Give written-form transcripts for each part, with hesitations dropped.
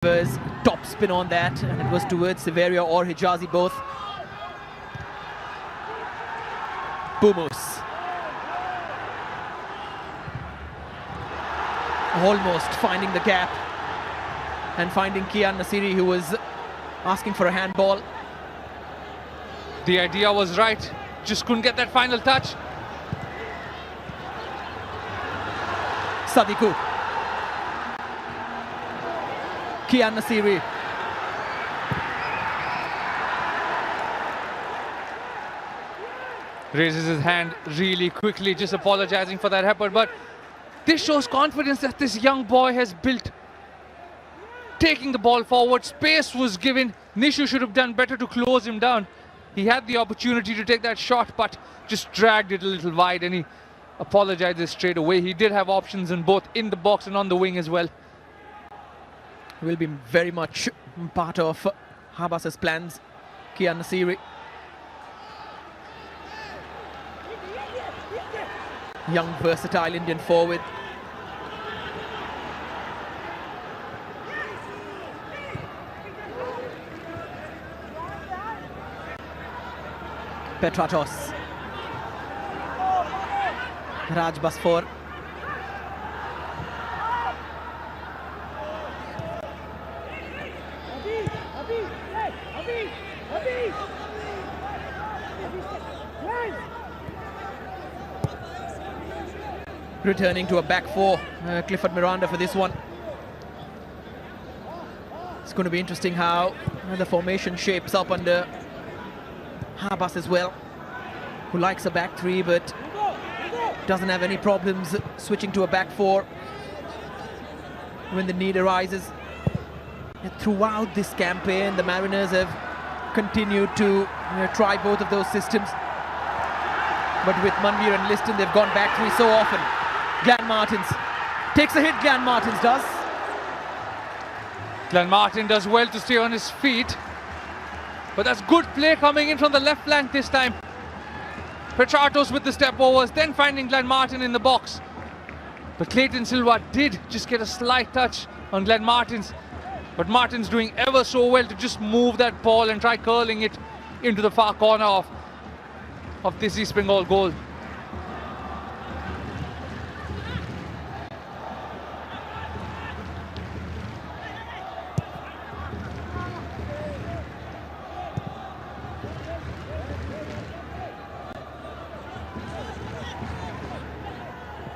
was top spin on that, and it was towards Severia or Hijazi both. Bumus almost finding the gap and finding Kian Nasiri, who was asking for a handball. The idea was right, just couldn't get that final touch. Sadiku, Kian Nasiri, raises his hand really quickly, just apologizing for that effort, but this shows confidence that this young boy has built. Taking the ball forward, space was given. Nishu should have done better to close him down. He had the opportunity to take that shot, but just dragged it a little wide, and he apologizes straight away. He did have options in both in the box and on the wing as well. Will be very much part of Habas's plans. Kian Nasiri, young versatile Indian forward. Petratos, Raj Basfor, returning to a back four, Clifford Miranda for this one. It's going to be interesting how the formation shapes up under Habas as well, who likes a back three but doesn't have any problems switching to a back four when the need arises. And throughout this campaign, the Mariners have continued to try both of those systems, but with Manveer and Liston, they've gone back three so often. Glenn Martins takes a hit. Glenn Martins does. Glenn Martin does well to stay on his feet, but that's good play coming in from the left flank this time. Petratos with the step overs, then finding Glenn Martin in the box. But Clayton Silva did just get a slight touch on Glenn Martins. But Martin's doing ever so well to just move that ball and try curling it into the far corner of this East Bengal goal.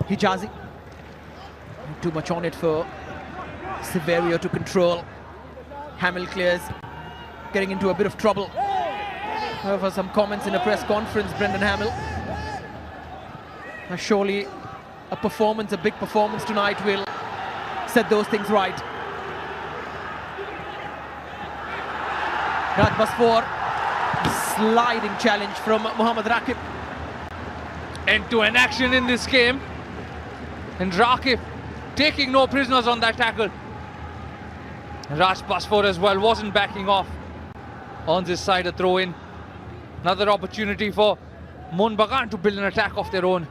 Hijazi, too much on it for Severio to control. Hamill clears, getting into a bit of trouble. However, some comments in a press conference, Brendan Hamill. Surely a performance, a big performance tonight will set those things right. Raj Basfor, sliding challenge from Mohammad Rakib. End-to-end action in this game. And Rakib taking no prisoners on that tackle. Raj Basfor as well wasn't backing off on this side, a throw in. Another opportunity for Mohun Bagan to build an attack of their own.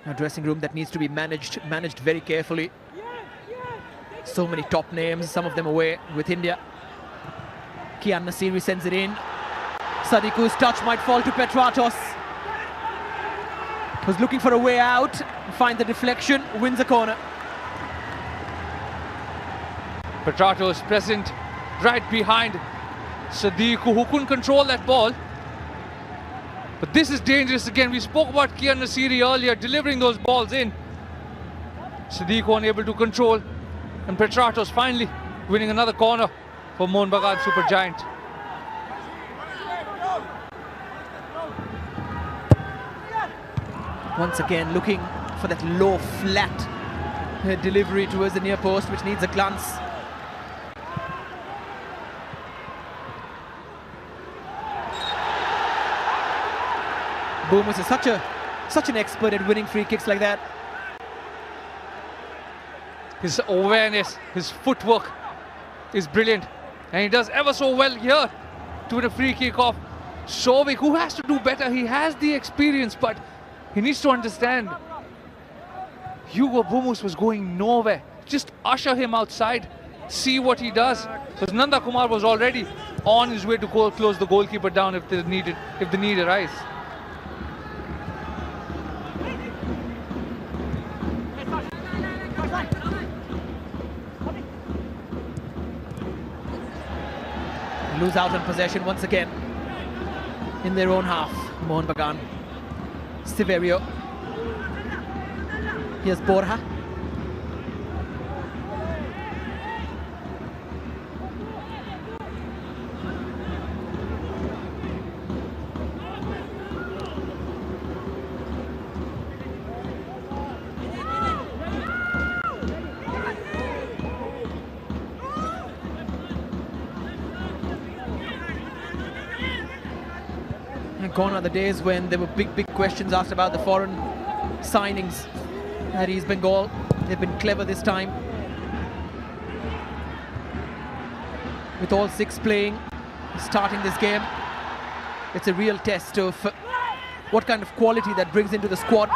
A dressing room that needs to be managed very carefully. So many top names, some of them away with India. Kian Nasiri sends it in. Sadiku's touch might fall to Petratos. Was looking for a way out, finds the deflection, wins a corner. Petratos present right behind Sadiku, who couldn't control that ball. But this is dangerous again. We spoke about Kian Nasiri earlier, delivering those balls in. Sadiku unable to control, and Petratos finally winning another corner for Mohun Bagan Supergiant. Once again looking for that low flat delivery towards the near post, which needs a glance. Bumus is such an expert at winning free kicks like that. His awareness, his footwork is brilliant, and he does ever so well here to win a free kick off Shovik, who has to do better. He has the experience, but he needs to understand Hugo Bumus was going nowhere. Just usher him outside, see what he does. Because Nanda Kumar was already on his way to close the goalkeeper down if the need arises. Lose out on possession once again in their own half. Mohun Bagan, Severio. Here's Borja. Gone are the days when there were big questions asked about the foreign signings at East Bengal. They've been clever this time, with all 6 playing, starting this game. It's a real test of what kind of quality that brings into the squad.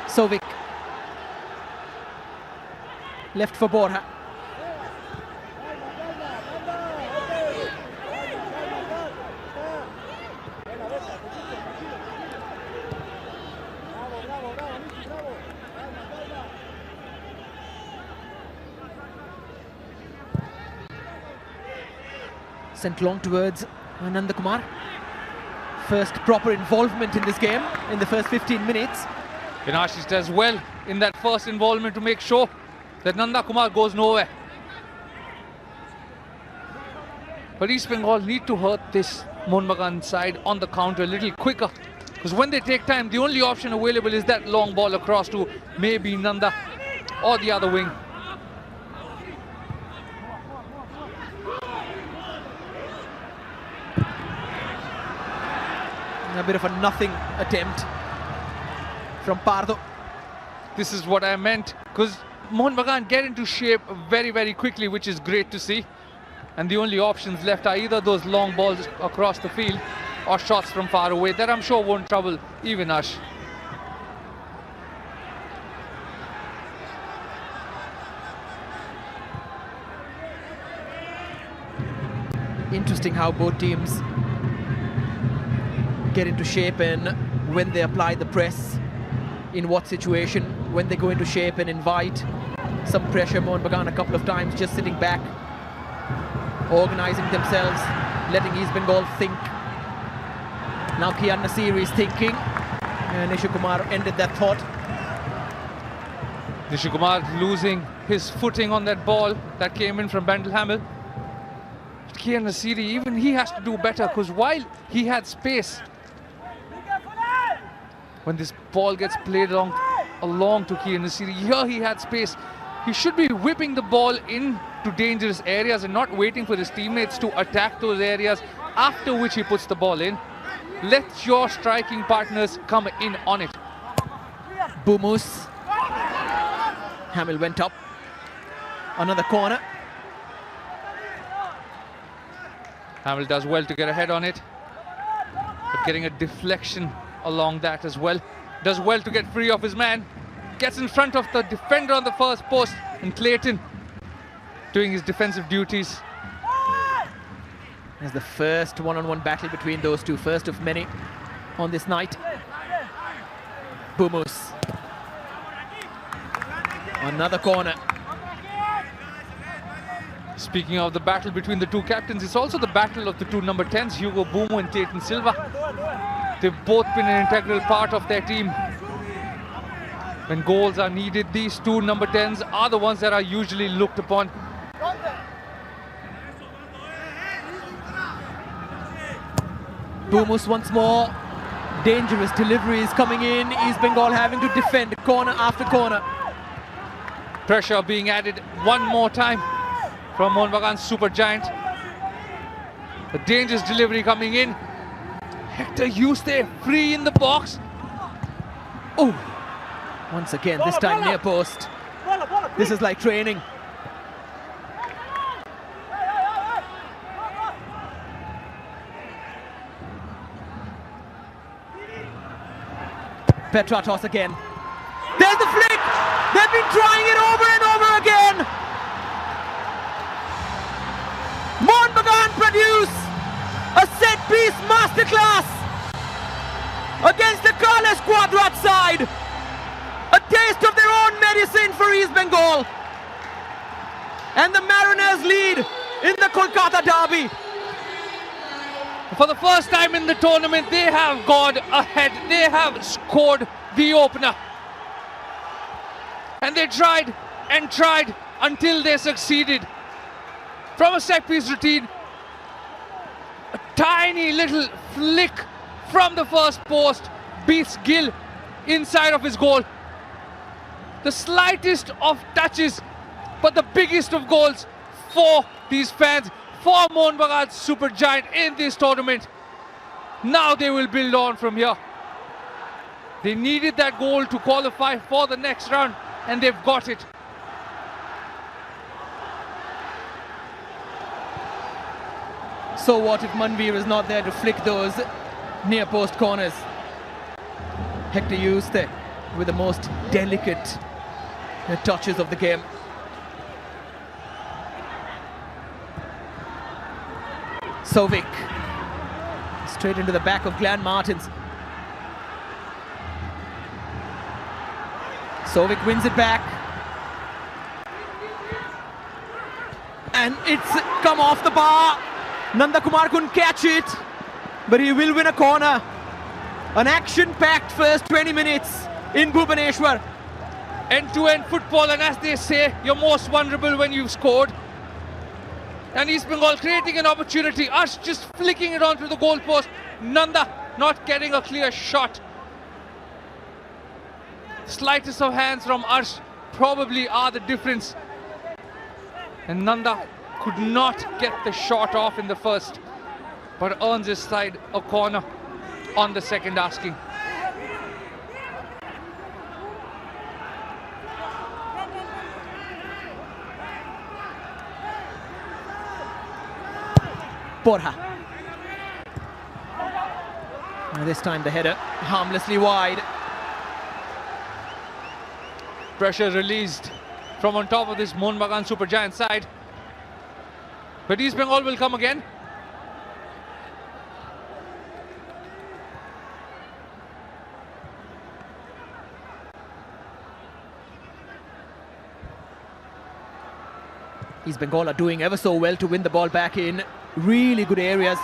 Sovic left for Borja. Sent long towards Nanda Kumar. First proper involvement in this game in the first 15 minutes. Ashish does well in that first involvement to make sure that Nanda Kumar goes nowhere. But East Bengal need to hurt this Mohun Bagan side on the counter a little quicker. Because when they take time, the only option available is that long ball across to maybe Nanda or the other wing. A bit of a nothing attempt from Pardo. This is what I meant, because Mohun Bagan get into shape very quickly, which is great to see. And the only options left are either those long balls across the field or shots from far away that I'm sure won't trouble even Ash. Interesting how both teams get into shape and when they apply the press, in what situation, when they go into shape and invite some pressure. Mohun Bagan a couple of times just sitting back, organizing themselves, letting East Bengal think. Now Kian Nasiri is thinking, and Nishu Kumar ended that thought. Nishu Kumar losing his footing on that ball that came in from Bandel Hamel. Kian Nasiri, even he has to do better, because while he had space, when this ball gets played along to Kian Nasiri, here he had space. He should be whipping the ball into dangerous areas and not waiting for his teammates to attack those areas, after which he puts the ball in. Let your striking partners come in on it. Bumus. Hamil went up. Another corner. Hamil does well to get ahead on it, but getting a deflection along that as well. Does well to get free of his man. Gets in front of the defender on the first post, and Clayton doing his defensive duties. As the first one-on-one battle between those two, first of many on this night. Bumus. Another corner. Speaking of the battle between the two captains, it's also the battle of the two number 10s, Hugo Bumu and Clayton Silva. They've both been an integral part of their team. When goals are needed, these two number 10s are the ones that are usually looked upon. Bumus once more. Dangerous deliveries coming in. East Bengal having to defend corner after corner. Pressure being added one more time from Mohun Bagan's super giant. A dangerous delivery coming in. Hector Yuste free in the box. Oh, once again, this time near post. This is like training. Petra toss again. There's the flick! They've been trying it over and over again! Mohun Bagan produce a set-piece masterclass against the College Quadrat side. A taste of their own medicine for East Bengal. And the Mariners lead in the Kolkata derby. For the first time in the tournament, they have gone ahead. They have scored the opener. And they tried and tried until they succeeded. From a set-piece routine, a tiny little flick from the first post beats Gill inside of his goal. The slightest of touches, but the biggest of goals for these fans, for Mohun Bagan super giant in this tournament. Now they will build on from here. They needed that goal to qualify for the next round, and they've got it. So what if Manveer is not there to flick those near post corners? Hector Yuste with the most delicate touches of the game. Sovic straight into the back of Glenn Martins. Sovic wins it back, and it's come off the bar. Nanda Kumar couldn't catch it, but he will win a corner. An action-packed first 20 minutes in Bhubaneswar. End-to-end football, and as they say, you're most vulnerable when you've scored. And East Bengal creating an opportunity. Ash just flicking it onto the goalpost. Nanda not getting a clear shot. Slightest of hands from Arsh probably are the difference. And Nanda could not get the shot off in the first, but earns his side a corner on the second asking. Borja. And this time the header harmlessly wide. Pressure released from on top of this Mohun Bagan super giant side. But East Bengal will come again. East Bengal are doing ever so well to win the ball back in really good areas.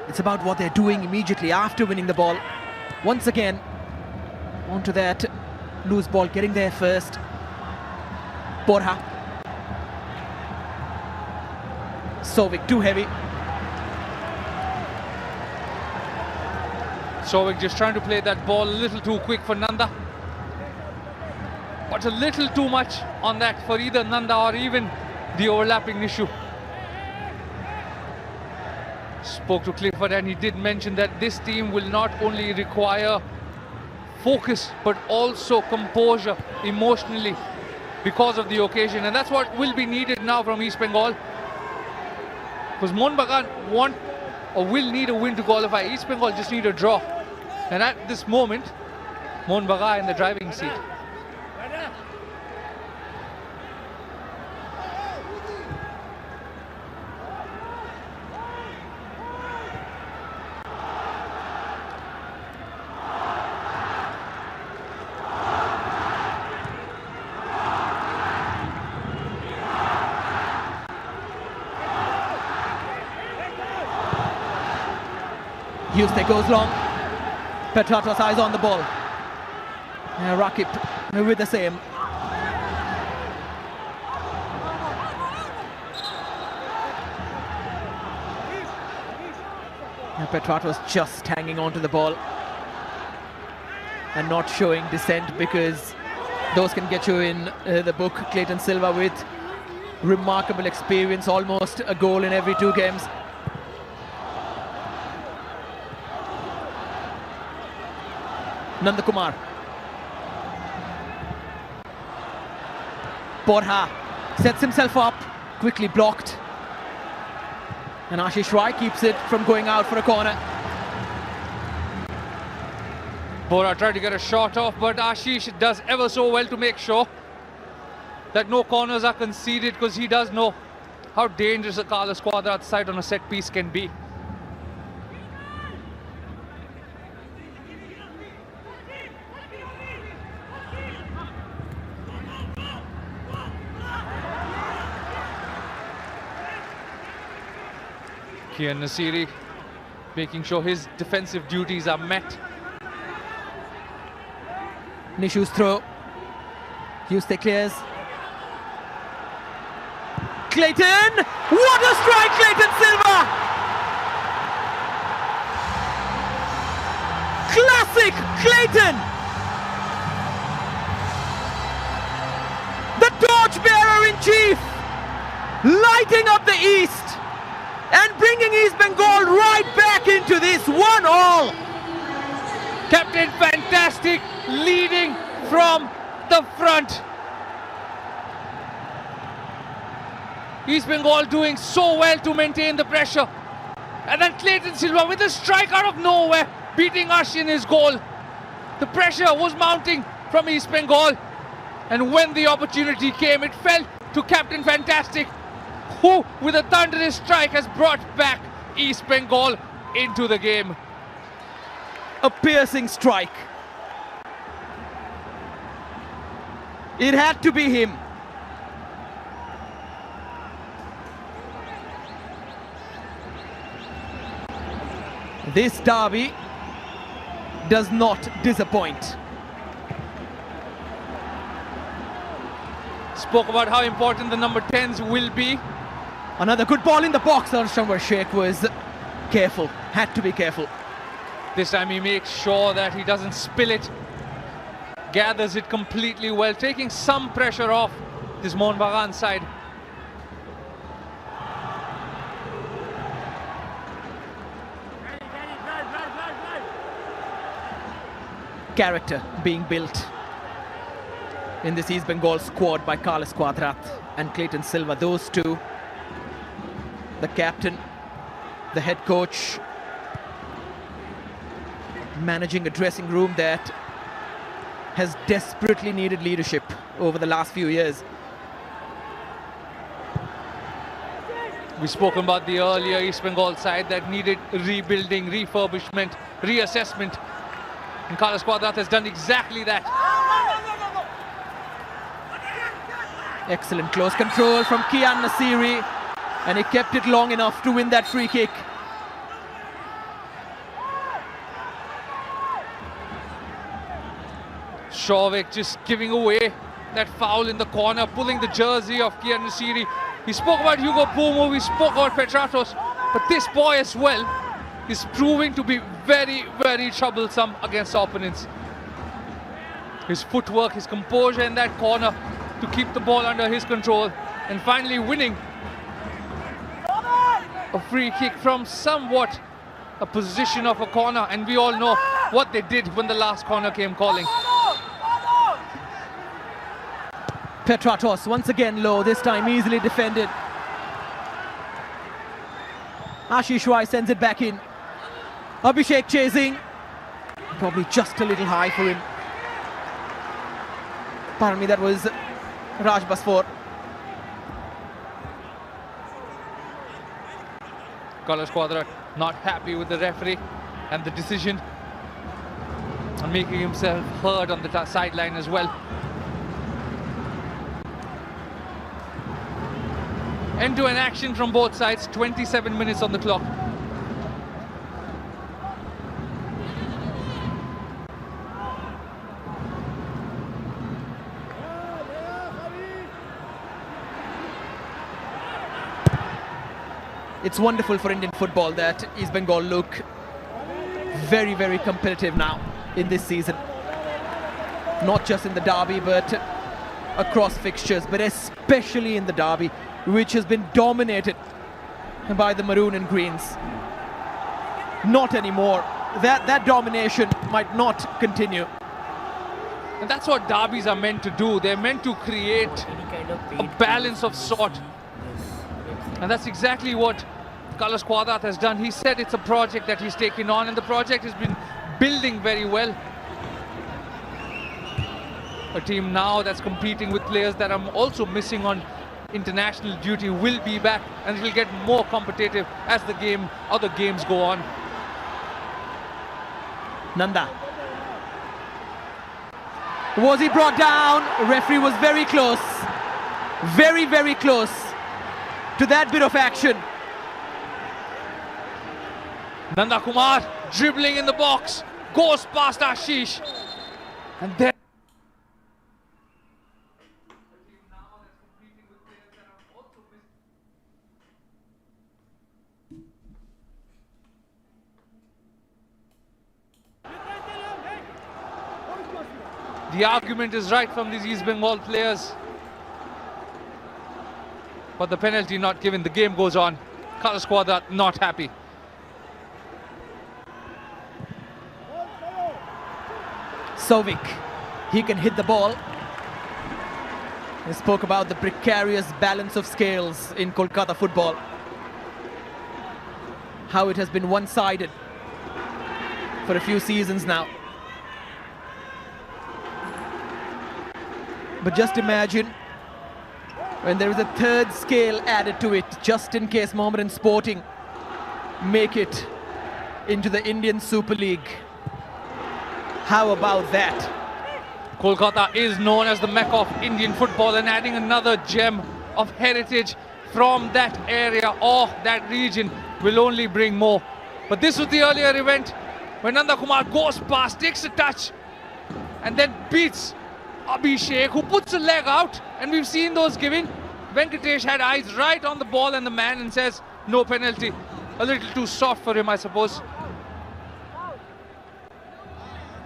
It's about what they're doing immediately after winning the ball. Once again, onto that loose ball, getting there first. Borja. Sovic too heavy. Sovic just trying to play that ball a little too quick for Nanda. But a little too much on that for either Nanda or even the overlapping Nishu. Spoke to Clifford and he did mention that this team will not only require focus but also composure emotionally because of the occasion, and that's what will be needed now from East Bengal, because Mohun Bagan want or will need a win to qualify. East Bengal just need a draw, and at this moment Mohun Bagan in the driving seat. Yuste goes long. Petratos eyes on the ball. Rakip with the same. Petratos just hanging on to the ball and not showing dissent, because those can get you in the book. Clayton Silva with remarkable experience, almost a goal in every 2 games. Nanda Kumar. Borja sets himself up, quickly blocked. And Ashish Rai keeps it from going out for a corner. Bora tried to get a shot off, but Ashish does ever so well to make sure that no corners are conceded, because he does know how dangerous a Carlos Quadrat side on a set piece can be. Kian Nasiri making sure his defensive duties are met. Nishu's throw. Houston clears. Clayton! What a strike, Clayton Silva! Classic Clayton! The torchbearer in chief, lighting up the East and bringing East Bengal right back into this 1-all. Captain Fantastic leading from the front. East Bengal doing so well to maintain the pressure. And then Clayton Silva with a strike out of nowhere, beating Ash in his goal. The pressure was mounting from East Bengal. And when the opportunity came, it fell to Captain Fantastic, who with a thunderous strike has brought back East Bengal into the game. A piercing strike. It had to be him. This derby does not disappoint. Spoke about how important the number 10s will be. Another good ball in the box. Shambar Sheikh was careful, had to be careful. This time he makes sure that he doesn't spill it. Gathers it completely well, taking some pressure off this Mohun Bagan side. Character being built in this East Bengal squad by Carlos Quadrat and Clayton Silva. Those two, the captain, the head coach, managing a dressing room that has desperately needed leadership over the last few years. We've spoken about the earlier East Bengal side that needed rebuilding, refurbishment, reassessment. And Carlos Quadrat has done exactly that. Excellent close control from Kian Nasiri, and he kept it long enough to win that free kick. Shavik just giving away that foul in the corner, pulling the jersey of Kian Nasiri. He spoke about Hugo Pumo, we spoke about Petratos, but this boy as well is proving to be very, very troublesome against opponents. His footwork, his composure in that corner to keep the ball under his control, and finally winning a free kick from somewhat a position of a corner, and we all know what they did when the last corner came calling. Petratos once again low, this time easily defended. Ashish Rai sends it back in. Abhishek chasing, probably just a little high for him. Pardon me, that was Raj Basfor. Carlos Quadrat not happy with the referee and the decision, and making himself heard on the sideline as well. End-to-end action from both sides, 27 minutes on the clock. It's wonderful for Indian football that East Bengal look very, very competitive now in this season. Not just in the derby, but across fixtures, but especially in the derby, which has been dominated by the maroon and greens. Not anymore. That domination might not continue. And that's what derbies are meant to do. They're meant to create a balance of sort. And that's exactly what Carlos Quadrat has done. He said it's a project that he's taken on, and the project has been building very well. A team now that's competing with players that are also missing on international duty will be back, and it will get more competitive as other games go on. Nanda. Was he brought down? Referee was very close. Very, very close to that bit of action. Nanda Kumar dribbling in the box, goes past Ashish, and then the argument is right from these East Bengal players. But the penalty not given, the game goes on. Color squad are not happy. Sovic, he can hit the ball. He spoke about the precarious balance of scales in Kolkata football. How it has been one-sided for a few seasons now. But just imagine when there is a third scale added to it, just in case Mohammedan Sporting make it into the Indian Super League. How about that? Kolkata is known as the Mecca of Indian football, and adding another gem of heritage from that area or that region will only bring more. But this was the earlier event when Nanda Kumar goes past, takes a touch, and then beats Abhishek, who puts a leg out, and we've seen those given. Venkatesh had eyes right on the ball and the man and says no penalty. A little too soft for him, I suppose.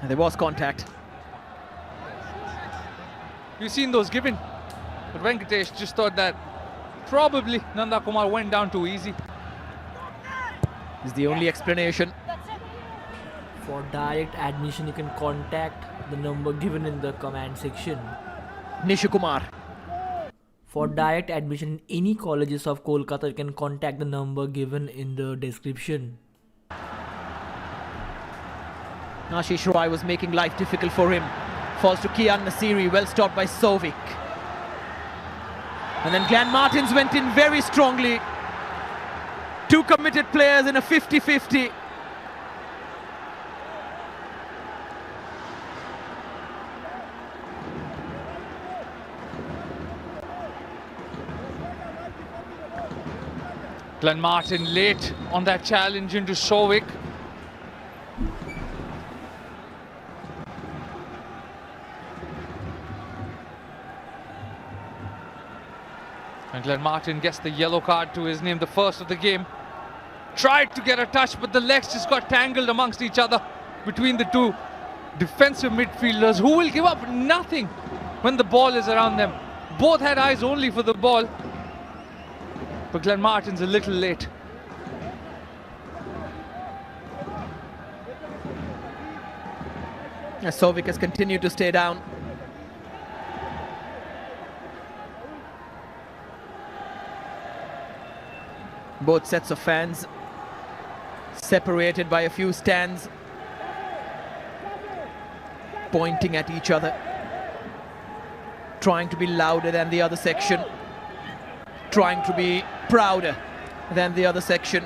And there was contact. We've seen those given, but Venkatesh just thought that probably Nanda Kumar went down too easy. Is the only explanation. For direct admission, you can contact the number given in the comment section. Nishu Kumar. For direct admission in any colleges of Kolkata, you can contact the number given in the description. Ashish Roy was making life difficult for him. Falls to Kian Nasiri, well stopped by Sovic. And then Glenn Martins went in very strongly. Two committed players in a 50-50. Glenn Martin late on that challenge into Sovic. And Glenn Martin gets the yellow card to his name, the first of the game. Tried to get a touch, but the legs just got tangled amongst each other between the two defensive midfielders who will give up nothing when the ball is around them. Both had eyes only for the ball. But Glenn Martin's a little late. Sovic has continued to stay down. Both sets of fans separated by a few stands, pointing at each other, trying to be louder than the other section, trying to be prouder than the other section.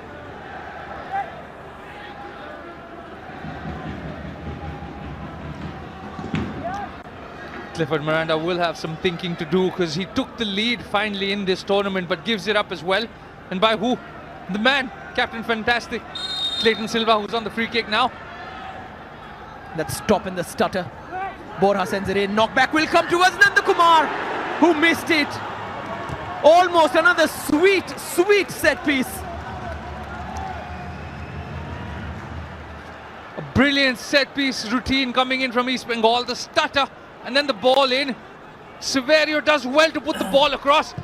Clifford Miranda will have some thinking to do, because he took the lead finally in this tournament, but gives it up as well. And by who? The man, Captain Fantastic, Clayton Silva, who's on the free kick now. That stop in the stutter. Borja sends it in. Knockback will come towards Nanda Kumar, who missed it. Almost another sweet, sweet set piece. A brilliant set piece routine coming in from East Bengal. The stutter and then the ball in. Severio does well to put the ball across.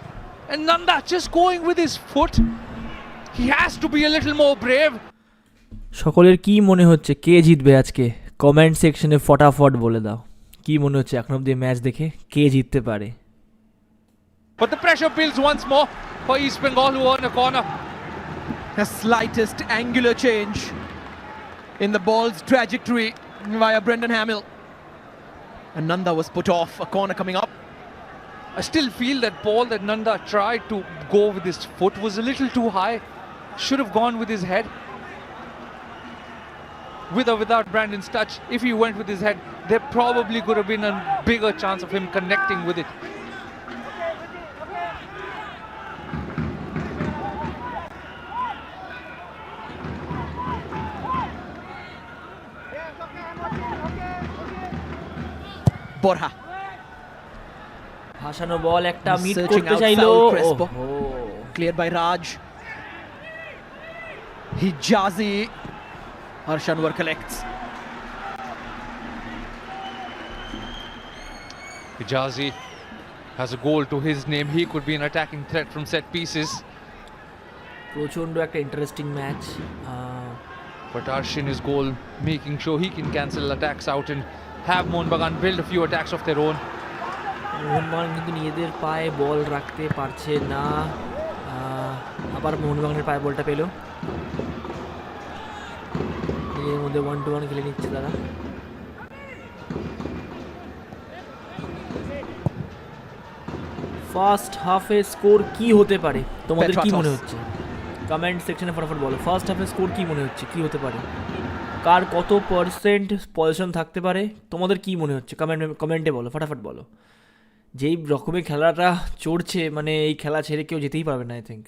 And Nanda just going with his foot. He has to be a little more brave. সকলের কি মনে হচ্ছে কে জিতবে আজকে? Comment সেকশনে ফটাফট বলে দাও। কি মনে হচ্ছে এখন অবধি ম্যাচ দেখে কে জিততে পারে? But the pressure builds once more for East Bengal, who are in a corner. The slightest angular change in the ball's trajectory via Brendan Hamill. And Nanda was put off. A corner coming up. I still feel that ball that Nanda tried to go with his foot was a little too high. Should have gone with his head. With or without Brandon's touch, if he went with his head, there probably could have been a bigger chance of him connecting with it. Borja ভাসানো বল একটা mid searching করতে out চাইলো foul Crespo. ওহো। Cleared by Raj. Hijazi. Harshanwar collects. Hijazi has a goal to his name. He could be an attacking threat from set pieces. প্রচন্ড একটা interesting match. But Arshin is goal, making sure he can cancel attacks out and have Mohun Bagan build a few attacks of their own. Mohun Bagan কিন্তু নিজেদের পায়ে বল রাখতে পারছে না। আবার মোহনবাগানের পায়ে বলটা পেল, নিজের মধ্যে 1-1 খেলে নিচ্ছে তারা। ফার্স্ট হাফে স্কোর কি হতে পারে তোমাদের কি মনে হচ্ছে? কমেন্ট সেকশনে ফটাফট বলো, ফার্স্ট হাফে স্কোর কি মনে হচ্ছে, কি হতে পারে, কার কত পার্সেন্ট পজিশন থাকতে পারে, তোমাদের কি মনে হচ্ছে কমেন্টে বলো, ফটাফট বলো। যেই রকমের খেলাটা চড়ছে, মানে এই খেলা ছেড়ে কেউ যেতেই পারবে না আই থিঙ্ক।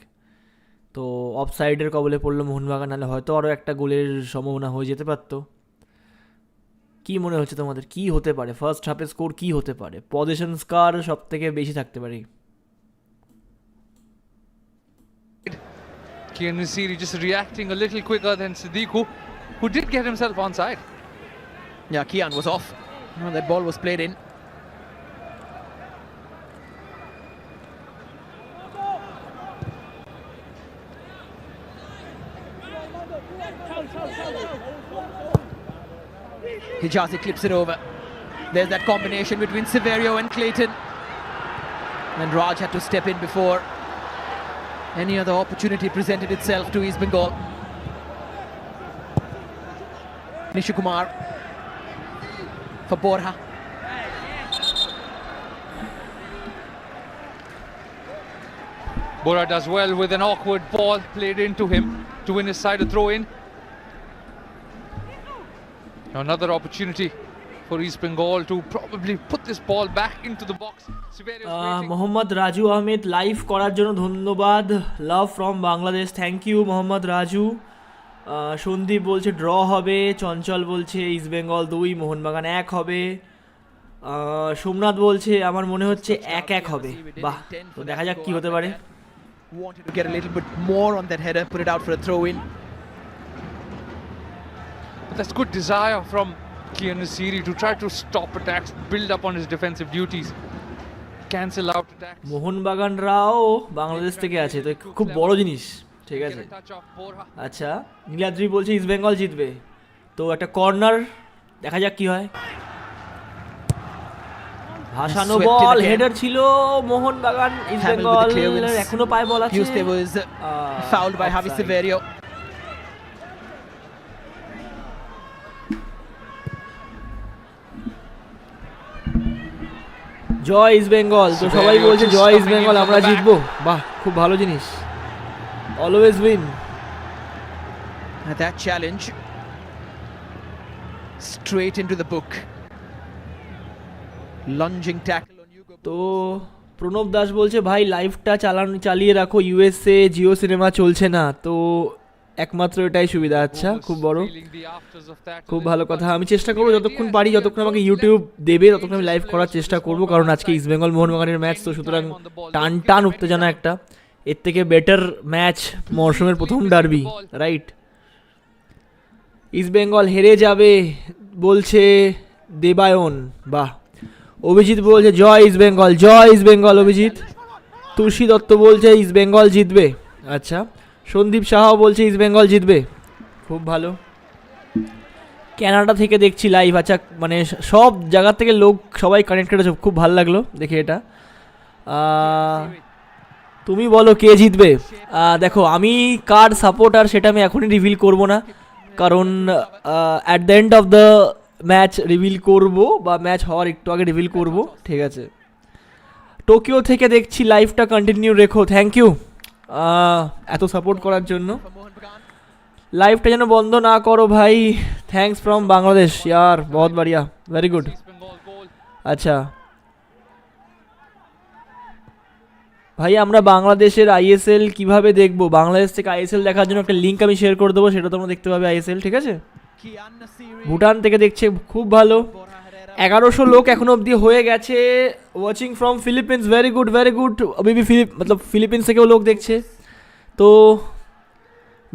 তো অফ সাইডের কবলে পড়লো মোহনবাগান, নাহলে হয়তো আরও একটা গোলের সম্ভাবনা হয়ে যেতে পারতো। কি মনে হচ্ছে তোমাদের, কি হতে পারে ফার্স্ট হাফে স্কোর, কি হতে পারে, পজিশনস কার সব থেকে বেশি থাকতে পারে? Kian Nasiri just reacting a little quicker than Siddiqu, who did get himself onside. Yeah, Kian was off. No, that ball was played in. Hijazi clips it over. There's that combination between Severio and Clayton. And Raj had to step in before any other opportunity presented itself to East Bengal. Nishukumar for Borja. Bora does well with an awkward ball played into him to win his side a throw in. Another opportunity for East Bengal to probably put this ball back into the box. Mohammad Raju Ahmed live করার জন্য ধন্যবাদ, love from Bangladesh, thank you Mohammad Raju. Sandeep বলছে draw হবে, চঞ্চল বলছে east Bengal 2 Mohun Bagan 1 হবে, সোমনাথ বলছে আমার মনে হচ্ছে 1-1 হবে। বাহ, তো দেখা যাক কি হতে পারে। Wanted to get a little bit more on that header, put it out for a throw in. But that's good desire from Kian Nasiri to try to stop attacks, build up on his defensive duties, cancel out attacks. মোহনবাগানরাও Bangladesh থেকে আছে, তো খুব বড় জিনিস, ঠিক আছে। আচ্ছা, নীলাদ্রি বলছে ইস্ট বেঙ্গল জিতবে, তো একটা কর্নার, দেখা যাক কি হয়। ভাসানো বল, হেডার ছিল, মোহনবাগান ইস্ট বেঙ্গল এখনো পায় বল আছে। Tuesday was fouled by Javi Severio. জয় ইস্ট বেঙ্গল, তো সবাই বলছে জয় ইস্ট বেঙ্গল, আমরা জিতবো। বাহ, খুব ভালো জিনিস, always win. That challenge straight into the book. Lunging tackle on Hugo. তো প্রণব দাস বলছে ভাই লাইভটা চালিয়ে রাখো, ইউএসএ জিও সিনেমা চলছে না, তো একমাত্র এটাই সুবিধা। আচ্ছা, খুব বড়, খুব ভালো কথা। আমি চেষ্টা করবো যতক্ষণ পারি, যতক্ষণ আমাকে ইউটিউব দেবে ততক্ষণ আমি লাইভ করার চেষ্টা করব, কারণ আজকে ইস্ট বেঙ্গল মোহনবাগানের ম্যাচ, তো সুতরাং টান টান উত্তেজনা একটা, এর থেকে বেটার ম্যাচ মরশুমের প্রথম ডার্বি, রাইট? ইস্ট বেঙ্গল হেরে যাবে বলছে দেবায়ন, বাহ। অভিজিৎ বলছে জয় ইস্ট বেঙ্গল, জয় ইস্ট বেঙ্গল অভিজিৎ। তুলসী দত্ত বলছে ইস্ট বেঙ্গল জিতবে। আচ্ছা, সন্দীপ সাহা বলছে ইস্ট বেঙ্গল জিতবে, খুব ভালো। কানাডা থেকে দেখছি লাইভ, আচ্ছা, মানে সব জায়গা থেকে লোক সবাই কানেক্টেড আছে, খুব ভালো লাগলো দেখে এটা। তুমি বলো কে জিতবে? দেখো, আমি কার সাপোর্টার সেটা আমি এখনই রিভিল করব না, কারণ at the end of the match reveal করব বা ম্যাচ হওয়ার একটু আগে রিভিল করব, ঠিক আছে। টোকিও থেকে দেখছি, লাইভটা কন্টিনিউ রেখো, থ্যাংক ইউ এত সাপোর্ট করার জন্য। For Mohun Bagan. লাইভটা যেন বন্ধ না করো ভাই, থ্যাঙ্কস ফ্রম বাংলাদেশ ইয়ার, বহুত বাড়িয়া, very good. East Bengal goal. আচ্ছা ভাই, আমরা বাংলাদেশের আইএসএল কিভাবে দেখবো? বাংলাদেশ থেকে আইএসএল দেখার জন্য একটা লিঙ্ক আমি শেয়ার করে দেবো, সেটা তোমরা দেখতে পাবে আইএসএল, ঠিক আছে। Kian Nasiri. ভুটান থেকে দেখছে, খুব ভালো। Bora Herrera. 1100 লোক এখনো অবধি হয়ে গেছে। Watching from Philippines, very good very good. অবিবি মতলব ফিলিপিন্স থেকেও লোক দেখছে। তো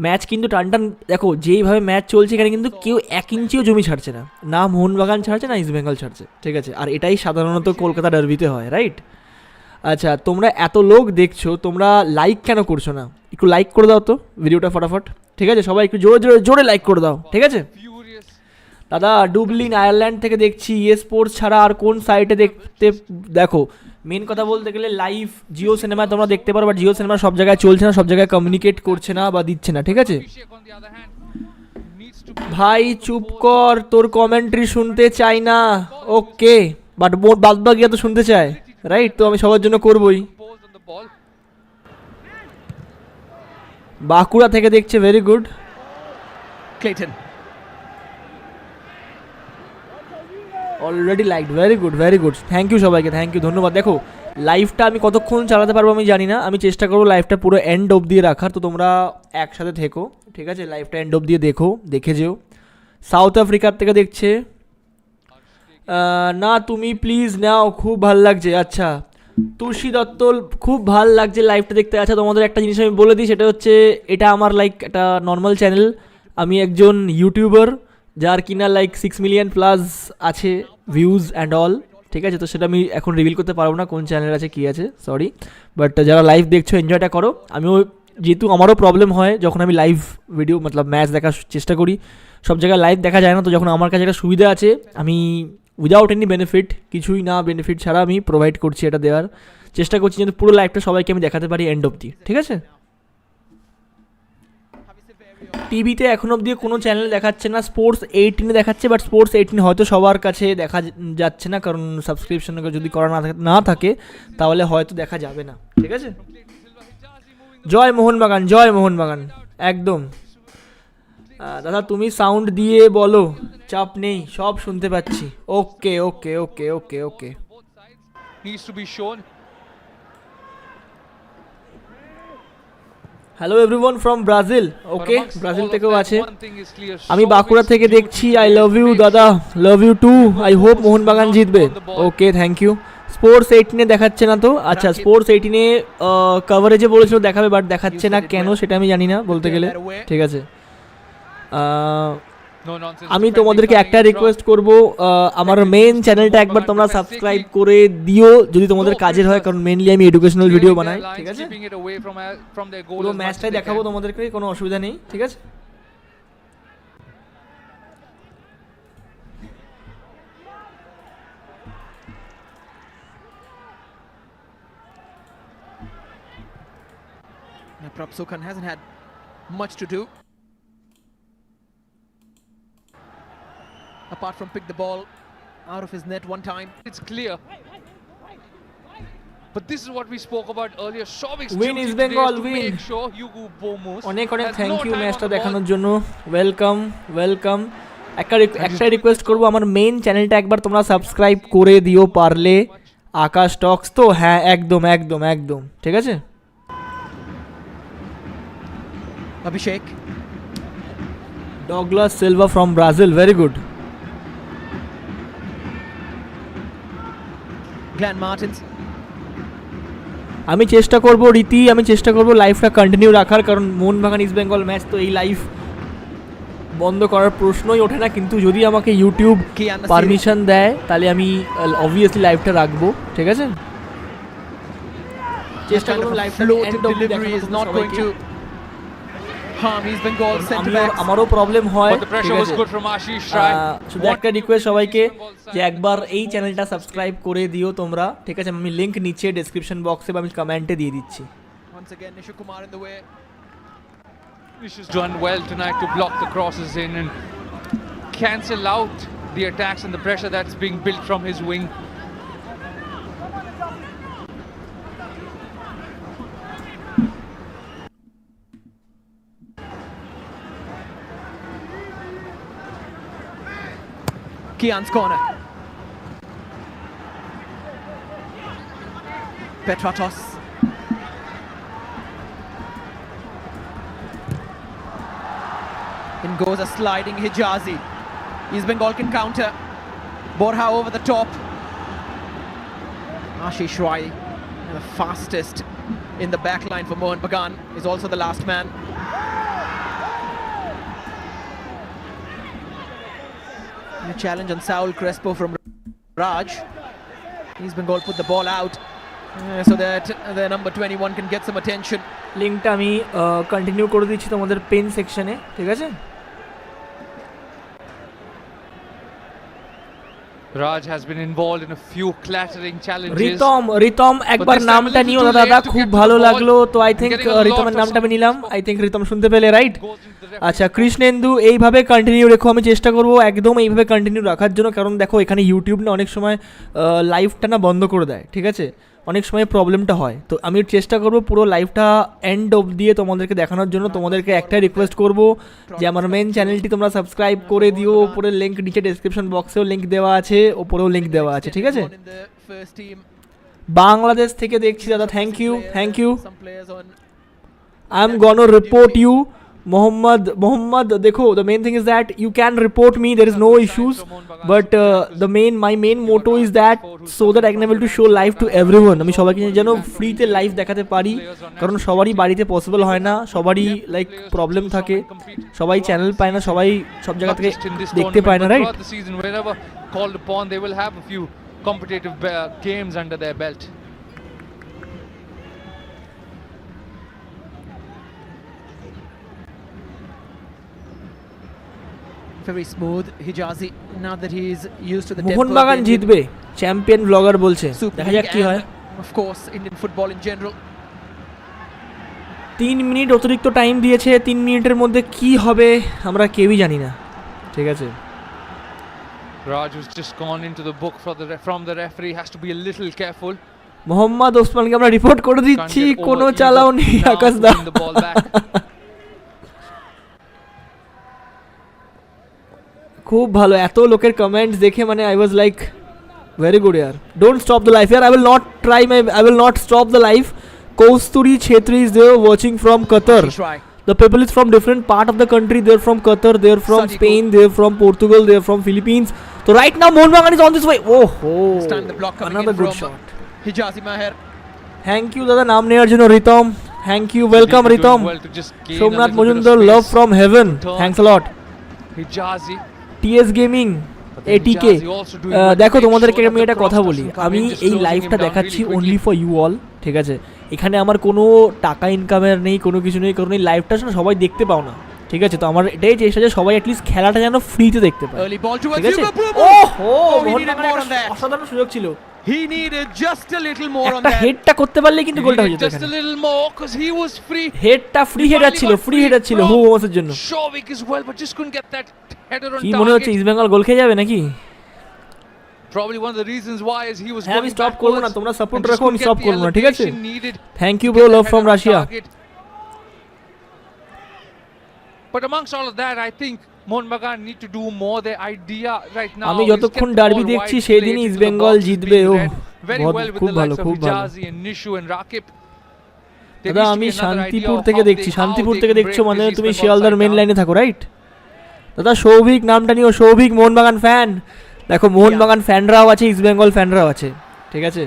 ম্যাচ কিন্তু টান দেখো, যেইভাবে ম্যাচ চলছে এখানে কিন্তু কেউ 1 ইঞ্চিও জমি ছাড়ছে না, না মোহনবাগান ছাড়ছে না ইস্ট বেঙ্গল ছাড়ছে, ঠিক আছে। আর এটাই সাধারণত কলকাতা ডার্বিতে হয়, রাইট? আচ্ছা, তোমরা এত লোক দেখছো, তোমরা লাইক কেন করছো না? একটু লাইক করে দাও তো ভিডিওটা ফটাফট, ঠিক আছে। সবাই একটু জোরে জোরে জোরে লাইক করে দাও, ঠিক আছে। Furious. দাদা ডুবলিন আয়ারল্যান্ড থেকে দেখছি, স্পোর্টস ছাড়া আর কোন সাইটে দেখতে? দেখো, মেন কথা বলতে গেলে লাইভ জিও সিনেমা তোমরা দেখতে পারো, বাট জিও সিনেমা সব জায়গায় চলছে না, সব জায়গায় কমিউনিকেট করছে না বা দিচ্ছে না, ঠিক আছে। Abhishek on the other hand needs to be ভাই চুপ কর, তোর কমেন্ট্রি শুনতে চাই না, ওকে, বাট বাদ বাকিয়া তো শুনতে চায়, রাইট? তো আমি সবার জন্য করবই। composed on the ball. Bankura থেকে দেখছে, very good. Clayton. Already like, very good very good, thank you সবাইকে, থ্যাংক ইউ, ধন্যবাদ। দেখো লাইভটা আমি কতক্ষণ চালাতে পারবো আমি জানি না, আমি চেষ্টা করবো লাইভটা পুরো এন্ড অফ দিয়ে রাখার, তো তোমরা একসাথে থেকো, ঠিক আছে। লাইভটা এন্ড অফ দিয়ে দেখে যেও। সাউথ আফ্রিকার থেকে দেখছে, না তুমি প্লিজ নাও, খুব ভাল লাগছে। আচ্ছা, তুলসী দত্ত, খুব ভাল লাগছে লাইভটা দেখতে। আচ্ছা, তোমাদের একটা জিনিস আমি বলে দিই, সেটা হচ্ছে এটা আমার লাইক একটা নর্মাল চ্যানেল, আমি একজন ইউটিউবার যার কিনা লাইক 6 মিলিয়ন প্লাস আছে ভিউজ অ্যান্ড অল, ঠিক আছে। তো সেটা আমি এখন রিভিল করতে পারবো না কোন চ্যানেল আছে কী আছে, সরি। বাট যারা লাইভ দেখছো এনজয়টা করো। আমিও যেহেতু আমারও প্রবলেম হয় যখন আমি লাইভ ভিডিও মতলব ম্যাচ দেখার চেষ্টা করি, সব জায়গায় লাইভ দেখা যায় না, তো যখন আমার কাছে একটা সুবিধা আছে, আমি উইদাউট এনি বেনিফিট, কিছুই না বেনিফিট ছাড়া আমি প্রোভাইড করছি, এটা দেওয়ার চেষ্টা করছি যাতে পুরো লাইভটা সবাইকে আমি দেখাতে পারি এন্ড অবধি, ঠিক আছে। টিভিতে এখন অবধি কোনো চ্যানেল দেখাচ্ছে না, স্পোর্টস 18 দেখাচ্ছে, বাট স্পোর্টস 18 হয়তো সবার কাছে দেখা যাচ্ছে না, কারণ সাবস্ক্রিপশন যদি করা না থাকে তাহলে হয়তো দেখা যাবে না, ঠিক আছে। জয় মোহনবাগান, জয় মোহনবাগান, একদম। দাদা তুমি সাউন্ড দিয়ে বলো, চাপ নেই, সব শুনতে পাচ্ছি। ওকে okay okay okay okay, Both sides needs to be shown. Hello everyone from Brazil, But okay, amongst Brazil all of থেকেও that, আছে। one thing is clear. আমি Showbiz বাঁকুড়া থেকে beauty দেখছি, I will love you make দাদা, love you too, I hope Mohun Bagan জিতবে। Okay, thank you. Sports 18 দেখাচ্ছে না তো? আচ্ছা, স্পোর্টস 18 কভারেজে বলেছিল দেখাবে, বাট দেখাচ্ছে না কেন সেটা আমি জানি না বলতে গেলে, ঠিক আছে। No nonsense. আমি defending তোমাদেরকে coming একটা in from রিকোয়েস্ট করব, আমার মেন চ্যানেলটা একবার তোমরা সাবস্ক্রাইব করে দিও যদি তোমাদের কাজের হয়, কারণ মেনলি আমি এডুকেশনাল ভিডিও clearing বানাই, their ঠিক lines, আছে। keeping it away from their goal পুরো as much as ম্যাচটাই they দেখাবো can. তোমাদেরকে, কোনো অসুবিধা নেই, ঠিক আছে। Prab Sukhan hasn't had much to do apart from pick the ball out of his net one time. It's clear. But this is what we spoke about earlier. Showbiz Win duty is today Bengal, to win. make sure Hugo Bomos অনেক অনেক has thank no you time ম্যাচটা on the ball. দেখানোর জন্য, welcome welcome. একটা request করবো, আমার main চ্যানেলটা একবার তোমরা সাবস্ক্রাইব করে দিও পারলে, আকাশ টক্স তো, হ্যাঁ একদম একদম একদম, ঠিক আছে। Abhishek. Douglas Silva from Brazil, very good. Glenn Martins. আমি চেষ্টা করব রীতি, আমি চেষ্টা করব লাইভটা কন্টিনিউ রাখার, কারণ মোহনবাগান ইস্ট বেঙ্গল ম্যাচ তো এই লাইভ বন্ধ করার প্রশ্নই ওঠে না, কিন্তু যদি আমাকে ইউটিউব Kian Nasiri. পারমিশন দেয় তাহলে আমি অবভিয়াসলি লাইভটা রাখবো, ঠিক আছে। চেষ্টা Kind করব of a লাইভটা floated এন্ড অবধি delivery is not going to harm East Bengal centre backs. আমারও প্রবলেম হয়, But the pressure ঠিক was আছে। good from Ashish Rai. শুধু একটা রিকোয়েস্ট সবাইকে যে একবার এই চ্যানেলটা সাবস্ক্রাইব করে দিও তোমরা, ঠিক আছে। আমি লিংক নিচে ডেসক্রিপশন বক্সে বা আমি কমেন্টে দিয়ে দিচ্ছি। Once again, Nishu Kumar in the way. Ashish has done well tonight to block the crosses in and cancel out the attacks and the pressure that's being built from his wing. Kian's corner. Petratos. In goes a sliding Hijazi. East Bengal can counter. Borja over the top. Ashish Rai, the fastest in the back line for Mohun Bagan, is also the last man. A challenge on Saul Crespo from Raj. East Bengal put the ball out so that the number 21 can get some attention. লিঙ্কটা আমি continue করে দিচ্ছি তোমাদের pen সেকশনে, ঠিক আছে? Raj has been involved in a few clattering challenges. Ritam একবার নামটা নিও দাদা, খুব ভালো লাগলো। তো আই থিঙ্ক রিতমের নামটা আমি নিলাম। আই থিঙ্ক রিতম শুনতে পেলে, রাইট? আচ্ছা কৃষ্ণেন্দু, এইভাবে কন্টিনিউ রেখো, আমি চেষ্টা করবো একদম এইভাবে কন্টিনিউ রাখার জন্য, কারণ দেখো এখানে ইউটিউব না অনেক সময় লাইভটা না বন্ধ করে দেয়, ঠিক আছে? অনেক সময় প্রবলেমটা হয়। তো আমি চেষ্টা করব পুরো লাইভটা এন্ড অফ দিয়ে তোমাদেরকে দেখানোর জন্য। তোমাদেরকে একটাই রিকোয়েস্ট করব যে আমার মেন চ্যানেলটি তোমরা সাবস্ক্রাইব করে দিও। উপরে লিঙ্ক নিচে ডেসক্রিপশন বক্সেও লিঙ্ক দেওয়া আছে, ওপরেও লিঙ্ক দেওয়া আছে, ঠিক আছে? বাংলাদেশ থেকে দেখছি দাদা, thank you. I am gonna report you Mohammad, देखो the main thing is that you can report me, there is no issues, but my main motto is that so that I can able to show live to everyone. আমি সবাইকে যেন ফ্রিতে live দেখাতে পারি, কারণ সবারই বাড়িতে পসিবল হয় না, সবারই লাইক প্রবলেম থাকে, সবাই চ্যানেল পায় না, সবাই সব জায়গা থেকে দেখতে পায় না, right? Called upon, they will have a few competitive games under their belt. Very smooth Hijazi, now that he is used to the মোহন বাগান জিতবে, চ্যাম্পিয়ন ব্লগার বলছে, দেখা যাক কি হয়। Of course Indian football in general. 3 minute অতিরিক্ত time দিয়েছে, 3 মিনিটের মধ্যে কি হবে আমরা কেউই জানি না, ঠিক আছে? Raj has just gone into the book from the referee, has to be a little careful. Mohammad ওসমানকে আমরা রিপোর্ট করে দিচ্ছি, কোনো চালাও নেই আকাশ দা। খুব ভালো, এত লোকের কমেন্টস দেখে মানে I was like very good ইয়ার। ডোন্ট স্টপ দ্য লাইফ ইয়ার, I will not stop the life. Kausturi Chhetri is there watching from Qatar. The people is from different part of the country. They're from Qatar, they're from Spain, they're from Portugal, they're from Philippines. So right now Mohun Bagan is on this way. Oh, another good shot. Hijazi Maher. Thank you dada naam neyar jonno Ritom. Thank you, welcome Ritom. Somnath Mojumdar, love from heaven. Thanks a lot. Hijazi, TS Gaming, ATK. দেখো তোমাদেরকে আমি একটা কথা বলি, আমি এই লাইভটা দেখাচ্ছি অনলি ফর ইউ অল, ঠিক আছে? এখানে আমার কোনো টাকা ইনকামের নেই, কোনো কিছু নেই, কারণ এই লাইভটা না সবাই দেখতে পাও না, ঠিক আছে? তো আমার এটাই চেষ্টা যে সবাই অ্যাটলিস্ট খেলাটা যেন ফ্রিতে দেখতে পায়, ঠিক আছে? অসাধারণ সুযোগ ছিল, he needed just a little more on that. হেডটা করতে পারলে কিন্তু গোলটা হয়ে যেত। just a little more cuz he was free. হেডটা ফ্রি হেডার ছিল হুমসের জন্য। Shovik as well, but just couldn't get that header on target. কি মনে হচ্ছে ইস্ট বেঙ্গল গোল খেয়ে যাবে নাকি? Probably one of the reasons why is he was আমি স্টপ করব না, তোমরা সাপোর্ট রাখো, আমি স্টপ করব না, ঠিক আছে? Thank you bro, love from Russia. But amongst all of that, I think Mohun Bagan need to do more. Their idea right now, আমি যতক্ষণ ডার্বি দেখছি সেই দিনই ইস্ট বেঙ্গল জিতবে। ও খুব ভালো, খুব ভালো। দাদা আমি শান্তিপুর থেকে দেখছি, শান্তিপুর থেকে দেখছো মানে তুমি শিয়ালদার মেন লাইনে থাকো, রাইট? দাদা সৌভিক নামটা নিও, সৌভিক মোহন বাগান ফ্যান। দেখো মোহন বাগান ফ্যানরাও আছে, ইস্ট বেঙ্গল ফ্যানরাও আছে, ঠিক আছে?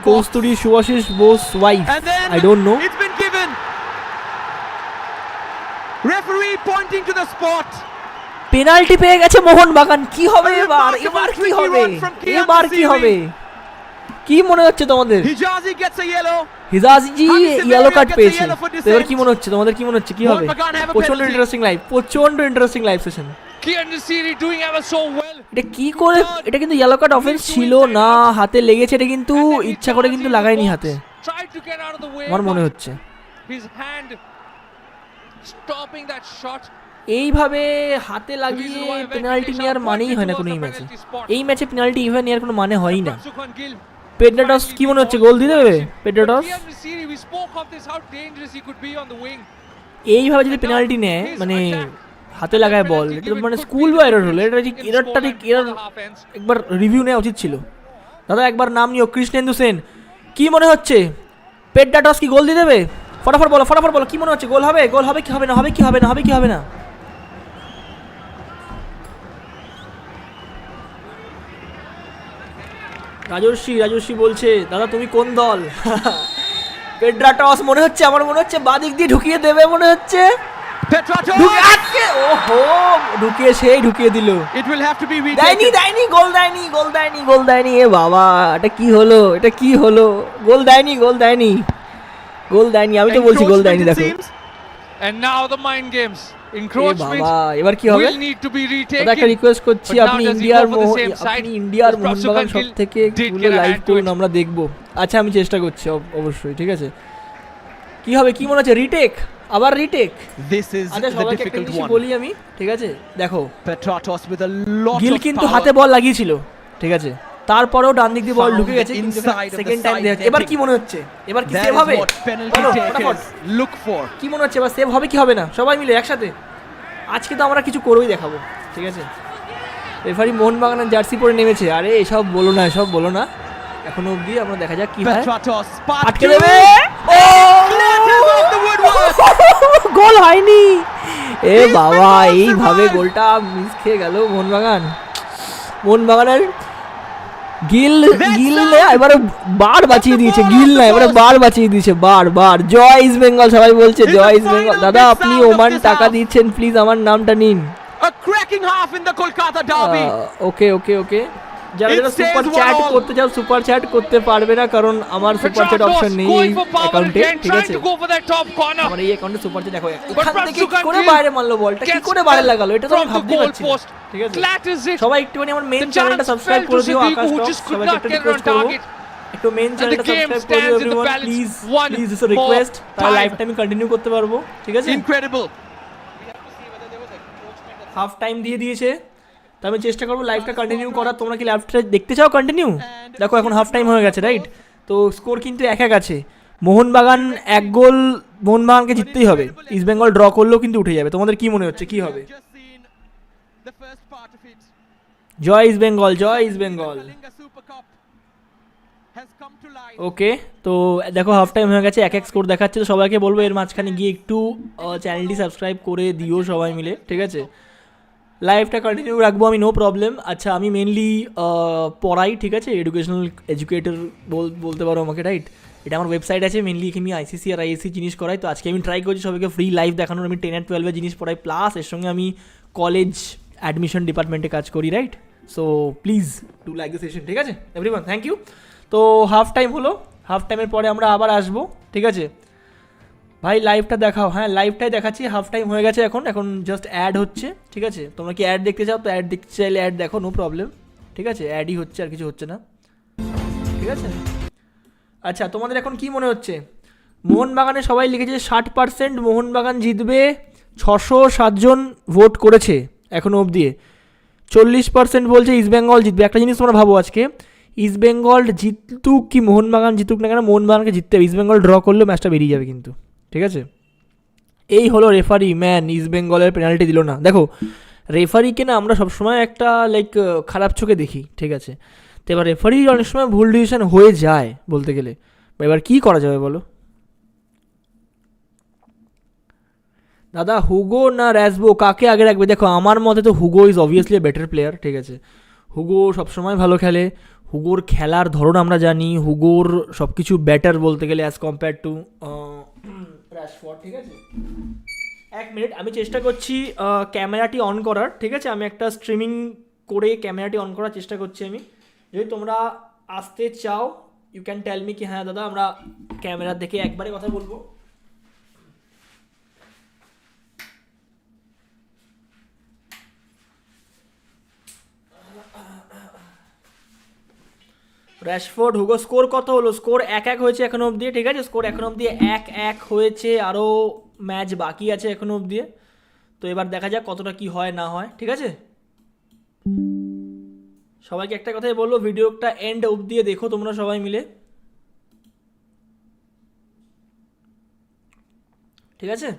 Kausturi Subhashis Bose wife, I don't know. Referee pointing to the spot. Penalty পেয়ে গেছে মোহন বাগান। কি হবে এবার? এবার কি হবে? এবার কি হবে? কি মনে হচ্ছে তোমাদের? Hijazi gets a yellow. হিজাজি G yellow card পেয়েছে। এবার কি মনে হচ্ছে তোমাদের? কি মনে হচ্ছে কি হবে? প্রচন্ড ইন্টারেস্টিং লাইভ, প্রচন্ড ইন্টারেস্টিং লাইভ সেশন। এটা কি করে? এটা কিন্তু ইয়েলো কার্ড অফেন্স ছিল না, হাতে লেগেছে, এটা কিন্তু ইচ্ছা করে কিন্তু লাগায়নি হাতে, আমার মনে হচ্ছে। His hand stopping that shot. এইভাবে হাতে লাগিয়ে পেনাল্টি নেওয়ার মানেই হয় না কোনো এই ম্যাচে পেনাল্টি এইভাবে নেওয়ার কোনো মানে হয়ই না। পেড্রাটস কি মনে হচ্ছে গোল দিয়ে দেবে পেড্রাটস? এইভাবে যদি পেনাল্টি নেয় মানে হাতে লাগায় বল, এটা মানে স্কুল বা এরর হলো, এররটা ঠিক এরর একবার রিভিউ নেওয়া উচিত ছিল। দাদা একবার নাম নিও, কৃষ্ণেন্দু সেন, কি মনে হচ্ছে পেড্রাটস কি গোল দিয়ে দেবে? ফটাফট বলো কি মনে হচ্ছে, গোল হবে কি হবে না, হবে কি হবে না? রাজস্বী বলছে দাদা তুমি কোন দল? পেড্রাটস আমার মনে হচ্ছে বাদিক দিয়ে ঢুকিয়ে দেবে মনে হচ্ছে। ঢুকিয়ে দিল। গোল দেয়নি। এ বাবা এটা কি হলো? গোল দেয়নি। আমি তো বলছি গোল দেয়নি। দেখো And now the mind games. Encroachment এবার কি হবে? will need to be retaken. একটা রিকোয়েস্ট করছি, আপনি ইন্ডিয়ার মোহনবাগান সব থেকে লাইভ করুন, আমরা দেখব। আচ্ছা আমি চেষ্টা করছি অবশ্যই, ঠিক আছে। কি হবে কি মনে হচ্ছে? রিটেক, আবার retake. This is the difficult one. বলি আমি, ঠিক আছে দেখো Petratos with a lot Gill of কিন্তু power. হাতে বল লাগিয়েছিল, ঠিক আছে, তারপরেও ডান দিক দিয়ে বল ঢুকে গেছে, কিন্তু সেকেন্ড টাইম দেয়া হচ্ছে। এবার কি মনে হচ্ছে? এবার কি সেভ হবে? Look for কি মনে হচ্ছে এবার সেভ হবে কি হবে না? সবাই মিলে একসাথে আজকে তো আমরা কিছু করেই দেখাবো, ঠিক আছে। রেফারি মোহনবাগানের জার্সি পরে নেমেছে। আরে এসব বলো না এখনো অবধি, আমরা দেখা যাক কি হয়। আটকে দেবে, গোল হয়নি। এ বাবা এইভাবে গোলটা মিস খেয়ে গেল মোহনবাগানের। গিল এবারে বার বাঁচিয়ে দিয়েছে, বার। জয় ইস্ট বেঙ্গল, সবাই বলছে জয় ইস্ট বেঙ্গল। দাদা আপনি ওমান টাকা দিচ্ছেন, প্লিজ আমার নামটা নিন। a cracking half in the Kolkata derby. ওকে যারা সুপার চ্যাট করতে চাও সুপার চ্যাট করতে পারবে না, কারণ আমার সুপার চ্যাট অপশন নেই এই অ্যাকাউন্টে, ঠিক আছে। আমার এই অ্যাকাউন্টে সুপার চ্যাট দেখো এখান থেকে কি করে বাইরে মারলো বলটা, কি করে বাইরে লাগালো, এটা তো আমি ভাবতে পারছি না, ঠিক আছে। সবাই একটুখানি আমার মেইন চ্যানেলটা সাবস্ক্রাইব করে দিও, আকাশ টক, সবাইকে একটা রিকোয়েস্ট করব, একটু মেইন চ্যানেলটা সাবস্ক্রাইব করে দিও everyone, please this is request, তাহলে লাইভটা আমি কন্টিনিউ করতে পারবো, ঠিক আছে। Incredible. হাফ টাইম দিয়ে দিয়েছে, তো আমি চেষ্টা করবো লাইভটা কন্টিনিউ করার। তোমরা কি লাইভটা দেখতে চাও কন্টিনিউ? দেখো এখন হাফ টাইম হয়ে গেছে, রাইট? তো স্কোর কিন্তু 1-1 আছে। মোহনবাগান এক গোল, মোহনবাগানকে জিততেই হবে, ইস্ট বেঙ্গল ড্র করলেও কিন্তু উঠে যাবে। তোমাদের কি মনে হচ্ছে কি হবে? জয় ইস্ট বেঙ্গল। ওকে, তো দেখো হাফ টাইম হয়ে গেছে, 1-1 স্কোর দেখাচ্ছে। তো সবাইকে বলবো এর মাঝখানে গিয়ে একটু চ্যানেলটি সাবস্ক্রাইব করে দিও সবাই মিলে, ঠিক আছে। লাইভটা কন্টিনিউ রাখবো আমি, নো প্রবলেম। আচ্ছা আমি মেনলি পড়াই, ঠিক আছে, এডুকেটর বলতে পারো আমাকে, রাইট? এটা আমার ওয়েবসাইট আছে, মেনলি এখানে আইসিসি আর আইএসসি জিনিস করাই। তো আজকে আমি ট্রাই করছি সবাইকে ফ্রি লাইভ দেখানোর। আমি 10 আর 12 জিনিস পড়াই, প্লাস এর সঙ্গে আমি কলেজ অ্যাডমিশন ডিপার্টমেন্টে কাজ করি, right? So please do like the session, ঠিক আছে এভরিওয়ান, থ্যাংক ইউ। তো হাফ টাইম হলো, হাফ টাইমের পরে আমরা আবার আসবো, ঠিক আছে ভাই। লাইভটা দেখাও, হ্যাঁ লাইভটাই দেখাচ্ছি। হাফ টাইম হয়ে গেছে, এখন জাস্ট অ্যাড হচ্ছে, ঠিক আছে। তোমরা কি অ্যাড দেখতে চাও? তো অ্যাড দেখতে চাইলে অ্যাড দেখো, নো প্রবলেম, ঠিক আছে। অ্যাডই হচ্ছে, আর কিছু হচ্ছে না, ঠিক আছে। আচ্ছা তোমাদের এখন কি মনে হচ্ছে? মোহনবাগানে সবাই লিখেছে 60% মোহনবাগান জিতবে, 607 জন ভোট করেছে এখনও অবধি। 40% বলছে ইস্ট বেঙ্গল জিতবে। একটা জিনিস তোমরা ভাবো, আজকে ইস্ট বেঙ্গল জিতুক কি মোহনবাগান জিতুক না কেন, মোহনবাগানকে জিততে হবে। ইস্ট বেঙ্গল ড্র করলেও ম্যাচটা বেরিয়ে যাবে কিন্তু, ঠিক আছে। এই হলো রেফারি ম্যান, ইস্ট বেঙ্গলের পেনাল্টি দিল না। দেখো রেফারিকে না আমরা সবসময় একটা খারাপ চোখে দেখি, ঠিক আছে। তো এবার রেফারি অনেক সময় ভুল ডিসিশন হয়ে যায় বলতে গেলে, এবার কি করা যাবে বলো দাদা? হুগো না র্যাসবো, কাকে আগে রাখবে? দেখো আমার মতে তো Hugo is obviously better player, ঠিক আছে। হুগো সবসময় ভালো খেলে, হুগোর খেলার ধরন আমরা জানি, হুগোর সব কিছু বেটার বলতে গেলে অ্যাজ কম্পেয়ার টু রাশফোর্ড, ঠিক আছে। 1 মিনিট আমি চেষ্টা করছি ক্যামেরাটি অন করার, ঠিক আছে। আমি একটা স্ট্রিমিং করে ক্যামেরাটি অন করার চেষ্টা করছি আমি। যদি তোমরা আসতে চাও ইউ ক্যান টেল মি কি হ্যাঁ দাদা আমরা ক্যামেরা দেখে একবারে কথা বলবো। র্যাশফোর্ড হুগো স্কোর কত হলো? স্কোর 1-1 হয়েছে এখনো অবধি, ঠিক আছে। স্কোর এখনো অবধি 1-1 হয়েছে, আরও ম্যাচ বাকি আছে এখনো অবধি। তো এবার দেখা যাক কতটা কি হয় না হয়, ঠিক আছে? সবাইকে একটা কথাই বলবো, ভিডিওটা এন্ড অবধি দেখো তোমরা সবাই মিলে, ঠিক আছে?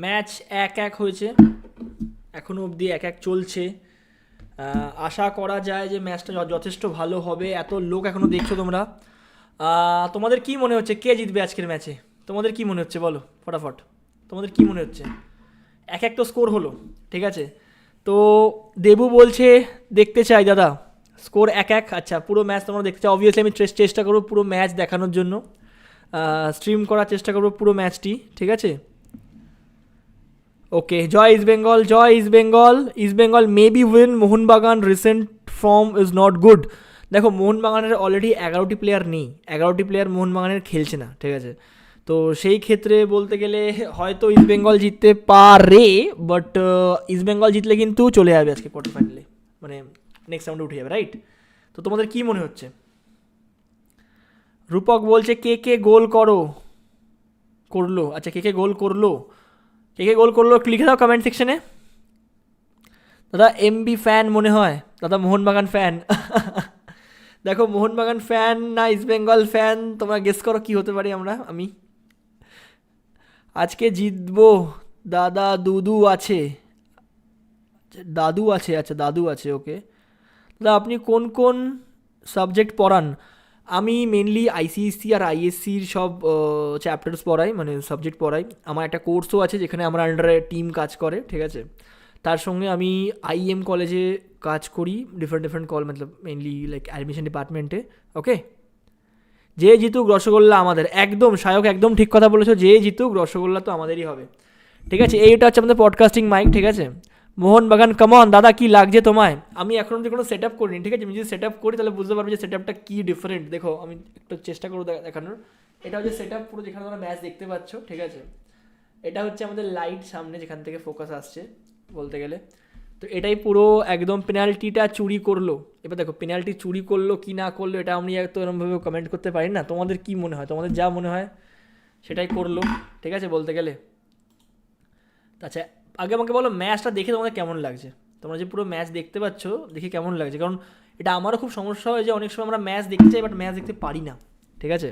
ম্যাচ 1-1 হয়েছে, এখনও অবধি 1-1 চলছে। আশা করা যায় যে ম্যাচটা যথেষ্ট ভালো হবে। এত লোক এখনও দেখছো তোমরা, তোমাদের কি মনে হচ্ছে কে জিতবে আজকের ম্যাচে? তোমাদের কি মনে হচ্ছে বলো ফটাফট, তোমাদের কি মনে হচ্ছে? 1-1 তো স্কোর হলো, ঠিক আছে? তো দেবু বলছে দেখতে চাই দাদা স্কোর 1-1। আচ্ছা, পুরো ম্যাচ তোমরা দেখতে চাও? অবভিয়াসলি আমি চেষ্টা করবো পুরো ম্যাচ দেখানোর জন্য, স্ট্রিম করার চেষ্টা করবো পুরো ম্যাচটি, ঠিক আছে? ওকে, জয় ইস্ট বেঙ্গল, জয় East Bengal. East Bengal maybe win, Mohun Bagan recent form is not good. দেখো, মোহনবাগানের অলরেডি 11টি প্লেয়ার নেই, 11টি প্লেয়ার মোহনবাগানের খেলছে না, ঠিক আছে? তো সেই ক্ষেত্রে বলতে গেলে হয়তো ইস্ট বেঙ্গল জিততে পারে, বাট ইস্ট বেঙ্গল জিতলে কিন্তু চলে যাবে আজকে কোয়ার্টার ফাইনালে, মানে নেক্সট রাউন্ডে উঠে যাবে, রাইট? তো তোমাদের কি মনে হচ্ছে? রূপক বলছে কে কে গোল করলো। আচ্ছা, কে কে গোল করলো, কে কে গোল করলো একটু লিখে দাও কমেন্ট সেকশনে। দাদা এমবি ফ্যান মনে হয়, দাদা মোহনবাগান ফ্যান। দেখো, মোহনবাগান ফ্যান না ইস্ট বেঙ্গল ফ্যান, তোমরা গেস করো কি হতে পারি আমি আজকে জিতবো। দাদা দুদু আছে, দাদু আছে, আচ্ছা দাদু আছে, ওকে। দাদা আপনি কোন কোন সাবজেক্ট পড়ান? আমি মেনলি আইসিএসসি আর আইএসসির সব চ্যাপ্টার্স পড়াই, মানে সাবজেক্ট পড়াই। আমার একটা কোর্সও আছে যেখানে আমার আন্ডারে টিম কাজ করে, ঠিক আছে? তার সঙ্গে আমি আইএম কলেজে কাজ করি, ডিফারেন্ট মতলব মেনলি লাইক অ্যাডমিশন ডিপার্টমেন্টে, ওকে। যে জিতুক রসগোল্লা আমাদের, একদম সায়ক, একদম ঠিক কথা বলেছো, যে জিতুক রসগোল্লা তো আমাদেরই হবে, ঠিক আছে? এইটা হচ্ছে আমাদের পডকাস্টিং মাইক, ঠিক আছে? মোহনবাগান কমন। দাদা কি লাগছে তোমায়? আমি এখন অব্দি কোনো সেট আপ করিনি, ঠিক আছে? আমি যদি সেট আপ করি তাহলে বুঝতে পারবো যে সেট আপটা কী ডিফারেন্ট। দেখো, আমি একটু চেষ্টা করবো দেখানোর। এটা হচ্ছে সেট আপ পুরো, যেখানে তোমরা ম্যাচ দেখতে পাচ্ছ, ঠিক আছে? এটা হচ্ছে আমাদের লাইট সামনে, যেখান থেকে ফোকাস আসছে বলতে গেলে। তো এটাই পুরো একদম পেনাল্টিটা চুরি করলো। এবার দেখো, পেনাল্টি চুরি করলো কি না করলো এটা আমি তো এরকমভাবে কমেন্ট করতে পারি না। তোমাদের কি মনে হয়? তোমাদের যা মনে হয় সেটাই করলো, ঠিক আছে বলতে গেলে। আচ্ছা, আগে আমাকে বলো ম্যাচটা দেখে তোমাদের কেমন লাগছে? তোমরা যে পুরো ম্যাচ দেখতে পাচ্ছ, দেখে কেমন লাগছে? কারণ এটা আমারও খুব সমস্যা হয় যে অনেক সময় আমরা ম্যাচ দেখতে চাই বাট ম্যাচ দেখতে পারি না, ঠিক আছে?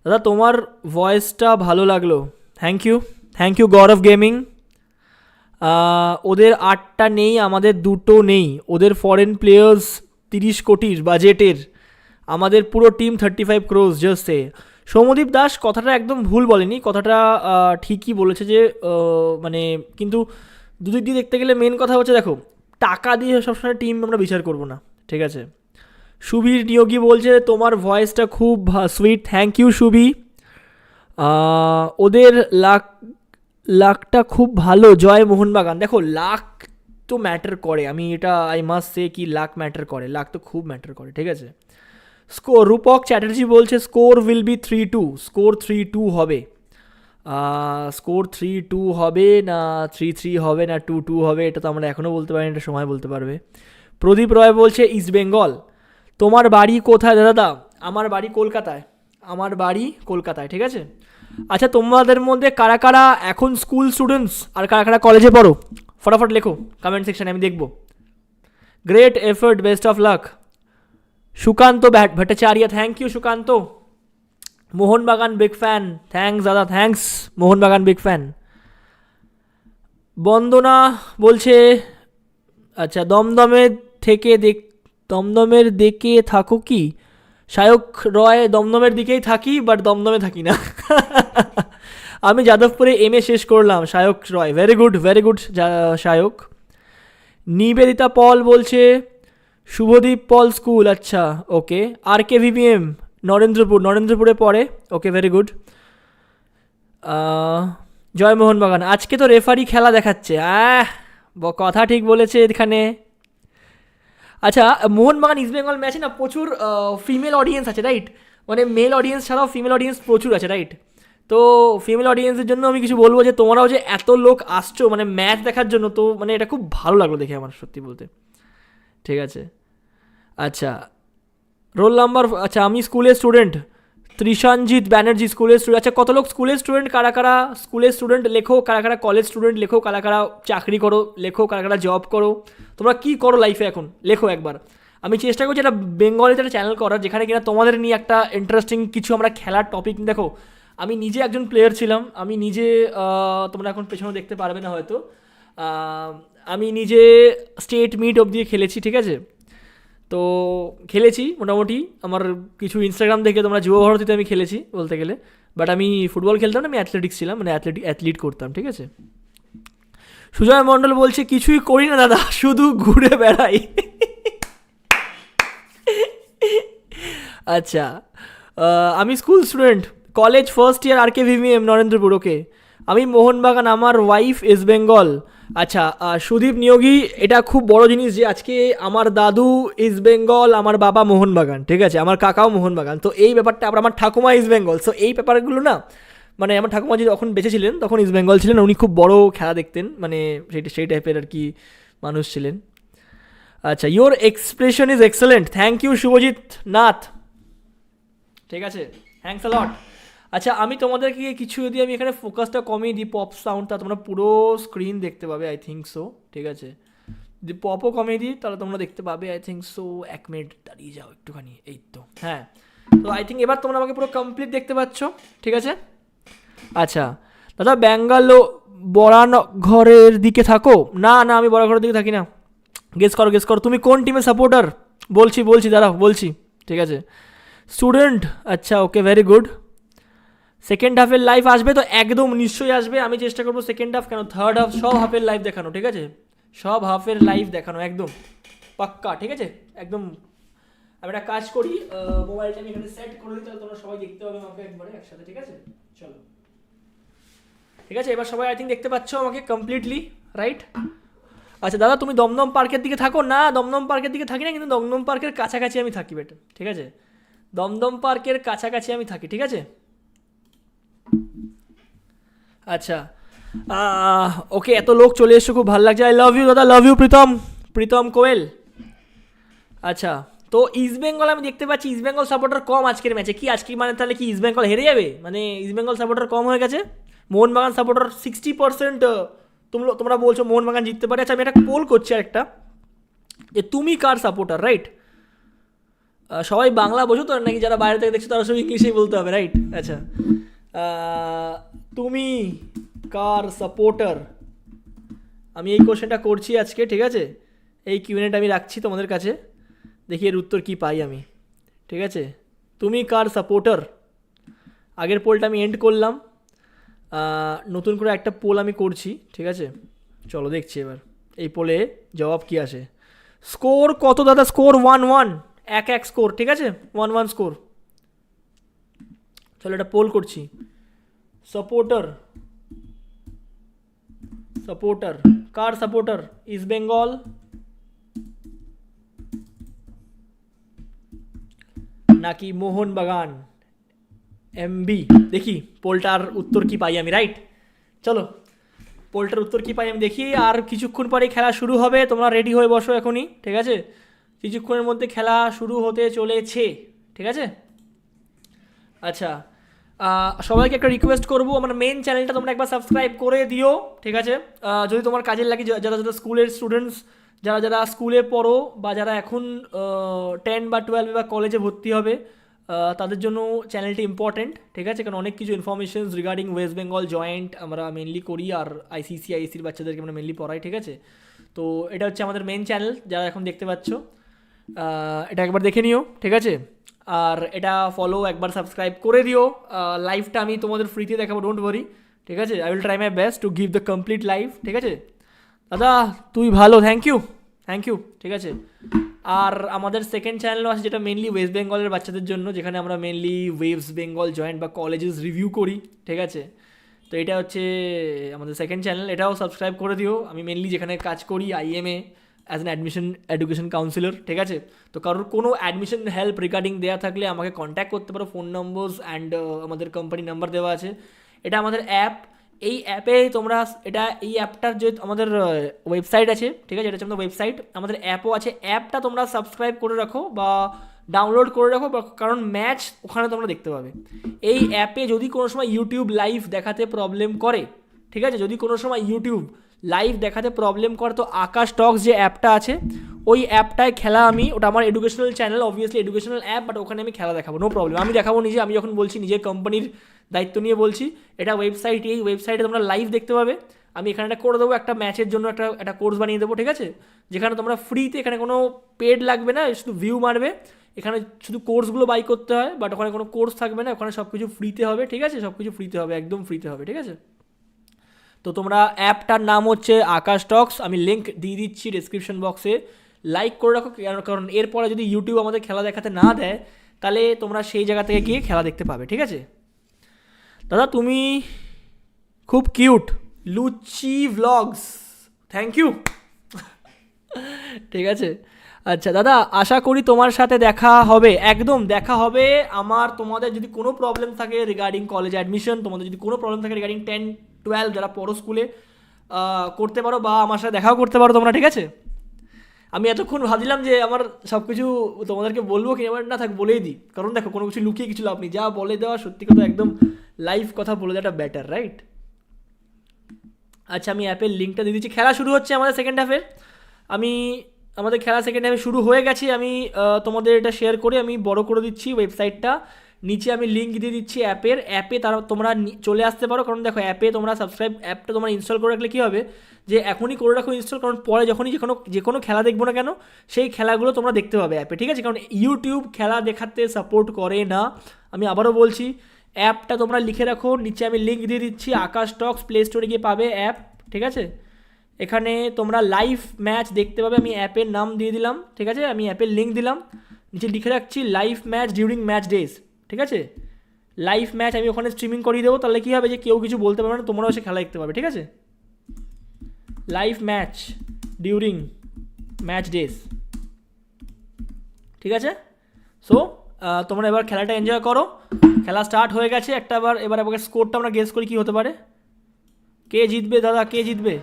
দাদা তোমার ভয়েসটা ভালো লাগলো, থ্যাংক ইউ গৌরব গেমিং। ওদের 8টা নেই, আমাদের 2টো নেই। ওদের ফরেন প্লেয়ার্স 30 কোটির বাজেটের, আমাদের পুরো টিম 35 crores জাস্ট সে। সৌমদীপ দাস কথাটা একদম ভুল বলেনি, কথাটা ঠিকই বলেছে যে মানে, কিন্তু দুদিক দিয়ে দেখতে গেলে মেন কথা হচ্ছে, দেখো টাকা দিয়ে সবসময় টিম আমরা বিচার করবো না, ঠিক আছে? সুবীর নিয়োগী বলছে তোমার ভয়েসটা খুব সুইট, থ্যাংক ইউ সুবি। ওদের লাকটা খুব ভালো, জয় মোহনবাগান। দেখো, লাক তো ম্যাটার করে, আমি এটা আই মাস্ট সে কি লাক ম্যাটার করে, লাক তো খুব ম্যাটার করে, ঠিক আছে? স্কোর, রূপক চ্যাটার্জি বলছে স্কোর উইল বি 3-2, স্কোর 3-2 হবে। স্কোর 3-2 হবে না 3-3 হবে না 2-2 হবে, এটা তো আমরা এখনও বলতে পারি না, এটা সময় বলতে পারবে। প্রদীপ রয় বলছে ইস্ট বেঙ্গল। তোমার বাড়ি কোথায় দাদা? আমার বাড়ি কলকাতায়, ঠিক আছে? আচ্ছা, তোমাদের মধ্যে কারা কারা এখন স্কুল স্টুডেন্টস আর কারা কারা কলেজে পড়ো? ফটাফট লেখো কমেন্ট সেকশানে, আমি দেখব। Great effort, best of luck. Sukanta Bhattacharya, thank you Sukanta. Mohun Bagan big fan, thanks দাদা, thanks Mohun Bagan big fan. Bandana বলছে আচ্ছা, দমদমের দিকে থাকো কি? সায়ক রয়, দমদমের দিকেই থাকি বাট দমদমে থাকি না। আমি যাদবপুরে এমএ শেষ করলাম। সায়ক রয়, ভেরি গুড সায়ক। নিবেদিতা পল বলছে শুভদীপ পল স্কুল, আচ্ছা ওকে। আর কে ভিভিএম নরেন্দ্রপুরে পড়ে, ওকে ভেরি গুড। জয় মোহনবাগান। আজকে তো রেফারি খেলা দেখাচ্ছে, কথা ঠিক বলেছে এখানে। আচ্ছা, মোহনবাগান ইস্ট বেঙ্গল ম্যাচে না প্রচুর ফিমেল অডিয়েন্স আছে, রাইট? মানে মেল অডিয়েন্স ছাড়াও ফিমেল অডিয়েন্স প্রচুর আছে, রাইট? তো ফিমেল অডিয়েন্সের জন্য আমি কিছু বলবো যে তোমরাও যে এত লোক আসছো মানে ম্যাচ দেখার জন্য, তো মানে এটা খুব ভালো লাগলো দেখে আমার, সত্যি বলতে। ঠিক আছে, আচ্ছা রোল নাম্বার, আচ্ছা আমি স্কুলের স্টুডেন্ট, ত্রিশানজিৎ ব্যানার্জি স্কুলের স্টুডেন্ট। আচ্ছা কত লোক স্কুলের স্টুডেন্ট, কারা কারা স্কুলের স্টুডেন্ট লেখো, কারা কারা কলেজ স্টুডেন্ট লেখো, কারা কারা চাকরি করো লেখো, কারা কারা জব করো, তোমরা কী করো লাইফে এখন লেখো একবার। আমি চেষ্টা করছি একটা বেঙ্গলিতে একটা চ্যানেল করার, যেখানে কিনা তোমাদের নিয়ে একটা ইন্টারেস্টিং কিছু আমরা খেলার টপিক। দেখো আমি নিজে একজন প্লেয়ার ছিলাম, আমি নিজে তোমরা এখন পেছনে দেখতে পারবে না হয়তো, আমি নিজে স্টেট মিট অবধি খেলেছি, ঠিক আছে। তো খেলেছি মোটামুটি, আমার কিছু ইনস্টাগ্রাম দেখে তোমরা যুব ভারতীতে আমি খেলেছি বলতে গেলে, বাট আমি ফুটবল খেলতাম না, আমি অ্যাথলেটিক্স ছিলাম, মানে অ্যাথলিট করতাম, ঠিক আছে। সুজয় মণ্ডল বলছে কিছুই করি না দাদা, শুধু ঘুরে বেড়াই। আচ্ছা আমি school student, college first year RKVVM Narendrapur, okay. আমি মোহনবাগান, আমার ওয়াইফ ইস্ট বেঙ্গল। আচ্ছা সুদীপ নিয়োগী, এটা খুব বড় জিনিস যে আজকে আমার দাদু ইস্ট বেঙ্গল, আমার বাবা মোহনবাগান, ঠিক আছে, আমার কাকাও মোহনবাগান। তো এই ব্যাপারটা, আবার আমার ঠাকুমা ইস্ট বেঙ্গল। সো এই ব্যাপারগুলো না, মানে আমার ঠাকুমা যে যখন বেঁচে ছিলেন তখন ইস্ট বেঙ্গল ছিলেন, উনি খুব বড় খেলা দেখতেন, মানে সেই টাইপের আর কি মানুষ ছিলেন। আচ্ছা your expression is excellent, thank you Subhajit Nath, ঠিক আছে, থ্যাংকস আ লট। আচ্ছা আমি তোমাদেরকে কিছু যদি আমি এখানে ফোকাসটা কমিয়ে দিই, পপ সাউন্ডটা তোমরা পুরো স্ক্রিন দেখতে পাবে, আই থিঙ্ক সো, ঠিক আছে। যদি পপও কমিয়ে দিই তাহলে তোমরা দেখতে পাবে, আই থিঙ্ক সো। 1 মিনিট দাঁড়িয়ে যাও একটুখানি, এই তো, হ্যাঁ। তো আই থিঙ্ক এবার তোমরা আমাকে পুরো কমপ্লিট দেখতে পাচ্ছ, ঠিক আছে। আচ্ছা দাদা ব্যাঙ্গালো বরানঘরের দিকে থাকো? না না, আমি বরানঘরের দিকে থাকি না। গেস করো তুমি কোন টিমের সাপোর্টার? বলছি দাঁড়াও, বলছি, ঠিক আছে। স্টুডেন্ট, আচ্ছা ওকে, ভেরি গুড। সেকেন্ড হাফের লাইভ আসবে তো? একদম নিশ্চয়ই আসবে, আমি চেষ্টা করবো সেকেন্ড হাফ কেন থার্ড হাফ সব হাফের লাইভ দেখানো, ঠিক আছে, সব হাফের লাইভ দেখানো একদম পাক্কা, ঠিক আছে একদম। আমি একটা কাজ করি, মোবাইলটা আমি এখানে সেট করে দিই, তাহলে তোমরা সবাই দেখতে পাবে আমাকে একবারে একসাথে, ঠিক আছে। চলো, ঠিক আছে, এবার সবাই আই থিঙ্ক দেখতে পাচ্ছ আমাকে কমপ্লিটলি, রাইট? আচ্ছা দাদা তুমি দমদম পার্কের দিকে থাকো? না, দমদম পার্কের দিকে থাকি না, কিন্তু দমদম পার্কের কাছাকাছি আমি থাকি বেটা, ঠিক আছে, দমদম পার্কের কাছাকাছি আমি থাকি, ঠিক আছে। আচ্ছা ওকে, এত লোক চলে এসছো, খুব ভালো লাগছে, আই লাভ ইউ দাদা, লাভ ইউ প্রীতম কোয়েল। আচ্ছা তো ইস্ট বেঙ্গল আমি দেখতে পাচ্ছি ইস্ট বেঙ্গল সাপোর্টার কম আজকের ম্যাচে, কি আজকে মানে তাহলে কি ইস্ট বেঙ্গল হেরে যাবে, মানে ইস্ট বেঙ্গল সাপোর্টার কম হয়ে গেছে? মোহনবাগান সাপোর্টার 60%, তোমরা বলছো মোহনবাগান জিততে পারে। আচ্ছা আমি একটা পোল করছি আরেকটা, যে তুমি কার সাপোর্টার, রাইট? সবাই বাংলা বোঝো তো নাকি? যারা বাইরে থেকে দেখছো তারা সব ইংলিশেই বলতে হবে, রাইট? আচ্ছা তুমি কার সাপোর্টার, আমি এই কোশ্চেনটা করছি আজকে, ঠিক আছে। এই কিউএনএটা আমি রাখছি তোমাদের কাছে, দেখি এর উত্তর কী পাই আমি, ঠিক আছে। তুমি কার সাপোর্টার, আগের পোলটা আমি এন্ড করলাম, নতুন করে একটা পোল আমি করছি, ঠিক আছে। চলো দেখছি এবার এই পোলে জবাব কী আসে। স্কোর কত দাদা? স্কোর 1-1, 1-1 স্কোর, ঠিক আছে, 1-1 স্কোর। চলো এটা পোল করছি। সাপোর্টার কার সাপোর্টার, ইস্ট বেঙ্গল নাকি মোহনবাগান? এমবি, দেখি পোলটার উত্তর কি পাই আমি, রাইট? চলো পোলটার উত্তর কি পাই আমি দেখি। আর কিছুক্ষণ পরে খেলা শুরু হবে, তোমরা রেডি হয়ে বসো এখনই, ঠিক আছে। কিছুক্ষণের মধ্যে খেলা শুরু হতে চলেছে, ঠিক আছে। আচ্ছা সবাইকে একটা রিকোয়েস্ট করবো, আমার মেন চ্যানেলটা তোমরা একবার সাবস্ক্রাইব করে দিও, ঠিক আছে। যদি তোমার কাজের লাগে, যারা স্কুলের স্টুডেন্টস, যারা স্কুলে পড়ো বা যারা এখন 10 বা 12 বা কলেজে ভর্তি হবে, তাদের জন্য চ্যানেলটি ইম্পর্টেন্ট, ঠিক আছে, কারণ অনেক কিছু informations regarding West Bengal joint আমরা মেনলি করি, আর আইসির বাচ্চাদেরকে আমরা মেনলি পড়াই, ঠিক আছে। তো এটা হচ্ছে আমাদের মেন চ্যানেল, যারা এখন দেখতে পাচ্ছ, এটা একবার দেখে নিও, ঠিক আছে। আর এটা ফলো, একবার সাবস্ক্রাইব করে দিও। লাইভটা আমি তোমাদের ফ্রিতে দেখাবো, ডোন্ট ওয়ারি, ঠিক আছে। I will try my best to give the complete live, ঠিক আছে। দাদা তুই ভালো, থ্যাংক ইউ, ঠিক আছে। আর আমাদের সেকেন্ড চ্যানেলও আছে, যেটা মেনলি ওয়েস্ট বেঙ্গলের বাচ্চাদের জন্য, যেখানে আমরা মেনলি ওয়েস্ট বেঙ্গল জয়েন্ট বা কলেজেস রিভিউ করি, ঠিক আছে। তো এটা হচ্ছে আমাদের সেকেন্ড চ্যানেল, এটাও সাবস্ক্রাইব করে দিও। আমি মেনলি যেখানে কাজ করি IMA as an education councillor, ঠিক আছে? তো কারোর কোনো অ্যাডমিশন হেল্প রিগার্ডিং দেওয়া থাকলে আমাকে কন্ট্যাক্ট করতে পারো, ফোন নম্বরস অ্যান্ড আমাদের কোম্পানি নাম্বার দেওয়া আছে। এটা আমাদের অ্যাপ, এই অ্যাপে তোমরা এই অ্যাপটার যে আমাদের ওয়েবসাইট আছে, ঠিক আছে, এটা হচ্ছে আমাদের ওয়েবসাইট, আমাদের অ্যাপও আছে। অ্যাপটা তোমরা সাবস্ক্রাইব করে রাখো বা ডাউনলোড করে রাখো, কারণ ম্যাচ ওখানে তোমরা দেখতে পাবে। এই অ্যাপে যদি কোনো সময় ইউটিউব লাইভ দেখাতে প্রবলেম করে, ঠিক আছে, যদি কোনো সময় ইউটিউব লাইভ দেখাতে প্রবলেম করে, তো আকাশ টক্স যে অ্যাপটা আছে ওই অ্যাপটায় খেলা আমি, ওটা আমার educational channel, obviously educational app, but ওখানে আমি খেলা দেখাবো, নো প্রবলেম, আমি দেখাবো নিজে। আমি যখন বলছি নিজের কোম্পানির দায়িত্ব নিয়ে বলছি, এটা ওয়েবসাইট, এই ওয়েবসাইটে তোমরা লাইভ দেখতে পাবে। আমি এখানে একটা করে দেবো, একটা ম্যাচের জন্য একটা কোর্স বানিয়ে দেবো, ঠিক আছে, যেখানে তোমরা ফ্রিতে, এখানে কোনো পেড লাগবে না, শুধু ভিউ মারবে, এখানে শুধু কোর্সগুলো বাই করতে হয়, বাট ওখানে কোনো কোর্স থাকবে না, ওখানে সব কিছু ফ্রিতে হবে, ঠিক আছে, সব কিছু ফ্রিতে হবে, একদম ফ্রিতে হবে, ঠিক আছে। তো তোমরা অ্যাপটার নাম হচ্ছে আকাশ টক্স, আমি লিঙ্ক দিয়ে দিচ্ছি ডেসক্রিপশন বক্সে, লাইক করে রাখো, কারণ এরপরে যদি ইউটিউব আমাদের খেলা দেখাতে না দেয় তাহলে তোমরা সেই জায়গা থেকে গিয়ে খেলা দেখতে পাবে, ঠিক আছে। দাদা তুমি খুব cute, Luchi vlogs, thank you, ঠিক আছে। আচ্ছা দাদা, আশা করি তোমার সাথে দেখা হবে, একদম দেখা হবে আমার। তোমাদের যদি কোনো প্রবলেম থাকে রিগার্ডিং কলেজ অ্যাডমিশন, তোমাদের যদি কোনো প্রবলেম থাকে রিগার্ডিং 10-12 যারা পড়ো স্কুলে, করতে পারো, বা আমার সাথে দেখাও করতে পারো তোমরা, ঠিক আছে। আমি এতক্ষণ ভাবছিলাম যে আমার সব কিছু তোমাদেরকে বলবো কি, আমার না থাক বলেই দিই, কারণ দেখো কোনো কিছু লুকিয়ে কিছু লাভ নেই, যা বলে দেওয়া সত্যি কথা, একদম লাইভ কথা বলে দেওয়াটা বেটার, রাইট। আচ্ছা আমি অ্যাপের লিঙ্কটা দিয়ে দিচ্ছি। খেলা শুরু হচ্ছে আমাদের সেকেন্ড হাফের, আমাদের খেলা সেকেন্ড হাফে শুরু হয়ে গেছে। আমি তোমাদের এটা শেয়ার করে আমি বড় করে দিচ্ছি ওয়েবসাইটটা, নিচে আমি লিঙ্ক দিয়ে দিচ্ছি অ্যাপে তোমরা চলে আসতে পারো, কারণ দেখো অ্যাপে তোমরা অ্যাপটা তোমরা ইনস্টল করে রাখলে কী হবে, যে এখনই করে রাখো ইনস্টল, কারণ পরে যখনই যে কোনো খেলা দেখবো না কেন সেই খেলাগুলো তোমরা দেখতে পাবে অ্যাপে, ঠিক আছে, কারণ ইউটিউব খেলা দেখাতে সাপোর্ট করে না। আমি আবারও বলছি, অ্যাপটা তোমরা লিখে রাখো, নিচে আমি লিঙ্ক দিয়ে দিচ্ছি, আকাশ টক্স প্লে স্টোরে গিয়ে পাবে অ্যাপ, ঠিক আছে। এখানে তোমরা লাইভ ম্যাচ দেখতে পাবে, আমি অ্যাপের নাম দিয়ে দিলাম, ঠিক আছে, আমি অ্যাপের লিঙ্ক দিলাম, নিচে লিখে রাখছি live match during match days, ঠিক আছে, লাইভ ম্যাচ আমি ওখানে স্ট্রিমিং করিয়ে দেবো, তাহলে কী হবে যে কেউ কিছু বলতে পারবে না, তোমরাও এসে খেলা দেখতে পাবে, ঠিক আছে। Live match during match days, ঠিক আছে। সো তোমরা এবার খেলাটা এনজয় করো, খেলা স্টার্ট হয়ে গেছে একটা, এবার স্কোরটা আমরা গেস করি কী হতে পারে, কে জিতবে দাদা, কে জিতবে?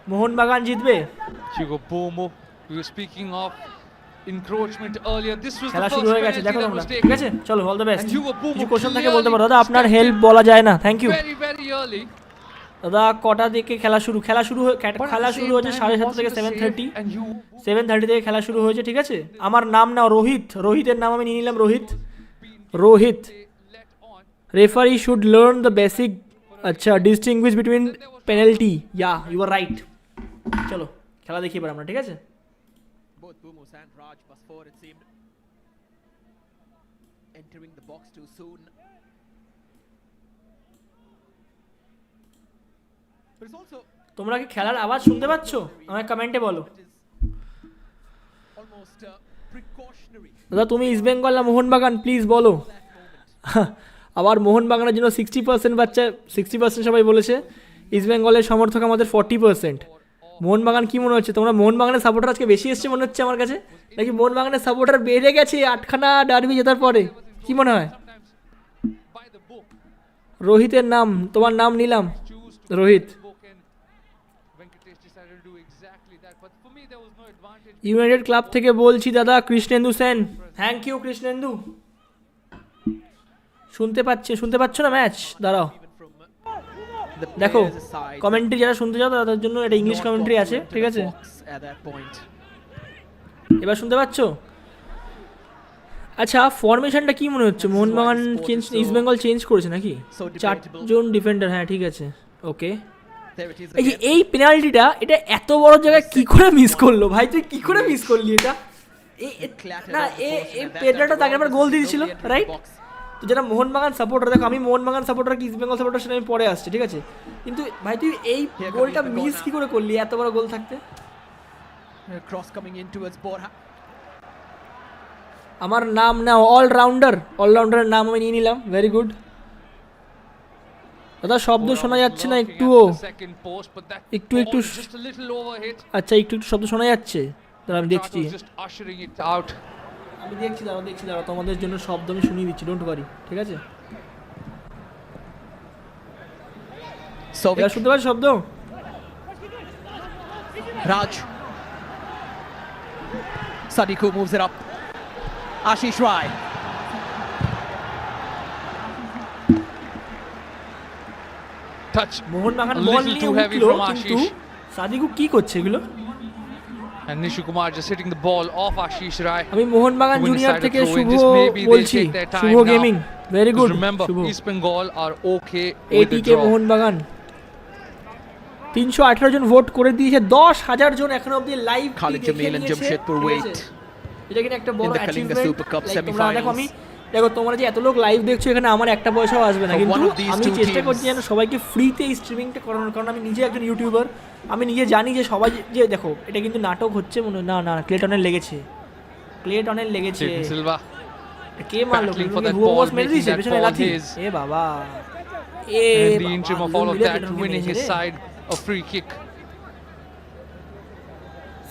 মোহনবাগান জিতবে। খেলা শুরু হয়ে গেছে, দেখো তোমরা, ঠিক আছে, চলো অল দ্য বেস্ট। কিছু কোশ্চেন থাকে বলতে পারো দাদা, আপনার হেল্প বলা যায় না, থ্যাংক ইউ দাদা। কটা থেকে খেলা শুরু হয়েছে 7:30 থেকে 7:30 থেকে খেলা শুরু হয়েছে, ঠিক আছে। আমার নাম নাও রোহিতের নাম আমি নিয়ে নিলাম, Rohit. Referee should learn the basic, আচ্ছা, distinguish between penalty, yeah you are right. চলো খেলা দেখি এবার আমরা, ঠিক আছে। Both Bumus and Raj was forward, it seemed. Entering the box too soon. But it's also তোমরা কি খেলার আওয়াজ শুনতে পাচ্ছ? আমাকে কমেন্টে বলো। almost precautionary. দাদা তুমি ইস্ট বেঙ্গল না মোহনবাগান, প্লিজ বলো। আবার মোহনবাগানের জন্য 60% সবাই বলেছে, ইস্ট বেঙ্গলের সমর্থক আমাদের 40%। মোহনবাগান কি মনে হচ্ছে, তোমরা মোহনবাগানের সাপোর্টার আজকে বেশি এসছে মনে হচ্ছে আমার কাছে, নাকি মোহনবাগানের সাপোর্টার বেড়ে গেছে 8খানা ডার্বি জেতার পরে, কি মনে হয়? রোহিতের নাম, তোমার নাম নিলাম রোহিত। ইউনাইটেড ক্লাব থেকে বলছি দাদা, কৃষ্ণেন্দু সেন, থ্যাংক ইউ কৃষ্ণেন্দু। শুনতে পাচ্ছ না ম্যাচ? দাঁড়াও দেখো, কমেন্ট্রি যারা শুনতে চাও তাদের জন্য এটা ইংলিশ কমেন্ট্রি আছে, ঠিক আছে। এবার শুনতে পাচ্ছ? আচ্ছা ফরমেশনটা কি মনে হচ্ছে, মোহনবাগান ইস্ট বেঙ্গল চেঞ্জ করেছে নাকি? 4জন ডিফেন্ডার, হ্যাঁ ঠিক আছে, ওকে। এই যে এই পেনাল্টিটা, এটা এত বড় জায়গায় কি করে মিস করলো ভাই, তুই কি করে মিস করলি এটা? না এই পেনাল্টিটা তাকে আবার গোল দিয়ে দিয়েছিল, রাইট? তো যারা মোহনবাগান সাপোর্টার, দেখো আমি মোহনবাগান সাপোর্টার কি ইস্ট বেঙ্গল সাপোর্টার সেটা আমি পরে আসছি, ঠিক আছে, কিন্তু ভাই তুই এই গোলটা মিস কি করে করলি এত বড় গোল থাকতে? আমার নাম না অলরাউন্ডারের নাম আমি নিয়ে নিলাম, ভেরি গুড। দাদা শব্দ শোনা যাচ্ছে না একটুও? একটু আচ্ছা একটু শব্দ শোনা যাচ্ছে? দাঁড়া আমি দেখছি, দাঁড়া তোমাদের জন্য শব্দ আমি শুনিয়ে দিচ্ছি, ডোন্ট ওয়ারি, ঠিক আছে? এবার শুনতে পাচ্ছ শব্দ? Raj. Sadiku moves it up. Ashish Rai. Touch. মোহন বাগান বল নিয়ে উঠলো, কিন্তু সাদিকু কি করছে এগুলো? And Nishu Kumar just hitting the ball off Ashish Rai. আমি মোহন বাগান জুনিয়র থেকে শুভ বলছি, Shubho gaming, very good. Remember, Shubho East Bengal are okay with the এটিকে draw. মোহন বাগান 318 জন ভোট করে দিয়েছে, 10,000 জন এখনো অবধি live Khalid Jamil and Jamshedpur wait এটা কিন্তু একটা বড় in the Kalinga achievement. Super Cup দেখো তোমরা যে এত লোক লাইভ দেখছো, এখানে আমার একটা পয়সাও আসবে না, কিন্তু আমি চেষ্টা করছি যেন সবাইকে ফ্রিতে এই স্ট্রিমিংটা করানোর, কারণ আমি নিজে একজন ইউটিউবার, আমি নিজে জানি যে সবাই যে দেখো এটা কিন্তু নাটক হচ্ছে মনে না, না ক্লেটনের লেগেছে, ক্লেটনের লেগেছে। কে মারলো? হুবস মেরে দিয়েছে পেছনে লাথি। এ বাবা, এ And the interim of all of that, winning his side a free kick.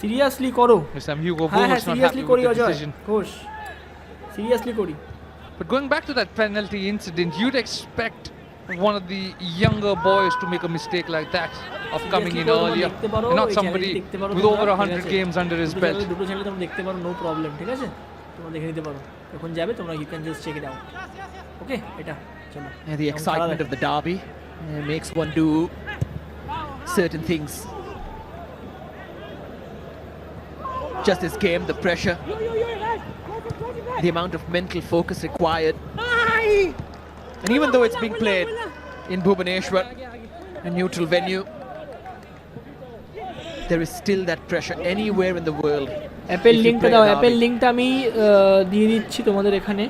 Seriously করো। This time Hugo হ্যাঁ Bohus not সিরিয়াসলি happy করি with the Ajay decision. Ghosh, seriously করি। But going back to that penalty incident, you'd expect one of the younger boys to make a mistake like that of coming in earlier, and not somebody with over 100 games under his belt. দুটো channel তোমরা দেখতে পারো, no problem, ঠিক আছে? তোমরা দেখে নিতে পারো, যখন যাবে তোমরা you can just check it out. Okay, এটা চলো। And the excitement of the derby makes one do certain things. Just this game, the pressure, the amount of mental focus required, and even though it's being played in Bhubaneswar, a neutral venue, there is still that pressure anywhere in the world. Apple লিংকটা দাও, Apple লিংকটা আমি দিয়ে দিচ্ছি তোমাদের এখানে।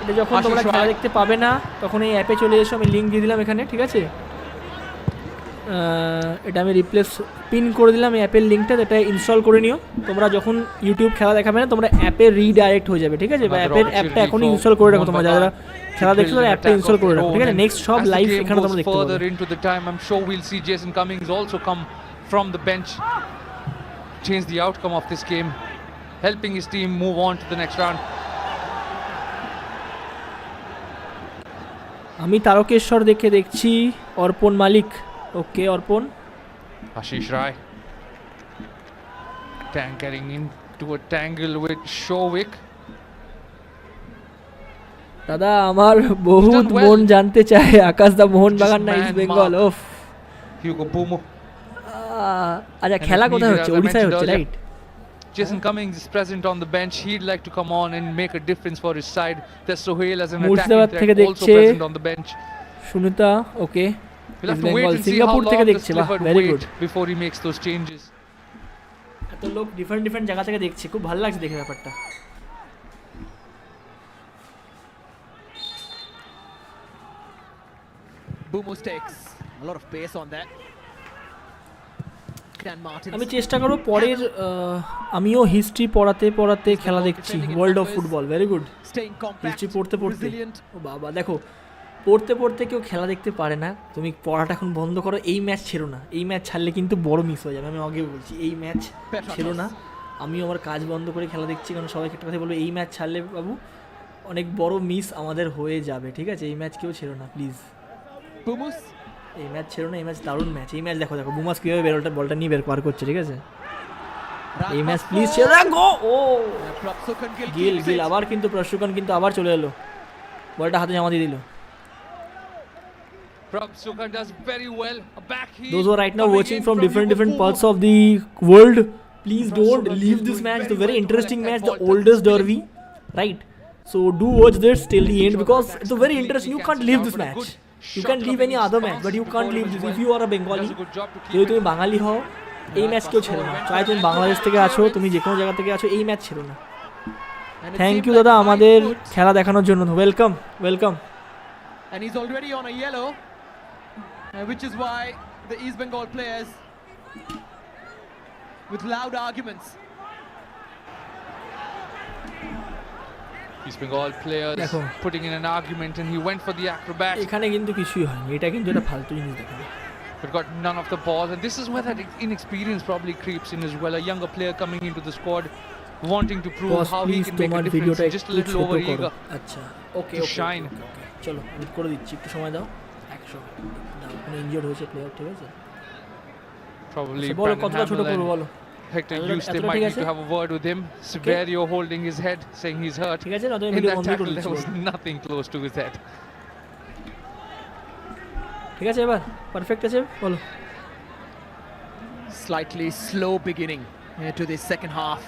এটা যখন তোমরা খেলা দেখতে পাবে না তখন এই অ্যাপে চলে এসো, আমি লিংক দিয়ে দিলাম এখানে, ঠিক আছে? এটা আমি রিপ্লেস পিন করে দিলাম এই অ্যাপের লিঙ্কটা, এটা ইনস্টল করে নিও। তোমরা যখন ইউটিউব খেলা দেখাবে না তোমরা অ্যাপে রিডাইরেক্ট হয়ে যাবে, ঠিক আছে? বা অ্যাপটা এখনই ইনস্টল করে রাখো, তোমরা যারা খেলা দেখছো তারা অ্যাপটা ইনস্টল করে রাখো, ঠিক আছে? নেক্সট সব লাইভ এখানে তোমরা দেখতে পাবে। Further into the time, I'm sure we'll see Jason Cummings also come from the bench, change the outcome of this game, helping his team move on to the next round. আমি তারকেশ্বর দেখছি অর্পণ মালিক। ওকে অর্পণ। Ashish Rai getting into a tangle with Shovik. দাদা আমার বহুত মন জানতে চায় আকাশ দা মোহন বাগান না ইস্ট বেঙ্গল। ওফ Hugo Bomo. আচ্ছা খেলা কোথায় হচ্ছে? ওড়িশায় হচ্ছে, right? Jason Cummings is present on the bench. He'd like to come on and make a difference for his side. There's Sohail as an attacking threat also present on the bench. Sunita, okay. We'll have to wait and see how long the sliver wait before he makes those changes. এত লোক different জায়গা থেকে দেখছে, খুব ভালো লাগছে দেখে ব্যাপারটা। Bumus takes a lot of pace on that. আমি চেষ্টা করব পরের, আমিও হিস্ট্রি পড়াতে খেলা দেখছি, world of football, very good. History পড়তে ও বাবা দেখো, পড়তে কেউ খেলা দেখতে পারে না। তুমি পড়াটা এখন বন্ধ করো, এই ম্যাচ ছেড়ো না, এই ম্যাচ ছাড়লে কিন্তু বড় মিস হয়ে যাবে। আমি আগে বলছি এই ম্যাচ ছেড়ো না। আমিও আমার কাজ বন্ধ করে খেলা দেখছি, কারণ সবাইকে একটা কথা বলবো, এই ম্যাচ ছাড়লে বাবু অনেক বড় মিস আমাদের হয়ে যাবে, ঠিক আছে? এই ম্যাচ কেউ ছেড়ো না প্লিজ, এই ম্যাচ ছেড়ো না। এই ম্যাচ দারুণ ম্যাচ, এই ম্যাচ দেখো বুমাস কীভাবে বলটা নিয়ে পার করছে, ঠিক আছে? এই ম্যাচ প্লিজ ছেড়ো না। গো ও গিল আবার কিন্তু প্রশিক্ষণ কিন্তু আবার চলে এলো, বলটা হাতে জমা দিয়ে দিল। Those who are right now watching from different parts of the world, please don't leave this match. It's a very interesting match, the oldest derby, right? So do watch this till the end because it's a very interesting. You can't leave this match. You can leave any other match, but you can't leave this. If you are a Bengali, যদি তুমি বাঙালি হও, এই match কেউ ছেড়ো না। চাই তুমি বাংলাদেশ থেকে আছো, তুমি যে কোনো জায়গা থেকে আছো, এই ম্যাচ ছেড়ো না। থ্যাংক ইউ দাদা আমাদের খেলা দেখানোর জন্য, welcome. And he's already on a yellow, which is why the East Bengal players with loud arguments. East Bengal players দেখো। putting in an argument and he went for the acrobat এখানে কিন্তু কিছুই হয়নি, এটা কিন্তু একটা ফালতু জিনিস দেখো। but got none of the ball, and this is where that inexperience probably creeps in as well. A younger player coming into the squad wanting to prove boss how he please can make a তোমার difference, ভিডিওটা just a একটু little ছোট over করো। eager আচ্ছা ওকে to okay shine. চলো আমি করে দিচ্ছি, একটু সময় দাও। 100 দাও, কোনো ইনজিওর্ড হয়েছে প্লেয়ার, ঠিক আছে? Probably আচ্ছা, বলো Brandon কতটা ছোট Hamill করবো and বলো। Hector এতটা- Eustace এতটা might ঠিক need আছে? to have a word with him. Severio holding his head saying he's hurt. ঠিক আছে না, তুমি In ভিডিও that বন্ধ করে tackle দিচ্ছি there was বলো। nothing close to his head. ঠিক আছে এবার পারফেক্ট আছে বলো। Slightly slow beginning to the second half.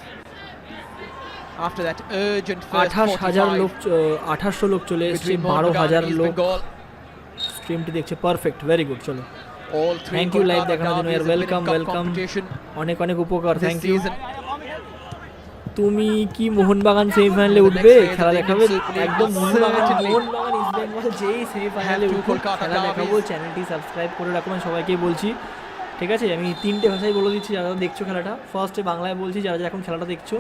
After that urgent first 28,000 লোক 45 2800 লোক চলে এসেছে, between Mohun, Bagan 12,000 and East লোক Bengal. স্ট্রিমটি দেখছে। Perfect, very good. চলো All three thank you live Kolkata দেখানোর জন্য, derbies have been in welcome cup welcome, competition অনেক অনেক উপকার, this থ্যাংক ইউ। season. তুমি কি মোহনবাগান সেমিফাইনালে The উঠবে, next phase খেলা of the দেখাবে? Indian Super League একদম will Mohun Bagan certainly east Bengal যেই সেমিফাইনালে have two উঠবে Kolkata খেলা দেখাবো। derbies. চ্যানেলটি সাবস্ক্রাইব করে রাখুন, আমি সবাইকে বলছি, ঠিক আছে? আমি 3টে ভাষায় বলে দিচ্ছি যারা দেখছো খেলাটা। ফার্স্টে বাংলায় বলছি, যারা যারা এখন খেলাটা দেখছো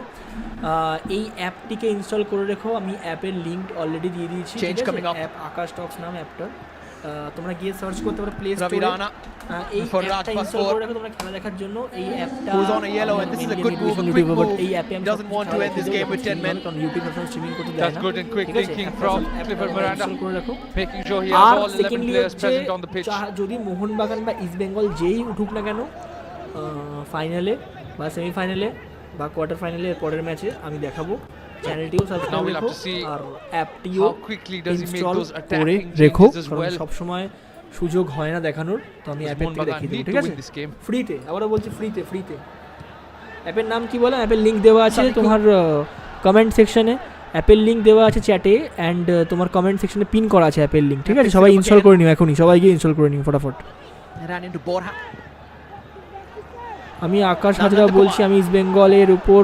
এই অ্যাপটিকে ইনস্টল করে রেখো। আমি অ্যাপের লিঙ্ক অলরেডি দিয়ে দিয়েছি, ঠিক Change আছে? coming up. অ্যাপ আকাশ টক্স নাম অ্যাপটা, তোমরা গিয়ে সার্চ করতে পারো প্লে Ravi স্টোরে। Rana এই for অ্যাপটা Raj ইনস্টল Passport, করে রাখো তোমরা খেলা দেখার জন্য। এই অ্যাপটা who's on a yellow, and this is a good move, a quick move. Doesn't want to end this game with 10 men. কারণ ইউটিউব ভার্সন স্ট্রিমিং করতে দেয় That's না, good and quick ঠিক আছে? thinking অ্যাপটা from অ্যাপটা Clifford তোমরা Miranda, install করে রাখো। making sure he আর has all 11 সেকেন্ডলি players হচ্ছে present on the pitch. যদি মোহনবাগান বা ইস্ট বেঙ্গল যেই উঠুক না কেন ফাইনালে বা সেমিফাইনালে বা কোয়ার্টার ফাইনালে পরের ম্যাচে আমি দেখাবো। চ্যানেলটিও Now সাবস্ক্রাইব we'll have রেখো to see আর অ্যাপটিও how quickly does he make install those করে attacking রেখো, changes as কারণ well. সবসময় সুযোগ হয় না দেখানোর, তো আমি অ্যাপের থেকে Mohun দেখিয়ে Bagan দেবো, need ঠিক to আছে? win this game. ফ্রিতে, আবারও বলছি ফ্রিতে। অ্যাপের নাম কি বলে? অ্যাপের লিঙ্ক দেওয়া আছে তোমার কমেন্ট সেকশনে, অ্যাপের লিঙ্ক দেওয়া আছে চ্যাটে, অ্যান্ড তোমার কমেন্ট সেকশনে পিন করা আছে অ্যাপের লিঙ্ক, ঠিক আছে? সবাই ইনস্টল করে নিও এখনই, সবাই গিয়ে ইনস্টল করে নিও ফটাফট। Ran into Borja. আমি আকাশ হাজরা বলছি, আমি ইস্ট বেঙ্গলের উপর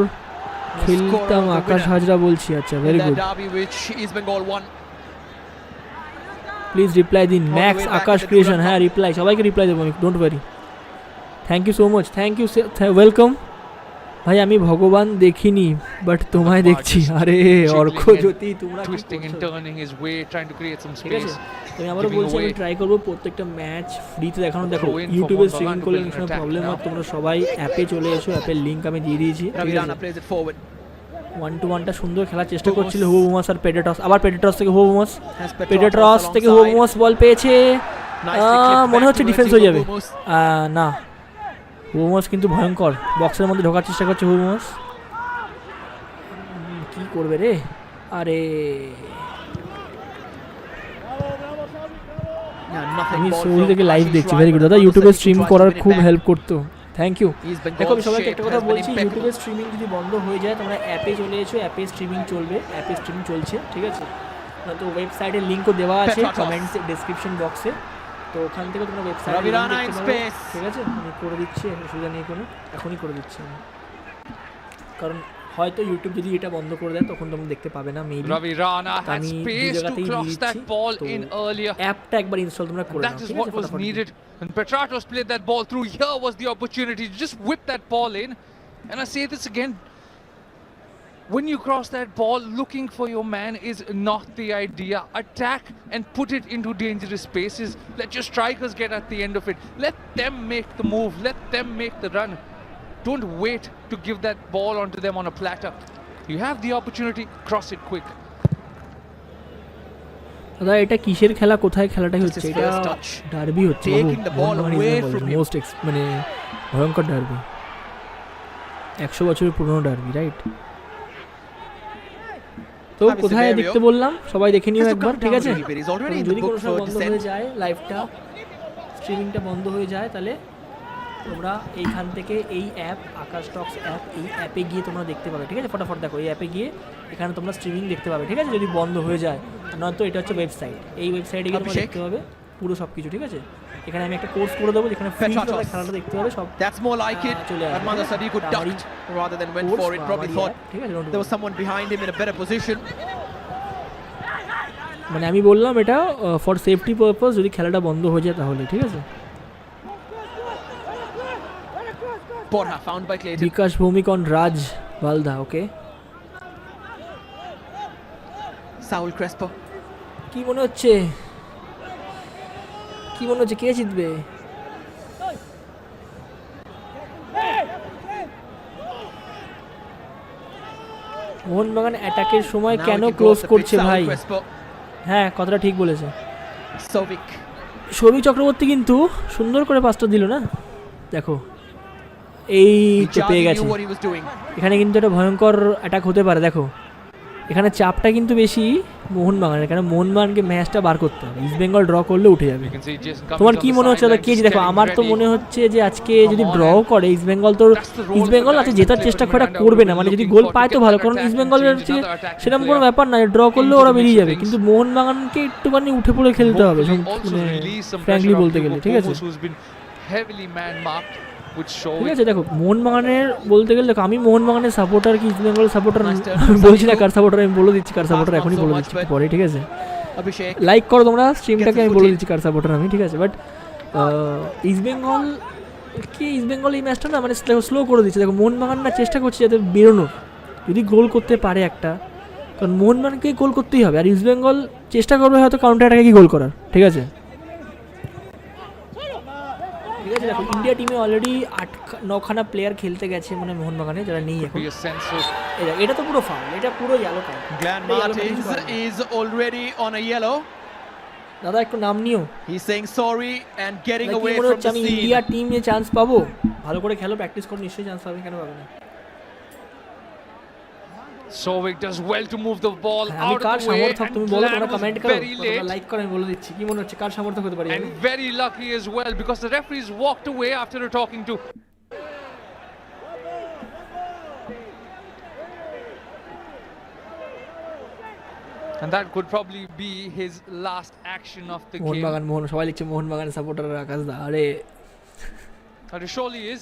খেলতাম। আকাশ হাজরা বলছি, আচ্ছা very In that good. derby which East Bengal won. Please reply দিন। ম্যাক্স আকাশ ক্রিয়েশন, হ্যাঁ রিপ্লাই, সবাইকে রিপ্লাই দেবো আমি, don't worry. Thank you so much, thank you, welcome. ভাই আমি ভগবান দেখিনি বাট তোমায় দেখছি। আরে অর্ক জ্যোতি, তোমরা কি Twisting and করছো? turning his way, trying to create some ঠিক আছে, space. আমি আবারও giving বলছি আমি away. ট্রাই করবো প্রত্যেকটা ম্যাচ ফ্রিতে দেখানো। দেখো Throw in for ইউটিউবে Mohun স্ট্রিমিং Bagan to করলে build অনেক an সময় attack প্রবলেম হয়, now. তোমরা সবাই অ্যাপে চলে এসো, অ্যাপের লিঙ্ক আমি দিয়ে দিয়েছি, ঠিক Ravi আছে? Rana plays it forward. 1-to-1টা সুন্দর খেলার চেষ্টা করছিল হুবো বোমাস আর পেডেটস, আবার পেডেটস থেকে হুবো বোমাস, Has পেডেটস থেকে হুবো alongside. বোমাস বল পেয়েছে। Nicely clipped মনে back হচ্ছে towards ডিফেন্স হয়ে Hugo যাবে। Momus. না, হুবো বোমাস কিন্তু ভয়ঙ্কর, বক্সের মধ্যে ঢোকার চেষ্টা করছে হুবো বোমাস। কি করবে রে? আরে Yeah, nothing আমি ball সোল from থেকে লাইভ Ashish দেখছি, Rai, ভেরি গুড but দাদা। another ইউটিউবে Sadiq who stream tries to করার win it খুব back. হেল্প করতো, থ্যাংক ইউ। East দেখো Bengal's আমি সবাইকে shape একটা has কথা been বলছি, impeccable. ইউটিউবে স্ট্রিমিং যদি বন্ধ হয়ে যায় তোমরা অ্যাপে চলে এসো, অ্যাপে স্ট্রিমিং চলবে, অ্যাপে স্ট্রিমিং চলছে, ঠিক আছে? না তো ওয়েবসাইটের লিঙ্কও দেওয়া আছে Petratov. কমেন্টস ডেসক্রিপশন বক্সে, তো ওখান থেকে তোমরা ওয়েবসাইটে Ravi Rana in space. ঠিক আছে? আমি করে দিচ্ছি, অসুবিধা নেই কোনো, এখনই করে দিচ্ছি আমি, কারণ হয়তো ইউটিউব যদি এটা বন্ধ করে দেয় তখন তোমরা দেখতে পাবে না মেবি। Ravi Rana had আমি দু space to জায়গাতেই cross দিয়ে that দিচ্ছি, ball তো in earlier. অ্যাপটা একবার ইনস্টল তোমরা করে That নাও, is ঠিক what আছে? was ফটাফট needed. And Petratos played that ball through. Here was the opportunity to just whip that ball in. And I say this again. When you cross that ball, looking for your man is not the idea. Attack and put it into dangerous spaces. Let your strikers get at the end of it. Let them make the move. Let them make the run. Don't wait to give that ball onto them on a platter. You have the opportunity, cross it quick. দাদা এটা কিসের খেলা, কোথায় খেলাটা This হচ্ছে? is এটা first touch. Derby হচ্ছে, Taking the ball away from him. Most মানে ভয়ঙ্কর ডার্বি, 100 বছরের পুরনো ডার্বি, রাইট? তো Have a কোথায় scenario. দেখতে বললাম, সবাই দেখে নিও Has to একবার, come ঠিক down আছে? a little bit. He's already in the যদি book কোনো সময় for বন্ধ descent. হয়ে যায়, লাইভটা স্ট্রিমিংটা বন্ধ হয়ে যায়, তাহলে তোমরা এইখান থেকে এই অ্যাপ আকাশ টক্স অ্যাপ, এই অ্যাপে গিয়ে তোমরা দেখতে পাবে, ঠিক আছে? ফটাফট দেখো, এই অ্যাপে গিয়ে এখানে তোমরা স্ট্রিমিং দেখতে পাবে, ঠিক আছে? যদি বন্ধ হয়ে যায়, নয়তো এটা হচ্ছে ওয়েবসাইট, এই ওয়েবসাইটে গিয়ে তোমরা অভিষেক। দেখতে পাবে পুরো সব কিছু, ঠিক আছে? এখানে আমি একটা কোর্স করে দেবো যেখানে ফ্রি Petratos. খেলাটা দেখতে পাবে সব। That's more like it. চলে আসবে, Armando ঠিক আছে? Sadiq এটা আমারই ducked rather than went course for it. বা Probably আমারই thought app, ঠিক আছে? Don't there was worry. someone behind him in a better position. মানে আমি বললাম এটা ফর সেফটি পারপাস, যদি খেলাটা বন্ধ হয়ে যায় তাহলে, ঠিক আছে? Borja found by Clayton. Bikash Bhowmik on Raj Balda, okay. Saul Crespo. কি মনে হচ্ছে কে জিতবে? মোহনবাগান অ্যাটাকের সময় Now কেন we can go close off the করছে pitch, Saul ভাই? Crespo. হ্যাঁ, কথাটা ঠিক বলেছে। Sovic. সৌভিক চক্রবর্তী কিন্তু সুন্দর করে পাসটা দিল না, দেখো এই তো He পেয়ে knew গেছে। what he was doing. এখানে কিন্তু একটা ভয়ঙ্কর অ্যাটাক হতে পারে, দেখো এখানে চাপটা কিন্তু বেশি মোহনবাগানের, কারণ মোহনবাগানকে ম্যাচটা বার করতে হবে, ইস্ট বেঙ্গল ড্র করলে উঠে যাবে। তোমার কি মনে হচ্ছে কে? দেখো আমার তো মনে হচ্ছে যে আজকে যদি ড্র করে ইস্ট বেঙ্গল, তো ইস্ট বেঙ্গল আছে জেতার চেষ্টা করে করবে না, মানে যদি গোল পায় তো ভালো, কারণ ইস্ট বেঙ্গলের সেরকম কোনো ব্যাপার না, ড্র করলেও ওরা বেরিয়ে যাবে, কিন্তু মোহনবাগানকে একটুখানি উঠে পড়ে খেলতে হবে, মানে ফ্র্যাঙ্কলি বলতে গেলে, ঠিক আছে? ঠিক আছে, দেখো মোহনবাগানের বলতে গেলে, দেখো আমি মোহনবাগানের সাপোর্টার কি ইস্ট বেঙ্গল সাপোর্টার বলছি না, কার সাপোর্টার আমি বলে দিচ্ছি, কার সাপোর্টার এখনই বলে দিচ্ছি পরে, ঠিক আছে? Abhishek. লাইক করো তোমরা স্ট্রিমটাকে, আমি বলে দিচ্ছি কার সাপোর্টার আমি, ঠিক আছে? বাট ইস্ট বেঙ্গল এই ম্যাচটা না মানে স্লো করে দিচ্ছে, দেখো মোহনবাগান না চেষ্টা করছে যাতে বেরোনো, যদি গোল করতে পারে একটা, কারণ মোহনবাগানকে গোল করতেই হবে, আর ইস্ট বেঙ্গল চেষ্টা করবে হয়তো কাউন্টার অ্যাটাকে কি গোল করার, ঠিক আছে? ঠিক আছে, দেখো ইন্ডিয়া টিমে অলরেডি 8-9খানা প্লেয়ার খেলতে গেছে মানে মোহনবাগানে, যারা নেই এখন। এটা তো পুরো ফাউল, এটা পুরো yellow card. Glenn Martins is already on a yellow. দাদা একটু নাম নিও। He's saying sorry and getting কি away মনে from হচ্ছে the আমি scene. ইন্ডিয়া টিমে চান্স পাবো? ভালো করে খেলো, প্র্যাকটিস করো, নিশ্চয়ই চান্স পাবে, কেন পাবে না? Sovic does well to move the ball আমি out car of the way, সমর্থক and তুমি বলো, Glenn তোমরা was কমেন্ট করো, very তোমরা late লাইক করো, আমি বলে দিচ্ছি কি মনে হচ্ছে কার সমর্থক হতে পারি আমি। and very lucky as well, because the referees walked away after talking to. And that could probably be his last action of the game. Mohun Bagan সবাই লিখছে মোহনবাগানের সাপোর্টার আকাশ দা, আরে But it surely is.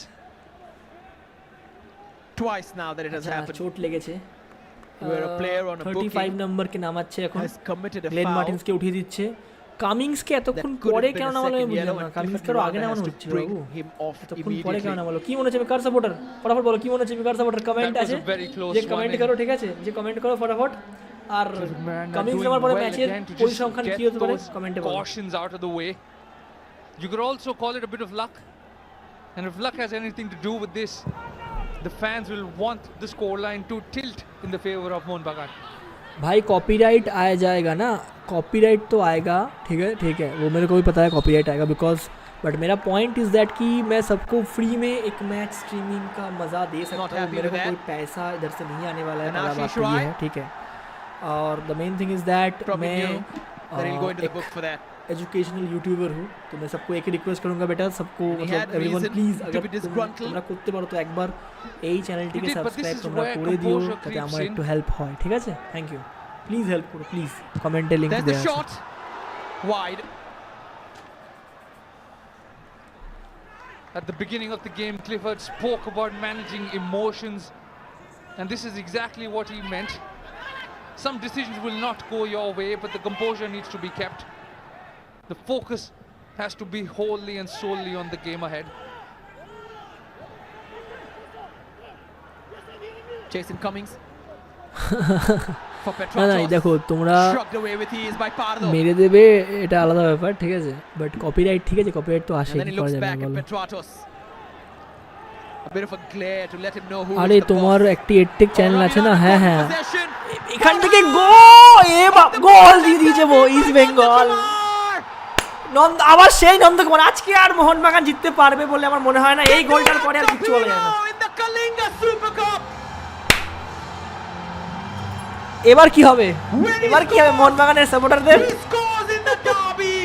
Twice now that it has happened. চোট লেগেছে, Where a player on a 35 booking নম্বরকে নামাচ্ছে এখন, has committed a Glenn foul. মার্টিন্সকে উঠিয়ে দিচ্ছে। কামিংসকে এতক্ষণ That could পরে have been কেন a নামালো আমি second বুঝলাম yellow, না, and কামিংসকে Clifford আরো আগে Miranda নামানো has to হচ্ছে bring বাবু, him off এতক্ষণ পরে কেন immediately. নামালো? কি মনে হচ্ছে আমি কার সাপোর্টার? ফটাফট বলো কি মনে হচ্ছে আমি কার সাপোর্টার? কমেন্ট That was আছে a very close যে one কমেন্ট in. করো, ঠিক আছে? যে কমেন্ট করো ফটাফট। আর Miranda কামিংস doing নামার পরে well ম্যাচের again to just পরিসংখ্যান কি get হতে পারে those কমেন্টে বলো। cautions out of the way. You could also call it a bit of luck, and if luck has anything to do with this, the fans will want the scoreline to tilt in the favor of Mohun Bagan. भाई copyright आ जाएगा ना, copyright तो आएगा, ठीक है वो मेरे को भी पता है कॉपीराइट आएगा, बिकॉज बट मेरा पॉइंट इज़ दैट कि मैं सबको फ्री में एक मैच स्ट्रीमिंग का मज़ा दे सकता हूँ, मेरे को कोई पैसा इधर से नहीं आने वाला है, पहला बात तो ये है, ठीक है? और the main thing is that मैं एक एजुकेशनल यूट्यूबर हूँ, तो मैं सबको एक रिक्वेस्ट करूँगा बेटा, सबको मतलब एवरीवन प्लीज अगर তোমরা করতে পারো তো একবার এই চ্যানেলটিকে সাবস্ক্রাইব তোমরা করে দিও, যাতে আমার একটু হেল্প হয়, ঠিক আছে? থ্যাংক ইউ, প্লিজ হেল্প করো, প্লিজ কমেন্টে লিংক There's দেওয়া the আছে। shot wide. At the beginning of the game, Clifford spoke about managing emotions, and this is exactly what he meant. Some decisions will not go your way, but the composure needs to be kept. The focus has to be wholly and solely on the game ahead. Jason Cummings. For না না, Petratos. দেখো তোমরা Shrugged away with ease by Pardo. মেরে দেবে এটা আলাদা ব্যাপার, ঠিক আছে? বাট কপিরাইট, ঠিক আছে, কপিরাইট তো আসে, And then কি he করা looks যাবে back at বলো? Petratos. A bit of a glare to let him know who আরে is the তোমার boss. একটি এডটেক চ্যানেল আছে না? হ্যাঁ হ্যাঁ, Possession. এখান থেকে গোল দিয়ে দিয়েছে ইস্ট বেঙ্গল। আবার সেই নন্দকুমার, আজকে আর মোহনবাগান জিততে পারবে বলে আমার মনে হয় না, এই গোলটার পরে আর কিছু বলা যায় না। In the Kalinga Super Cup. এবার কি হবে মোহনবাগানের সাপোর্টারদের? He scores in the derby.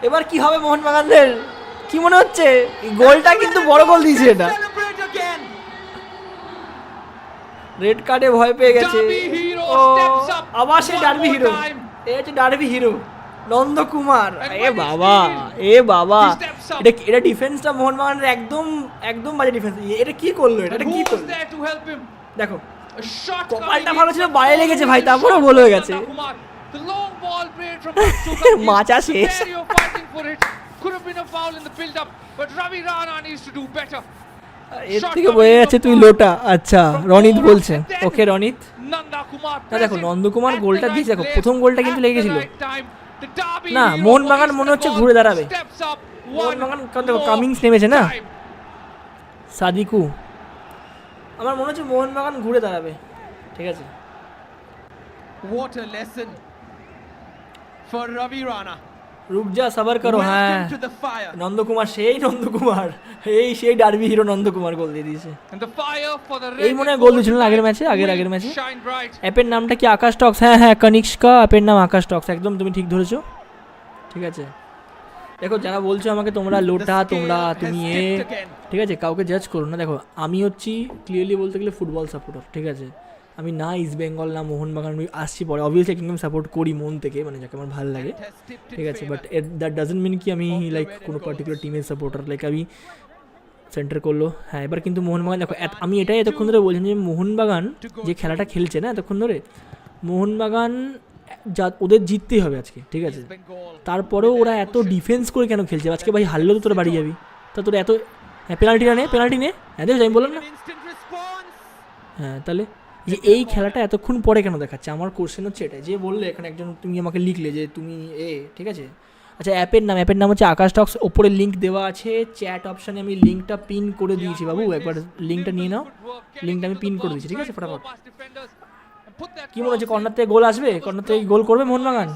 এবার কি হবে মোহনবাগানদের? কি মনে হচ্ছে? এই গোলটা কিন্তু বড় গোল দিয়েছে, এটা Celebrate again. রেড কার্ডে ভয় পেয়ে গেছে। Derby hero ও steps up আবার সেই one derby more hero, time. এই হচ্ছে derby hero Nandakumar. And A when he's বাবা, needed, এ বাবা, he steps up. এটা ডিফেন্সটা মোহনবাগানের একদম বাজে ডিফেন্স। এটা কি করলো? এটা And কি who was করলো? there to help him? দেখো A shot কপালটা coming ভালো in ছিল, from বাইরে Mohun লেগেছে with ভাই, a তারপরেও shot গোল হয়ে from গেছে। Kumar. The long ball played from Ratsuka. মাচা শেষ। Barrio fighting for it. Could have been a foul in the build-up, but Ravi Rana needs to do better. এর থেকে বোঝা যাচ্ছে তুই লোটা। আচ্ছা রনিত বলছে, ওকে রনিত। না দেখো নন্দকুমার গোলটা দিয়েছে, দেখো প্রথম গোলটা কিন্তু লেগেছিল না, মোহনবাগান মনে হচ্ছে ঘুরে দাঁড়াবে। মোহনবাগান দেখো কামিংস নেমেছে না, সাদিকু, আমার মনে হচ্ছে মোহনবাগান ঘুরে দাঁড়াবে। ঠিক আছে, What a lesson for Ravi Rana. রুক যা সাবার করো। হ্যাঁ Welcome to the fire. Nandakumar, সেই নন্দকুমার, সেই ডার্বি হিরো নন্দকুমার গোল দিয়ে দিয়েছে। And the fire for the এই মনে হয় গোল দিয়েছিল না আগের ম্যাচে, আগের ম্যাচে। shine bright. অ্যাপের নামটা কি আকাশ টক্স? হ্যাঁ কনিষ্কা, অ্যাপের নাম আকাশ টক্স, একদম তুমি ঠিক ধরেছো। ঠিক আছে, দেখো যারা বলছো আমাকে তোমরা লোটা, তুমি ঠিক আছে, কাউকে জাজ করো না। দেখো আমি হচ্ছি ক্লিয়ারলি বলতে গেলে ফুটবল সাপোর্টার। ঠিক আছে, আমি না ইস্ট বেঙ্গল না মোহনবাগান, আমি আসছি পরে অবভিয়াসলি একদম সাপোর্ট করি মন থেকে, মানে যাকে আমার ভালো লাগে। ঠিক আছে, বাট দ্যাট ডাজন্ট মিন কি আমি লাইক কোনো পার্টিকুলার টিমের সাপোর্টার, লাইক আমি সেন্টার করলো। হ্যাঁ এবার কিন্তু মোহনবাগান দেখো, আমি এটাই এতক্ষণ ধরে বলছিলাম যে মোহনবাগান যে খেলাটা খেলছে না এতক্ষণ ধরে, মোহনবাগান ওদের জিততেই হবে আজকে। ঠিক আছে, তারপরেও ওরা এত ডিফেন্স করে কেন খেলছে আজকে? ভাই হারলেও তো তোরা বাড়ি যাবি, তা তোরা এত পেনাল্টি নে। হ্যাঁ দেখো আমি বললাম না, হ্যাঁ তাহলে যে এই খেলাটা এতক্ষণ পরে কেন দেখাচ্ছে? আমার কোশ্চেন হচ্ছে এটা, যে বললে এখানে একজন, তুমি আমাকে লিখলে যে তুমি ঠিক আছে। আচ্ছা অ্যাপের নাম হচ্ছে আকাশ টক্স, ওপরে লিঙ্ক দেওয়া আছে চ্যাট অপশানে, আমি লিঙ্কটা পিন করে দিয়েছি বাবু, একবার লিঙ্কটা নিয়ে নাও, লিঙ্কটা আমি পিন করে দিয়েছি। ঠিক আছে, ফটাফট। কি মনে হচ্ছে কর্নার থেকে গোল আসবে? কর্নার থেকে গোল করবে মোহনবাগান?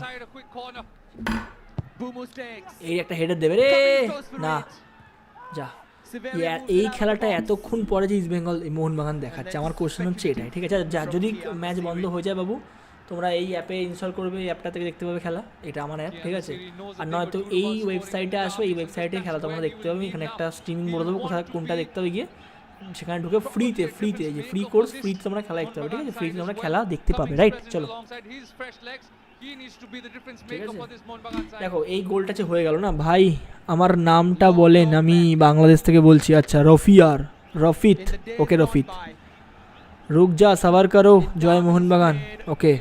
এই একটা হেডার দেবে রে না, যা। এই খেলাটা এতক্ষণ পরে যে ইস্ট বেঙ্গল মোহনবাগান দেখাচ্ছে, আমার কোশ্চেন হচ্ছে এটাই। ঠিক আছে, যা যদি ম্যাচ বন্ধ হয়ে যায় বাবু, তোমরা এই অ্যাপে ইনস্টল করবে, এই অ্যাপটা থেকে দেখতে পাবে খেলা, এটা আমার অ্যাপ। ঠিক আছে, আর নয়তো এই ওয়েবসাইটে আসবে, এই ওয়েবসাইটে খেলা তোমরা দেখতে পাবে। এখানে একটা স্ট্রিমিং বলে দেবো, কোথায় কোনটা দেখতে হবে গিয়ে সেখানে ঢুকে ফ্রিতে যে ফ্রি কোর্স, ফ্রিতে তোমরা খেলা দেখতে পাবে। ঠিক আছে, ফ্রিতে তোমরা খেলা দেখতে পাবে, রাইট? চলো দেখো এই গোলটা যে হয়ে গেল না ভাই, আমার নামটা বলেন, আমি বাংলাদেশ থেকে বলছি। আচ্ছা রফিত, ওকে রফিত। রুক যা সাবার করো, জয় মোহনবাগান। ওকে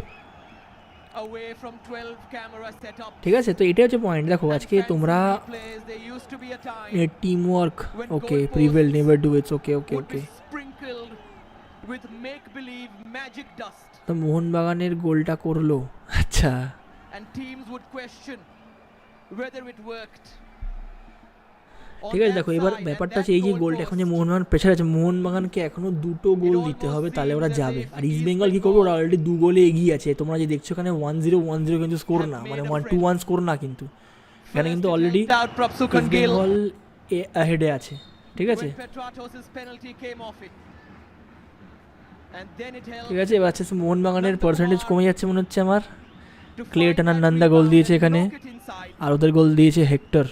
ঠিক আছে, তো এটাই হচ্ছে পয়েন্ট। দেখো আজকে তোমরা team work, okay prevail never do, it's okay. তো মোহনবাগানের গোলটা করলো, আচ্ছা ঠিক আছে। দেখো এবার ব্যাপারটা হচ্ছে এই যে গোলটা, এখন যে মোহনবাগান প্রেশার আছে, মোহনবাগানকে এখনো 2টো গোল দিতে হবে, তাহলে ওরা যাবে। আর ইস্ট বেঙ্গল কি করবে, ওরা অলরেডি 2 গোলে এগিয়ে আছে। তোমরা যে দেখছো এখানে 1-0 কিন্তু স্কোর না, মানে 1-2-1 স্কোর না, কিন্তু এখানে কিন্তু অলরেডি ইস্ট বেঙ্গল হেডে আছে। ঠিক আছে, এবার হচ্ছে মোহনবাগানের পার্সেন্টেজ কমে যাচ্ছে মনে হচ্ছে আমার। ক্লেটন আর নন্দা গোল দিয়েছে এখানে, আর ওদের গোল দিয়েছে হেক্টর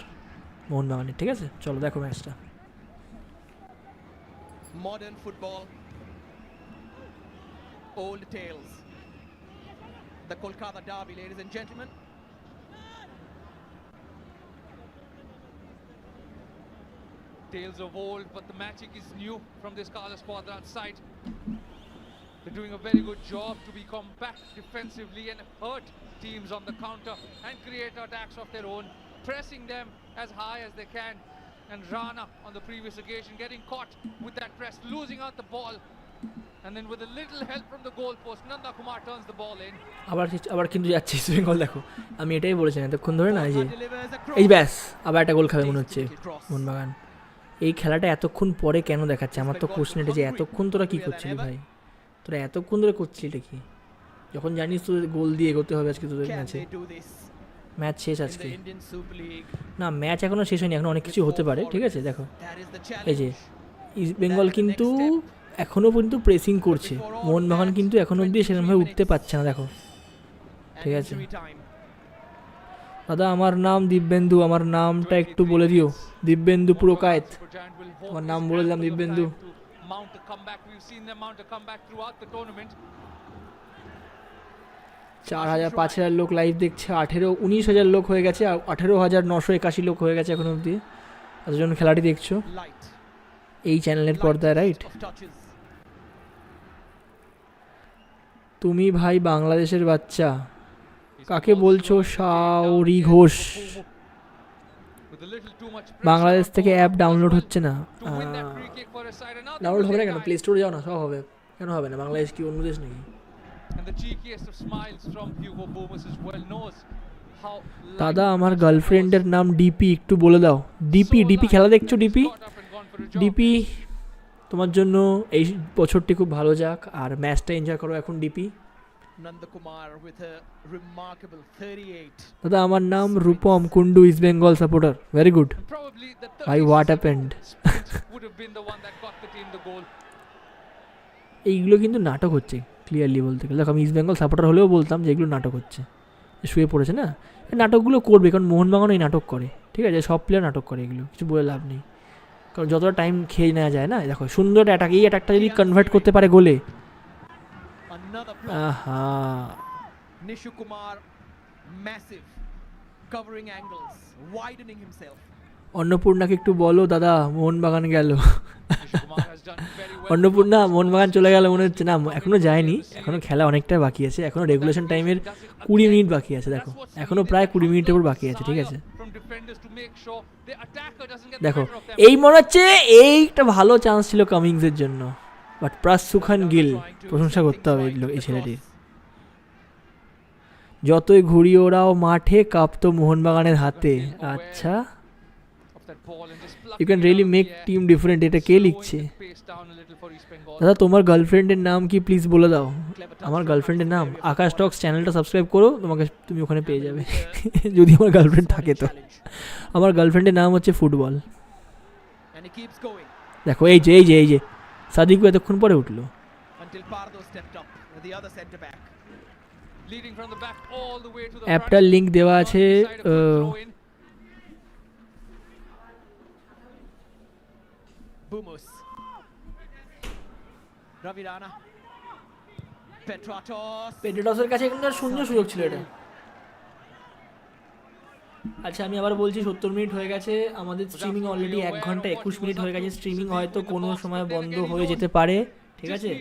মোহনবাগানের। ঠিক আছে, চলো দেখো ম্যাচটা। Modern football, old tales. The Kolkata derby, ladies and gentlemen. Tales of old, but the magic is new from this Carlos Quadrat side. They're doing a very good job to be compact defensively and hurt teams on the counter and create attacks of their own, pressing them as high as they can. And Rana on the previous occasion getting caught with that press, losing out the ball, and then with a little help from the goalpost, Nanda Kumar turns the ball in. আবার কিন্তু যাচ্ছে east Bengal. দেখো আমি এটাই বলেছিলাম এতক্ষণ ধরে না, এই ব্যাস আবার একটা গোল খাবে মনে হচ্ছে মোহনবাগান। এই খেলাটা এতক্ষণ পরে কেন দেখাচ্ছে? আমার তো কোশ্চেন এটা, যে এতক্ষণ তোরা কি করছিলি ভাই, তোরা এতক্ষণ ধরে করছিলি এটা কি, যখন জানিস তোদের গোল দিয়ে এগোতে হবে আজকে তোদের ম্যাচে। ম্যাচ শেষ আজকে না, ম্যাচ এখনও শেষ হয়নি, এখন অনেক কিছু হতে পারে। ঠিক আছে, দেখো এই যে ইস্ট বেঙ্গল কিন্তু এখনও পর্যন্ত প্রেসিং করছে, মোহনবাগান কিন্তু এখনও অবধি সেরকমভাবে উঠতে পারছে না। দেখো ঠিক আছে দাদা, আমার নাম দিব্যেন্দু, আমার নামটা একটু বলে দিও। দিব্যেন্দু পুরকায়েত, আমার নাম বলে দিলাম দিব্যেন্দু। 4,000-5,000 লোক লাইভ দেখছে, 19,000 লোক হয়ে গেছে, 18,981 লোক হয়ে গেছে এখন অবধি। এতজন খেলাটি দেখছো এই চ্যানেলের পর্দায়, রাইট? তুমি ভাই বাংলাদেশের বাচ্চা, কাকে বলছো? শাওরি ঘোষ, বাংলাদেশ থেকে অ্যাপ ডাউনলোড হচ্ছে না। Bangladesh side. And now they download will হবে না take কেন? time. প্লে স্টোরে যাও না, সব হবে। কেন হবে না? বাংলাদেশ কি অন্য দেশ নাকি? And the cheekiest of smiles from Hugo Bomas as well knows how দাদা light আমার the match গার্লফ্রেন্ডের was. নাম ডিপি, একটু বলে দাও। ডিপি, So ডিপি light খেলা দেখছো? that he's DP, got up and gone for a jog. DP তোমার জন্য এই বছরটি খুব ভালো যাক আর ম্যাচটা এনজয় করো এখন DP. Nanda Kumar with a remarkable 38. দাদা আমার নাম Rupam Kundu, east Bengal supporter. Very good And probably the ভাই, 30 what second happened? sprint would have been the one that got the team the goal. এইগুলো কিন্তু নাটক হচ্ছে, ক্লিয়ারলি বলতে গেলে। দেখো আমি ইস্ট বেঙ্গল সাপোর্টার হলেও বলতাম যে এগুলো নাটক হচ্ছে, শুয়ে পড়েছে না। এই নাটকগুলো করবে, কারণ মোহনবাগানও এই নাটক করে, ঠিক আছে? সব প্লেয়ার নাটক করে, এগুলো কিছু বলে লাভ নেই। কারণ যতটা টাইম খেয়ে নেওয়া যায় না, দেখো সুন্দর অ্যাটাক, এই অ্যাটাকটা যদি কনভার্ট করতে পারে গোলে, Another block. আহা। Nishu Kumar, massive, covering angles, widening himself. অন্নপূর্ণাকে একটু বলো দাদা মোহনবাগান গেল। Nishu Kumar has done very well. Annapurna Mohun Bagan চলে গেল মনে হচ্ছে। না, এখনো যায়নি, এখনো খেলা অনেকটা বাকি আছে, এখনো রেগুলেশন টাইমের 20 মিনিট বাকি আছে। দেখো এখনো প্রায় 20 মিনিটের উপর বাকি আছে, ঠিক আছে? From defenders to make sure the attacker doesn't get the দেখো better of them. এই মনে হচ্ছে এইটা ভালো চান্স ছিল কামিংসের জন্য, বাট প্রাসুখান গিল, প্রশংসা করতে হবে এই ছেলেটির। যতই ঘুরি ওরাও মাঠে, কাপ তো মোহনবাগানের হাতে। আচ্ছা, Of that ball and just you can really make team different. এটা কে লিখছে? pace down a little for East Bengal. দাদা তোমার গার্লফ্রেন্ডের নাম কি প্লিজ বলে দাও। আমার গার্লফ্রেন্ডের নাম আকাশ টক্স, চ্যানেলটা সাবস্ক্রাইব করো, তুমি ওখানে পেয়ে যাবে। যদি আমার গার্লফ্রেন্ড থাকে তো। আমার গার্লফ্রেন্ডের নাম হচ্ছে football. And he keeps going দেখো এই যে সাদিকু এতক্ষণ পরে উঠলো। until Pardo stepped up with the other centre back. Leading from the back all the way to the অ্যাপটার লিঙ্ক দেওয়া আছে। Bumus. Ravi Rana. Petratos. পেড্রোটসের কাছে কিন্তু আর শূন্য সুযোগ ছিল এটা। আচ্ছা আমি আবার বলছি 70 মিনিট হয়ে গেছে, আমাদের স্ট্রিমিং অলরেডি 1 ঘন্টা 21 মিনিট হয়ে গেছে। স্ট্রিমিং হয়তো কোনো সময় বন্ধ হয়ে যেতে পারে, ঠিক আছে?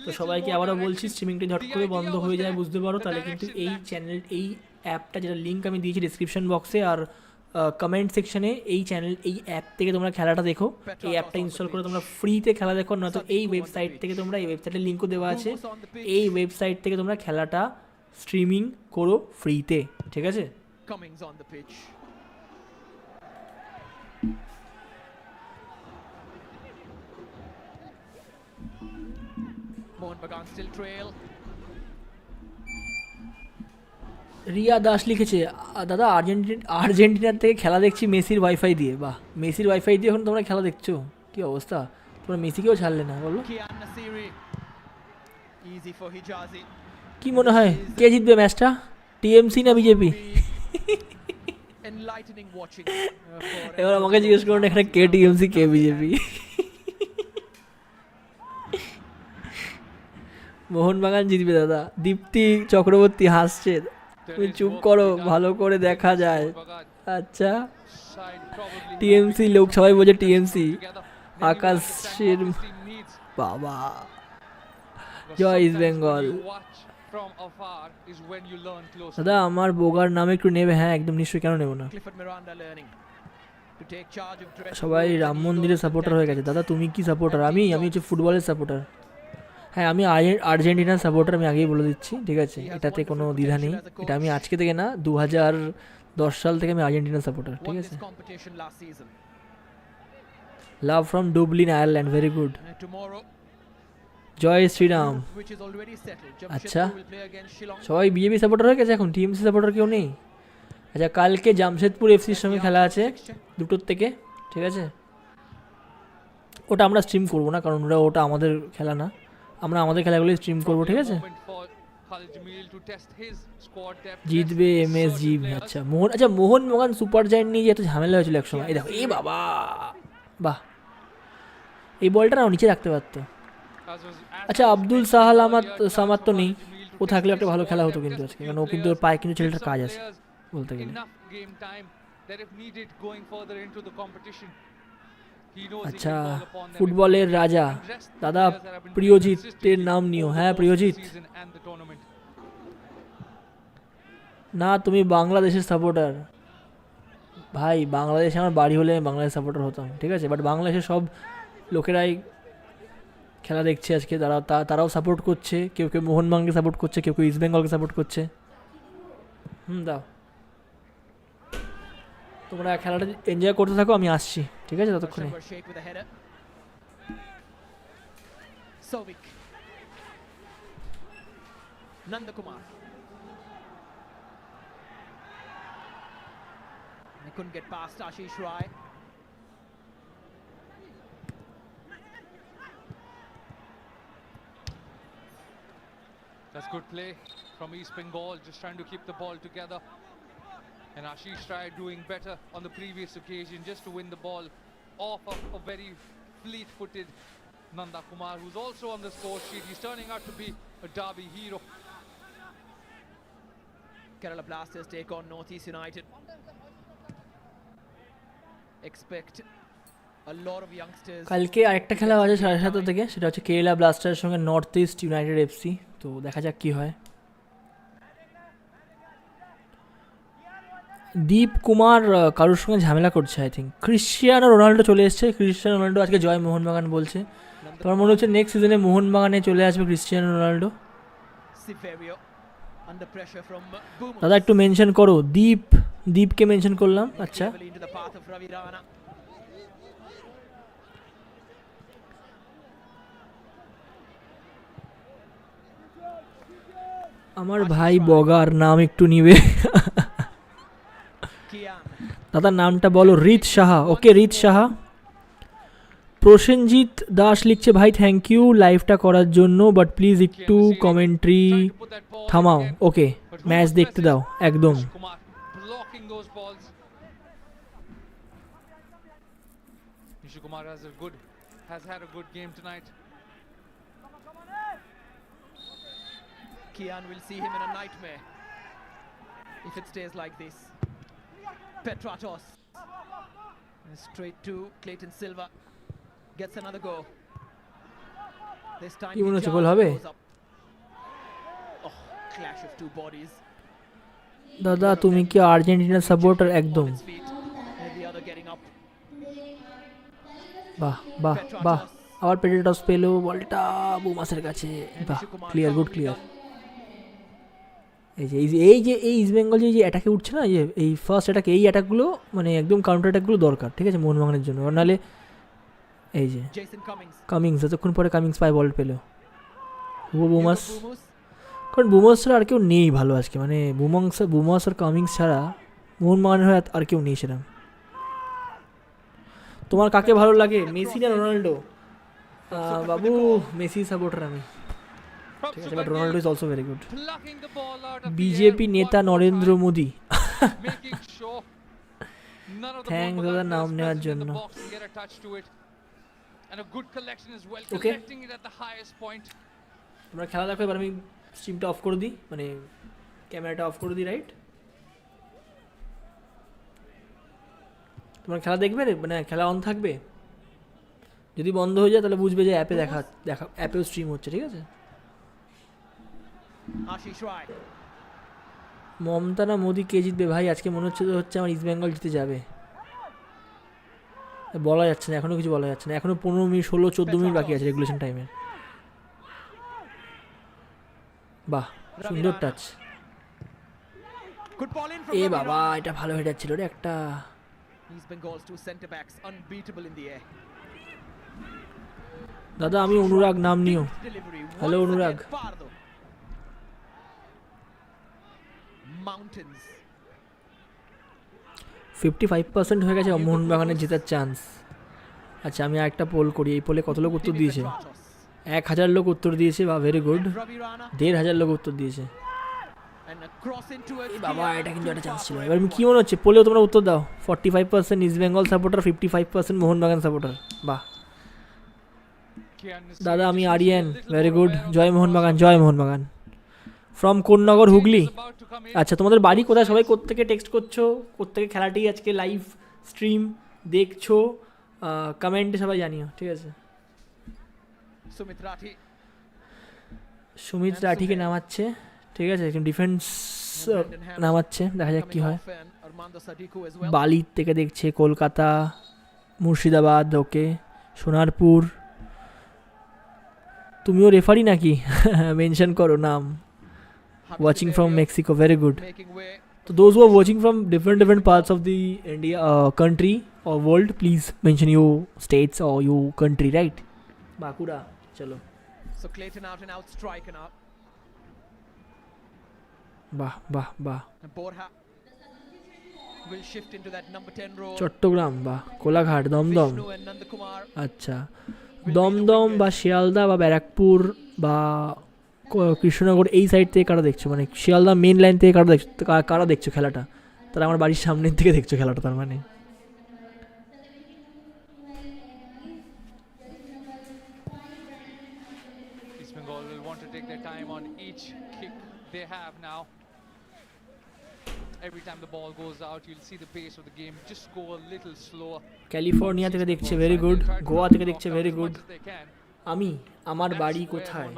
তো সবাইকে আবারও বলছি, স্ট্রিমিংটা ঝট করে বন্ধ হয়ে যায় বুঝতে পারো, তাহলে কিন্তু এই চ্যানেল, এই অ্যাপটা, যেটা লিঙ্ক আমি দিয়েছি ডিসক্রিপশন বক্সে আর কমেন্ট সেকশনে, এই চ্যানেল, এই অ্যাপ থেকে তোমরা খেলাটা দেখো। এই অ্যাপটা ইনস্টল করে তোমরা ফ্রিতে খেলা দেখো, নয়তো এই ওয়েবসাইট থেকে তোমরা, এই ওয়েবসাইটের লিঙ্কও দেওয়া আছে, এই ওয়েবসাইট থেকে তোমরা খেলাটা স্ট্রিমিং করো ফ্রিতে, ঠিক আছে? Cummings on the pitch. Mohun Bagan still trail. Riya Das লিখেছে, দাদা আর্জেন্টিনার থেকে খেলা দেখছি মেসির ওয়াইফাই দিয়ে। বাহ, মেসির ওয়াইফাই দিয়ে এখন তোমরা খেলা দেখছো? কি অবস্থা, তোমরা মেসিকেও ছাড়লে না বলো? Kian Nasiri. Easy for Hijazi. কি মনে হয় কে জিতবে ম্যাচটা, টিএমসি না বিজেপি? Enlightening watching. এবার আমাকে জিজ্ঞেস করুন এখানে কে টিএমসি কে বিজেপি? মোহনবাগান জিতবে দাদা। দীপ্তি চক্রবর্তী হাসছে, তুমি চুপ করো, ভালো করে দেখা যায়। আচ্ছা টিএমসি লোক সবাই বলছে টিএমসি। আকাশের বাবা, জয় ইস্ট বেঙ্গল। দাদা আমার বোগার নামে একটু নেবে? হ্যাঁ একদম নিশ্চয়ই, কেন নেবো না। Clifford Miranda learning to take charge of dress. সবাই রাম মন্দিরের সাপোর্টার হয়ে গেছে। দাদা তুমি কি সাপোর্টার? আমি হচ্ছে ফুটবলের সাপোর্টার। হ্যাঁ আমি আর্জেন্টিনার সাপোর্টার, আমি আগেই বলে দিচ্ছি, ঠিক আছে? এটাতে কোনো দ্বিধা নেই। এটা আমি আজকে থেকে না, 2010 সাল থেকে আমি আর্জেন্টিনার সাপোর্টার, ঠিক Won আছে? this competition last season. Love from Dublin Ireland, very good. Tomorrow, জয় Shri Ram. which is already settled. আচ্ছা Jamshedpur will play against Shillong. সবাই বিজেপি সাপোর্টার হয়ে গেছে এখন, টিএমসি সাপোর্টার কেউ নেই। আচ্ছা কালকে জামশেদপুর এফসির সঙ্গে খেলা আছে 2টোর থেকে, ঠিক আছে? ওটা আমরা স্ট্রিম করবো না, কারণ ওটা আমাদের খেলা না, আমরা আমাদের খেলাগুলো স্ট্রিম করবো, ঠিক আছে? জিতবে এমএসজি। আচ্ছা মোহনবাগান সুপার জায়ান্ট নিয়ে যে এত ঝামেলা হয়েছিল একসময়, এই দেখো, এই বাবা, বাহ, এই বলটা না নিচে রাখতে পারতো। আচ্ছা আব্দুল সামাদ তো নেই, ও থাকলে একটা ভালো খেলা হতো কিন্তু আজকে, কারণ ও কিন্তু ওর পায়ে কিন্তু ছেলেটার কাজ আছে বলতে গেলে। আচ্ছা ফুটবলের রাজা দাদা প্রিয়জিতের নাম নিও। হ্যাঁ প্রিয়জিৎ। না তুমি বাংলাদেশের সাপোর্টার? ভাই বাংলাদেশে আমার বাড়ি হলে বাংলাদেশ সাপোর্টার হতাম, ঠিক আছে? বাট বাংলাদেশের সব লোকেরাই খেলা দেখছে আজকে, তারাও সাপোর্ট করছে, কেউ কেউ মোহনবাগানকে সাপোর্ট করছে, কেউ কেউ ইস্ট বেঙ্গলকে সাপোর্ট করছে। দাও, তোমরা খেলাটা এনজয় করতে থাকো, আমি আসছি, ঠিক আছে ততক্ষণে। Nandakumar. They couldn't get past Ashish Rai. That's good play from East Bengal, just trying to keep the ball together. And Ashish Rai doing better on the previous occasion, just to win the ball off of a very fleet-footed Nanda Kumar, who's also on the score sheet. He's turning out to be a derby hero. Kerala Blasters take on Northeast United. Expect a lot of youngsters. কালকে আরেকটা খেলা আছে 7:30 থেকে, সেটা হচ্ছে কেরালা ব্লাস্টারের সঙ্গে north east United FC. তো দেখা যাক কি হয়। দীপ কুমার কারোর সঙ্গে ঝামেলা করছে, আই থিঙ্ক ক্রিশ্চিয়ানো রোনাল্ডো চলে এসছে। ক্রিশ্চিয়ানো রোনাল্ডো আজকে জয় মোহনবাগান বলছে। তোমার মনে হচ্ছে নেক্সট সিজনে মোহনবাগানে চলে আসবে ক্রিশ্চিয়ানো রোনাল্ডো? দাদা একটু মেনশন করো, দীপকে মেনশন করলাম। আচ্ছা, আমার ভাই বগার নাম একটু নিবে। দাদা নামটা বলো। রিত সাহা, ওকে রিত সাহা। প্রসেনজিৎ দাস লিখছে, ভাই থ্যাংক ইউ লাইভটা করার জন্য, বাট প্লিজ একটু কমেন্ট্রি থামাও। ওকে, ম্যাচ দেখতে দাও একদম। Kumar has had a good game tonight. Kian will see him in a nightmare if it stays like this. Petratos straight to Clayton Silva, gets another go. This time কি মনে হচ্ছে গোল হবে? Oh, clash of two bodies. দাদা তুমি কি Argentina supporter? একদম। বাহ বাহ বাহ, আবার পেটেটস পেলো বলটা বুমাসের কাছে। বাহ, ক্লিয়ার, গুড ক্লিয়ার। এই যে ইস্ট বেঙ্গল যে অ্যাটাকে উঠছে না, এই ফার্স্ট অ্যাটাক, এই অ্যাটাকগুলো মানে একদম কাউন্টার অ্যাটাকগুলো দরকার, ঠিক আছে মোহনবাগানের জন্য। নাহলে এই যে কামিংস, এতক্ষণ পরে কামিংস পায় বল পেলো। বুমাস, কারণ বুমাস ছাড়া আর কেউ নেই ভালো আজকে, মানে বুমাস আর কামিংস ছাড়া মোহনবাগানের হয়ে আর কেউ নেই সেরকম। তোমার কাকে ভালো লাগে, মেসি না রোনাল্ডো? বাবু মেসি সাপোর্টার আমি, ঠিক আছে, but Ronaldo is also very good. BJP নেতা নরেন্দ্র মোদি, থ্যাংকস দাদা নাম নেওয়ার জন্য। ওকে, তোমরা খেলা দেখো, এবার আমি স্ট্রিমটা অফ করে দিই, মানে ক্যামেরাটা অফ করে দিই, রাইট? তোমার খেলা দেখবে, মানে খেলা অন থাকবে। যদি বন্ধ হয়ে যায় তাহলে বুঝবে যে অ্যাপে অ্যাপেও স্ট্রিম হচ্ছে, ঠিক আছে? মমতা না মোদি কে জিতবে ভাই? আজকে মনে হচ্ছে আমার ইস্ট বেঙ্গল জিতে যাবে। বলা যাচ্ছে না, এখনও কিছু বলা যাচ্ছে না। এখনও 15 মিনিট, 16-14 মিনিট বাকি আছে রেগুলেশন টাইমে। বাহ, সুন্দর টাচ। এ বাবা, এটা ভালো হেডার ছিল রে একটা। দাদা আমি অনুরাগ, নাম নিও। হ্যালো অনুরাগ। 55% হয়ে গেছে মোহনবাগানের জেতার চান্স। আচ্ছা, আমি আরেকটা পোল করি। এই পোলে কত লোক উত্তর দিয়েছে? 1000 লোক উত্তর দিয়েছে, বা ভেরি গুড। 1500 লোক উত্তর দিয়েছে। বাবা, এটা কিন্তু একটা চান্স ছিল। এবার কি মনে হচ্ছে পোলেও তোমরা উত্তর দাও। 45% East Bengal supporter, 55% Mohun Bagan supporter. বাহ দাদা, আমি আরিয়ান, ভেরি গুড। জয় মোহনবাগান, জয় মোহনবাগান। ফ্রম কোন্নগর, হুগলি। আচ্ছা, তোমাদের বাড়ি কোথায়? সবাই কোত্থেকে টেক্সট করছো? কোত্থেকে খেলাটি আজকে লাইভ স্ট্রিম দেখছো? কমেন্টে সবাই জানিও, ঠিক আছে? সুমিত রাঠিকে নামাচ্ছে, ঠিক আছে, ডিফেন্স নামাচ্ছে, দেখা যাক কি হয়। বালির থেকে দেখছে, কলকাতা, মুর্শিদাবাদ, ওকে। সোনারপুর, তুমিও রেফারি নাকি? মেনশন করো নাম। Watching from Mexico, very good. So those who are watching from different parts of the India country or world, please mention your states or your country, right? Bakura, chalo. So Clayton out and out striker now. Bah. And Borja will shift into that number 10 role. Chittagong বা Kolaghat, Dumdum, Vishnu and Nandakumar. আচ্ছা, দমদম বা শিয়ালদা বা ব্যারাকপুর বা কৃষ্ণনগর এই side থেকে কারা দেখছো, মানে শিয়ালদা মেন লাইন থেকে কারা দেখছো খেলাটা? তারা আমার বাড়ির সামনের থেকে দেখছো খেলাটা, তার মানে। East Bengal will want to take their time on each kick they have now. Every time the ball goes out, you'll see the pace of the game just go a little slower. California থেকে দেখছে, very good. Goa থেকে দেখছে, very good. আমার বাড়ি কোথায়?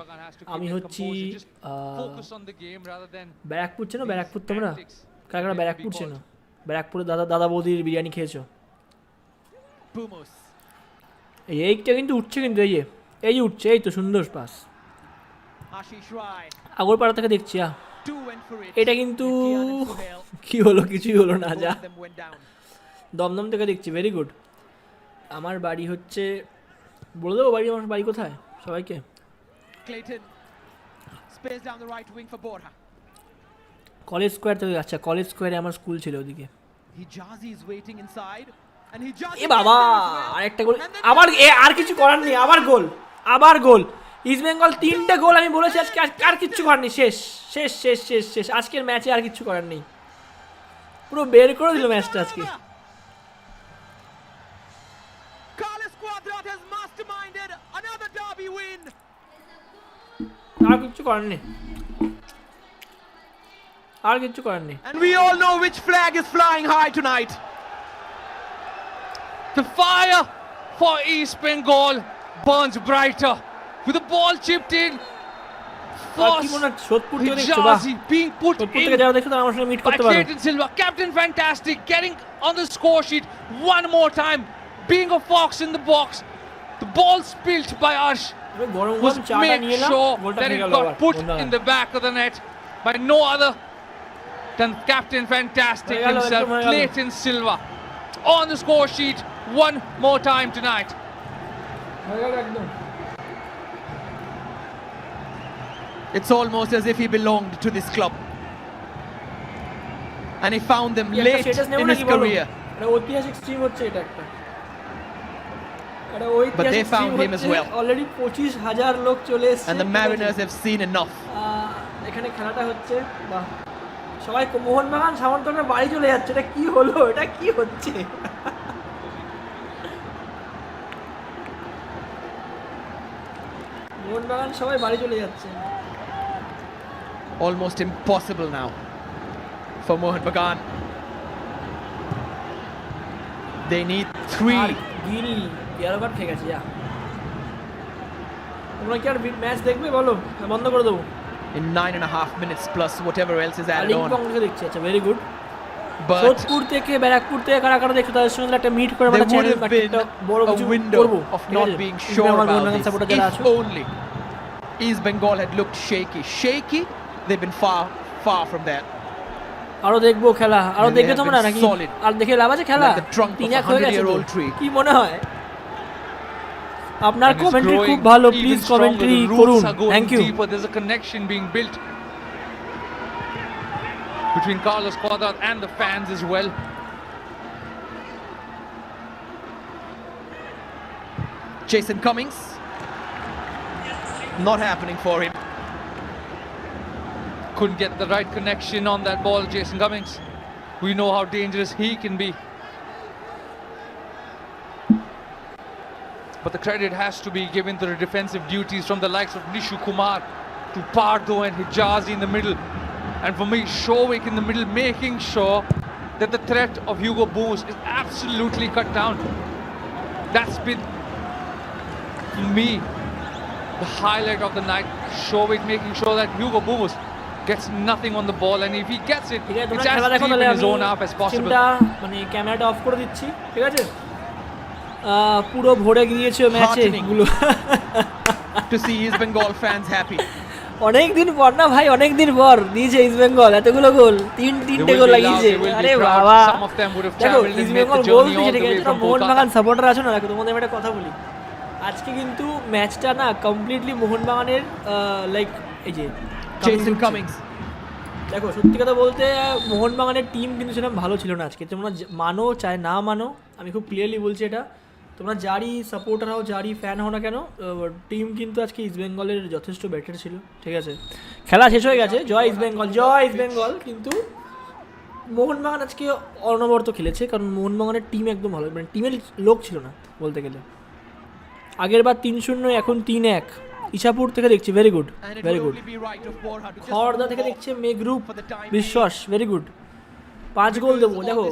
আমি হচ্ছি ব্যারাকপুর। চেনো ব্যারাকপুর তোমরা? কারা কারা ব্যারাকপুর চেনো? ব্যারাকপুরে দাদা বৌদির বিরিয়ানি খেয়েছো? এইটা কিন্তু উঠছে, কিন্তু এই যে উঠছে, এই তো সুন্দর পাস। আগরপাড়া থেকে দেখছি। এটা কিন্তু কি হলো? কিছুই হলো না, যা। দমদম থেকে দেখছি, ভেরি গুড। আমার বাড়ি হচ্ছে, বলে দেবো বাড়ি, আমার বাড়ি কোথায় সবাইকে? কলেজ স্কোয়ার থেকে। আচ্ছা, কলেজ স্কোয়ারে আমার স্কুল ছিল ওদিকে। এ বাবা, আরেকটা গোল আবার। আর কিছু করার নেই, আবার গোল। ইস্ট বেঙ্গল 3টে গোল। আমি বলেছি আজকে আর কিচ্ছু করার নেই, শেষ। আজকের ম্যাচে আর কিচ্ছু করার নেই, পুরো বের করে দিল ম্যাচটা আজকে। আর কিচ্ছু করার নেই। And we all know which flag is flying high tonight. The fire for East Bengal burns brighter with the ball chipped in. Hijazi being put in by Clayton Silva. Captain fantastic, getting on the score sheet one more time, being a fox in the box. The ball spilt by Arsh was made sure that it got put in the back of the net by no other than Captain Fantastic himself, Clayton Silva, on the score sheet one more time tonight. It's almost as if he belonged to this club, and he found them late in his career. But they found him as well. Already 25,000 লোক চলে এসেছে, and the Mariners have seen enough. এখানে খেলাটা হচ্ছে, বাহ, সবাই মোহনবাগান সামন্তনের বাড়ি চলে যাচ্ছে। এটা কি হলো? এটা কি হচ্ছে? মোহনবাগান সবাই বাড়ি চলে যাচ্ছে। Almost impossible now for Mohun Bagan. They need 3. Gill yellow card ঠিক আছে। যা, তোমরা কি আর ম্যাচ দেখবে বলো? বন্ধ করে দেবো। In 9.5 minutes plus whatever else is added on. দেখছি। আচ্ছা, ভেরি গুড। সোদপুর থেকে ব্যারাকপুর থেকে কারা কারা দেখছো তাদের সঙ্গে একটা মিট করে আমরা চ্যানেল একটা বড় কিছু করব। Of not being sure about this. If only East Bengal had looked shaky, they've been far from that. আরো দেখবো খেলা, আরো দেখবে তোমরা নাকি? আর দেখে লাভ আছে খেলা? 3-1 হয়ে গেছে। কি মনে হয়? আপনার কমেন্ট্রি খুব ভালো, প্লিজ কমেন্ট্রি করুন। Thank you. There's a connection being built between College of Kolkata and the fans as well. Jason Cummings, not happening for him. Couldn't get the right connection on that ball, Jason Cummings. We know how dangerous he can be. But the credit has to be given to the defensive duties from the likes of Nishu Kumar to Pardo and Hijazi in the middle. And for me, Shovik in the middle, making sure that the threat of Hugo Boos is absolutely cut down. That's been, for me, the highlight of the night. Shovik making sure that Hugo Boos gets nothing on the ball, and if he gets it, it's as deep in his own half as possible. মানে ক্যামেরাটা of করে দিচ্ছি, ঠিক আছে? পুরো ভরে গিয়েছে ম্যাচে Heartening. গুলো। To see East Bengal fans happy. অনেক দিন পর না ভাই, অনেক দিন পর দিয়েছে ইস্ট বেঙ্গল এতগুলো গোল, তিনটে গোল লাগিয়েছে। আরে বাবা দেখো ইস্ট বেঙ্গল গোল দিয়েছে ঠিক আছে, মোহনবাগান সাপোর্টার আছো না, দেখো তোমাদের আমি একটা কথা বলি, আজকে কিন্তু ম্যাচটা না কমপ্লিটলি মোহনবাগানের লাইক এই যে Jason Cummings. দেখো সত্যি কথা বলতে মোহনবাগানের টিম কিন্তু সেরকম ভালো ছিল না আজকে, তোমরা মানো চাই না মানো, আমি খুব ক্লিয়ারলি বলছি এটা, তোমরা যারই সাপোর্টার হও যারই ফ্যান হও না কেন, টিম কিন্তু আজকে ইস্ট বেঙ্গলের যথেষ্ট বেটার ছিল, ঠিক আছে। খেলা শেষ হয়ে গেছে, জয় ইস্ট বেঙ্গল, জয় ইস্ট বেঙ্গল। কিন্তু মোহনবাগান আজকে অনবরত খেলেছে, কারণ মোহনবাগানের টিম একদম ভালো, মানে টিমের লোক ছিল না বলতে গেলে। আগের বার 3-0, এখন 3-1। ইছাপুর থেকে দেখছি, very good very good. Khardah থেকে দেখছে মেঘরূপ বিশ্বাস, ভেরি গুড। 5 গোল দেবো, দেখো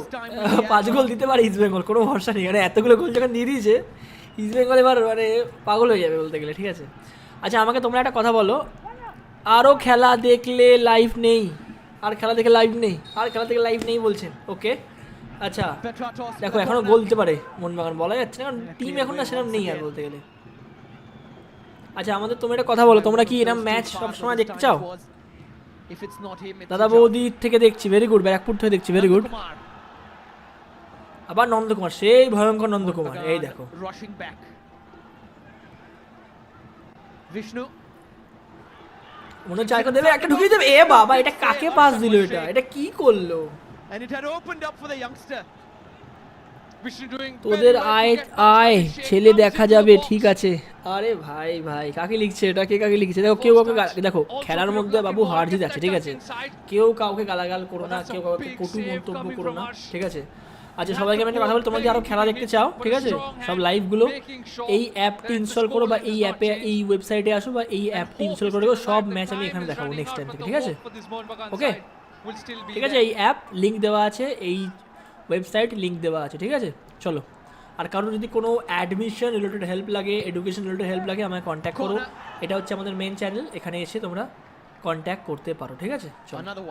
5 গোল দিতে পারে ইস্ট বেঙ্গল, কোনো ভরসা নেই, মানে এতগুলো গোল যখন দিয়ে দিয়েছে ইস্ট বেঙ্গল এবার মানে পাগল হয়ে যাবে বলতে গেলে, ঠিক আছে। আচ্ছা আমাকে তোমরা একটা কথা বলো, আরও খেলা দেখলে লাইভ নেই, আর খেলা দেখে লাইভ নেই, আর খেলা থেকে লাইভ নেই বলছেন, ওকে। আচ্ছা দেখো এখনও গোল দিতে পারে মোহনবাগান, বলা যাচ্ছে না, কারণ টিম এখন না সেরকম নেই আর বলতে গেলে। আচ্ছা আমাদের তোমরা একটা কথা বলো, তোমরা কি এরকম ম্যাচ সবসময় দেখতে চাও? দাদা বৌদি থেকে দেখছি, ভেরি গুড। ব্যারাকপুর থেকে দেখছি, ভেরি গুড। আবার নন্দকুমার, সেই ভয়ঙ্কর নন্দকুমার, এই দেখো বিষ্ণু মনে হচ্ছে আরেকটা দেবে, একটা ঢুকিয়ে দেবে, এ বাবা এটা কাকে পাস দিল, এটা কি করলো? and it had opened up for the youngster. তোদের আয় আয় ছেলে দেখা যাবে, ঠিক আছে। আরে ভাই ভাই কাকে লিখছে এটা, কে কাকে লিখছে? দেখো কেউ কাউকে দেখো খেলার মধ্যে বাবু হার জিত আছে, ঠিক আছে, কেউ কাউকে গালাগাল করো না, কেউ কাউকে কটু মন্তব্য করো না, ঠিক আছে। আচ্ছা সবাইকে আমি একটা কথা বলি, তোমরা যদি আরো খেলা দেখতে চাও, ঠিক আছে, সব লাইভগুলো এই অ্যাপটি ইনস্টল করো, বা এই অ্যাপে এই ওয়েবসাইটে আসো, বা এই অ্যাপটি ইনস্টল করে সব ম্যাচ আমি এখানে দেখাবো নেক্সট টাইম থেকে, ঠিক আছে। ওকে ঠিক আছে, এই অ্যাপ লিঙ্ক দেওয়া আছে, এই ওয়েবসাইট লিঙ্ক দেওয়া আছে, ঠিক আছে। চলো, আর কারোর যদি কোনো অ্যাডমিশন রিলেটেড হেল্প লাগে, এডুকেশন রিলেটেড হেল্প লাগে, আমায় কন্ট্যাক্ট করো, এটা হচ্ছে আমাদের মেন চ্যানেল, এখানে এসে তোমরা কন্ট্যাক্ট করতে পারো, ঠিক আছে।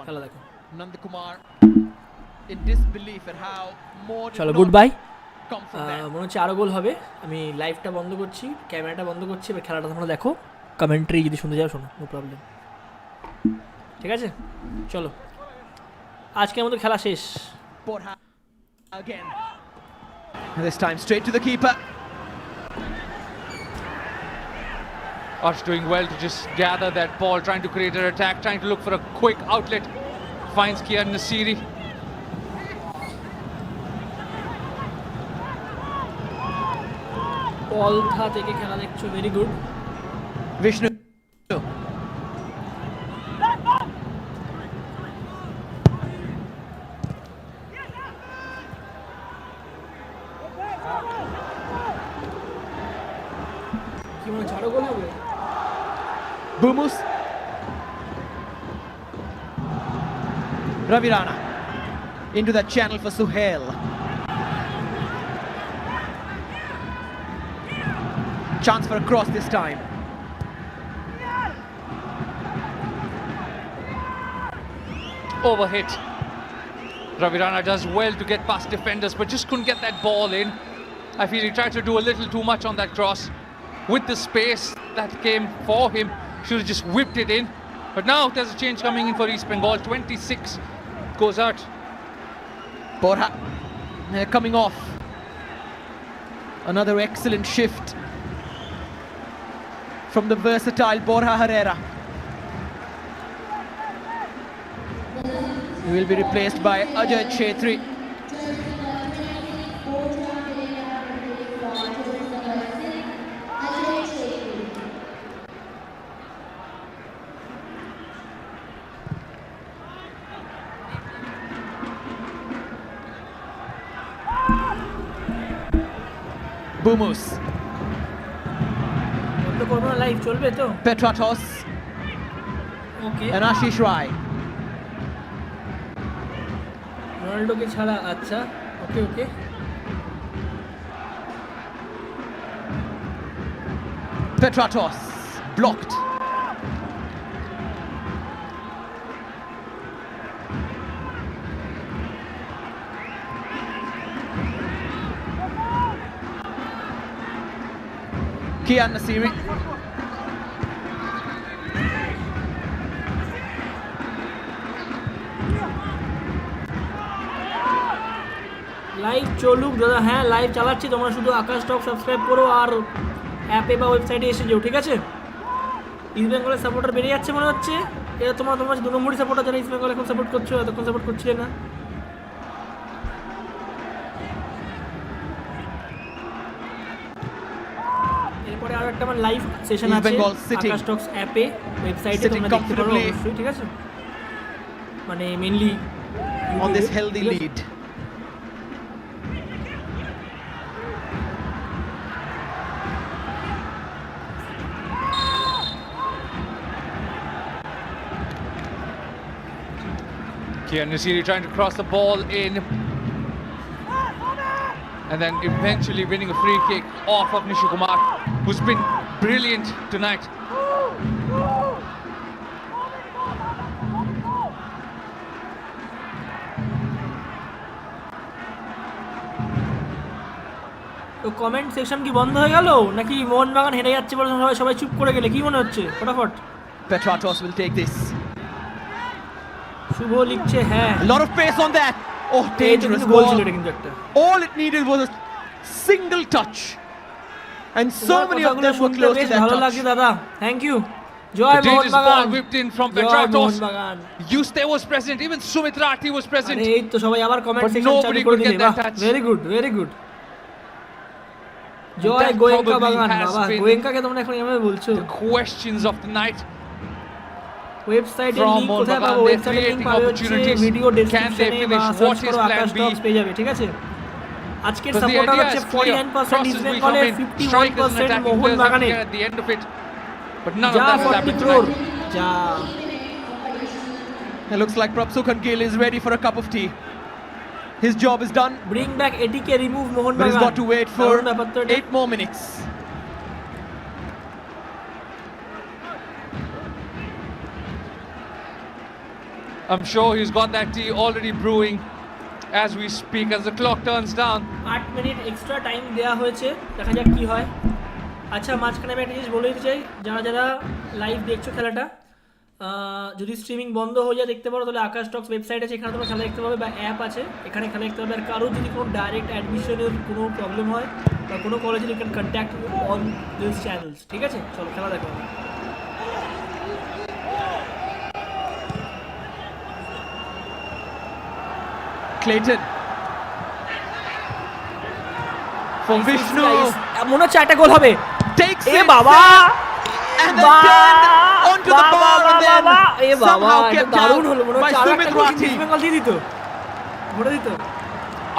খেলা দেখো, চলো গুড বাই। মনে হচ্ছে আরও গোল হবে, আমি লাইভটা বন্ধ করছি, ক্যামেরাটা বন্ধ করছি, এবার খেলাটা তোমরা দেখো, কমেন্ট্রি যদি শুনতে যাও শোনো, নো প্রবলেম, ঠিক আছে। চলো আজকের মতো খেলা শেষ। Again. This time straight to the keeper. Arsh doing well to just gather that ball, trying to create an attack, trying to look for a quick outlet. Finds Kian Nasiri. পলথা থেকে খেলা দেখছো, ভেরি গুড। Vishnu. কি মনে হচ্ছে আরো গোল হবে? Bumus. Ravirana into that channel for Suhail. Chance for a cross this time. Overhit. Ravirana does well to get past defenders, but just couldn't get that ball in. I feel he tried to do a little too much on that cross. With the space that came for him, should have just whipped it in. But now there's a change coming in for East Bengal. 26 goes out. Borja coming off. Another excellent shift from the versatile Borja Herrera. He will be replaced by Ajay Chetri. Bumus. Live চলবে তো? Petratos okay, and Ashish Rai. রোনাল্ডোকে ছাড়া, আচ্ছা ওকে ওকে। Petratos blocked. Kian Nasiri. Live চলুক দাদা, হ্যাঁ live চালাচ্ছি, তোমরা শুধু আকাশ টক সাবস্ক্রাইব করো আর অ্যাপে বা ওয়েবসাইটে এসে যাও, ঠিক আছে? ইস্ট বেঙ্গলের সাপোর্টার বেড়ে যাচ্ছে মনে হচ্ছে। এটা তোমরা 2 নম্বরই সাপোর্টার যারা ইস্ট বেঙ্গল এখন সাপোর্ট করছো, এতক্ষণ সাপোর্ট করছিলে না। এরপরে আরো একটা আমার লাইভ সেশন আছে আকাশ টক্স অ্যাপে, ওয়েবসাইটে তোমরা দেখতে পারো অবশ্যই, ঠিক আছে? মানে mainly on this healthy lead. Kian Nasiri trying to cross the ball in, and then eventually winning a free kick off of Nishikumar, who's been brilliant tonight. তো কমেন্ট সেকশন কি বন্ধ হয়ে গেল নাকি মোহনবাগান হেরে যাচ্ছে বলে সবাই চুপ করে গেলে, কি মনে হচ্ছে? ফটাফট Petratos will take this. শুভ লিখছে হ্যাঁ, A lot of pace on that. Oh, dangerous goal ball. ছিল এটা কিন্তু একটা। All it needed was a single touch, and so many of them were close to that ভালো touch. লাগছে দাদা, thank you. জয় The dangerous ball Mohun Bagan, whipped in from জয় Petratos. Mohun Bagan. Yuste was present, even Sumitrati was present. আরে এই তো সবাই আবার কমেন্ট But সেকশন চালু nobody করে could দিলে, get that বাহ touch. Very good very good. জয় that Goenka probably Bagan, has বাবা been গোয়েঙ্কাকে তোমরা এখন এভাবে বলছো। The questions of the night. ওয়েবসাইটের From লিংক কোথায় Mohun পাবো? Bagan, ওয়েবসাইটের লিংক they're পাবে creating হচ্ছে opportunities. ভিডিও Can they ডেসক্রিপশনে বা finish? সার্চ What is করো plan আকাশ B? টক্স পেয়ে যাবে, ঠিক আছে? আজকের Because the সাপোর্টার idea হচ্ছে is clear. 49% east Crosses will বেঙ্গলের, come in. Strikers and 51% attacking Mohan players have to বাগানের। get at the end of it. But none যা of that has 40 happened crore tonight. যা। It looks like Prabsukhan Gill is ready for a cup of tea. His job is done, bring back এটিকে remove Mohan but he's বাগান। got to wait for 8 more minutes. I'm sure he's got that tea already brewing as we speak, as the clock turns down. 8 minute extra time দেওয়া হয়েছে, দেখা যাক কি হয়। আচ্ছা মাঝখানে আমি একটা জিনিস বলে দিতে চাই, যারা যারা লাইভ দেখছো খেলাটা, যদি স্ট্রিমিং বন্ধ হয়ে যায় দেখতে পারো, তাহলে আকাশ টক্স ওয়েবসাইট আছে, এখানে তোমরা খেলা দেখতে পাবে, বা অ্যাপ আছে এখানে খেলা দেখতে পাবে। আর কারোর যদি কোনো ডাইরেক্ট অ্যাডমিশনের কোনো প্রবলেম হয় বা কোনো কলেজে, you can contact on this channels, ঠিক আছে? চলো খেলা দেখো। Clayton for Vishnu মনে হচ্ছে একটা গোল হবে। takes এ it বাবা, and then turned onto the bar and then এ বাবা, somehow এটা kept দারুণ out হলো, মনে by হচ্ছে আরো একটা গোল Sumit Rathi. ইস্ট বেঙ্গল দিয়ে দিত, ভরে দিত।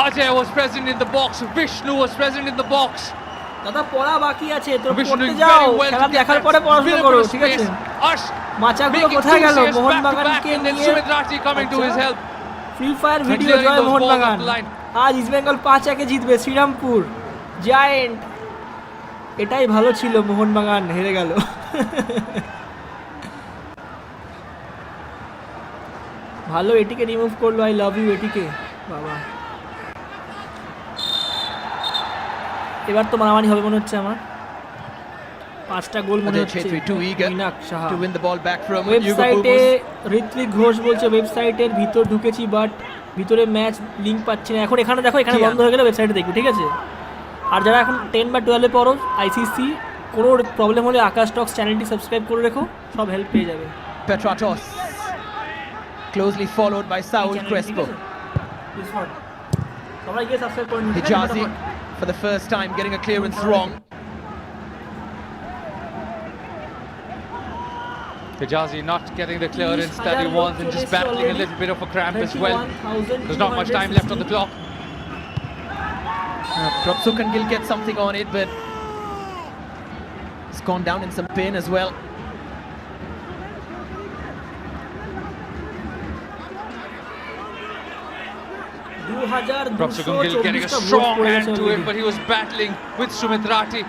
Ajay was present in the box. Vishnu was present in the box. দাদা পড়া বাকি আছে, তো Vishnu পড়তে doing যাও, very well খেলা to get দেখার that পরে পড়াশোনা bit করো, of ঠিক আছে? space. Arsh মাচাগুলো making কোথায় two গেল? saves back to back, মোহনবাগানকে and then নিয়ে Sumitrati coming to his help. Free fire video, clearing জয় those balls Mohun Bagan. off the line. আজ ইস্ট বেঙ্গল 5-1 জিতবে শ্রীরামপুর জায়েন্ট। এটাই ভালো ছিল, মোহনবাগান হেরে গেল। ভালো এটিকে রিমুভ করলো, আই লাভ ইউ এটিকে, বাবা। এবার তো মারামারি হবে মনে হচ্ছে আমার, 5টা গোল মনে Ajay হচ্ছে। Chetri too eager মিনাক Saha. to win the ball back from ওয়েবসাইটে Yuga. ঋত্বিক ঘোষ বলছে ওয়েবসাইটের ভিতর ঢুকেছি বাট ভিতরে ম্যাচ লিংক পাচ্ছি না। এখন এখানে দেখো, এখানে বন্ধ হয়ে গেলে ওয়েবসাইটে দেখবো, ঠিক আছে? আর যারা এখন 10 বা 12-এ পড়ো আইসিসি, কোনো প্রবলেম হলে আকাশ টক্স চ্যানেলটি সাবস্ক্রাইব করে রেখো, সব হেল্প পেয়ে যাবে। Petratos closely followed by Saul Crespo. সবাই গিয়ে সাবস্ক্রাইব করে নিন। Hijazi for the first time getting a clearance wrong. Hijazi not getting the clearance that he wants and just battling a little bit of a cramp as well. There's not much time left on the clock. Prabsukhan Gill gets something on it, but it's gone down in some pain as well. Prabsukhan Gill getting a strong hand to it, but he was battling with Sumitrati.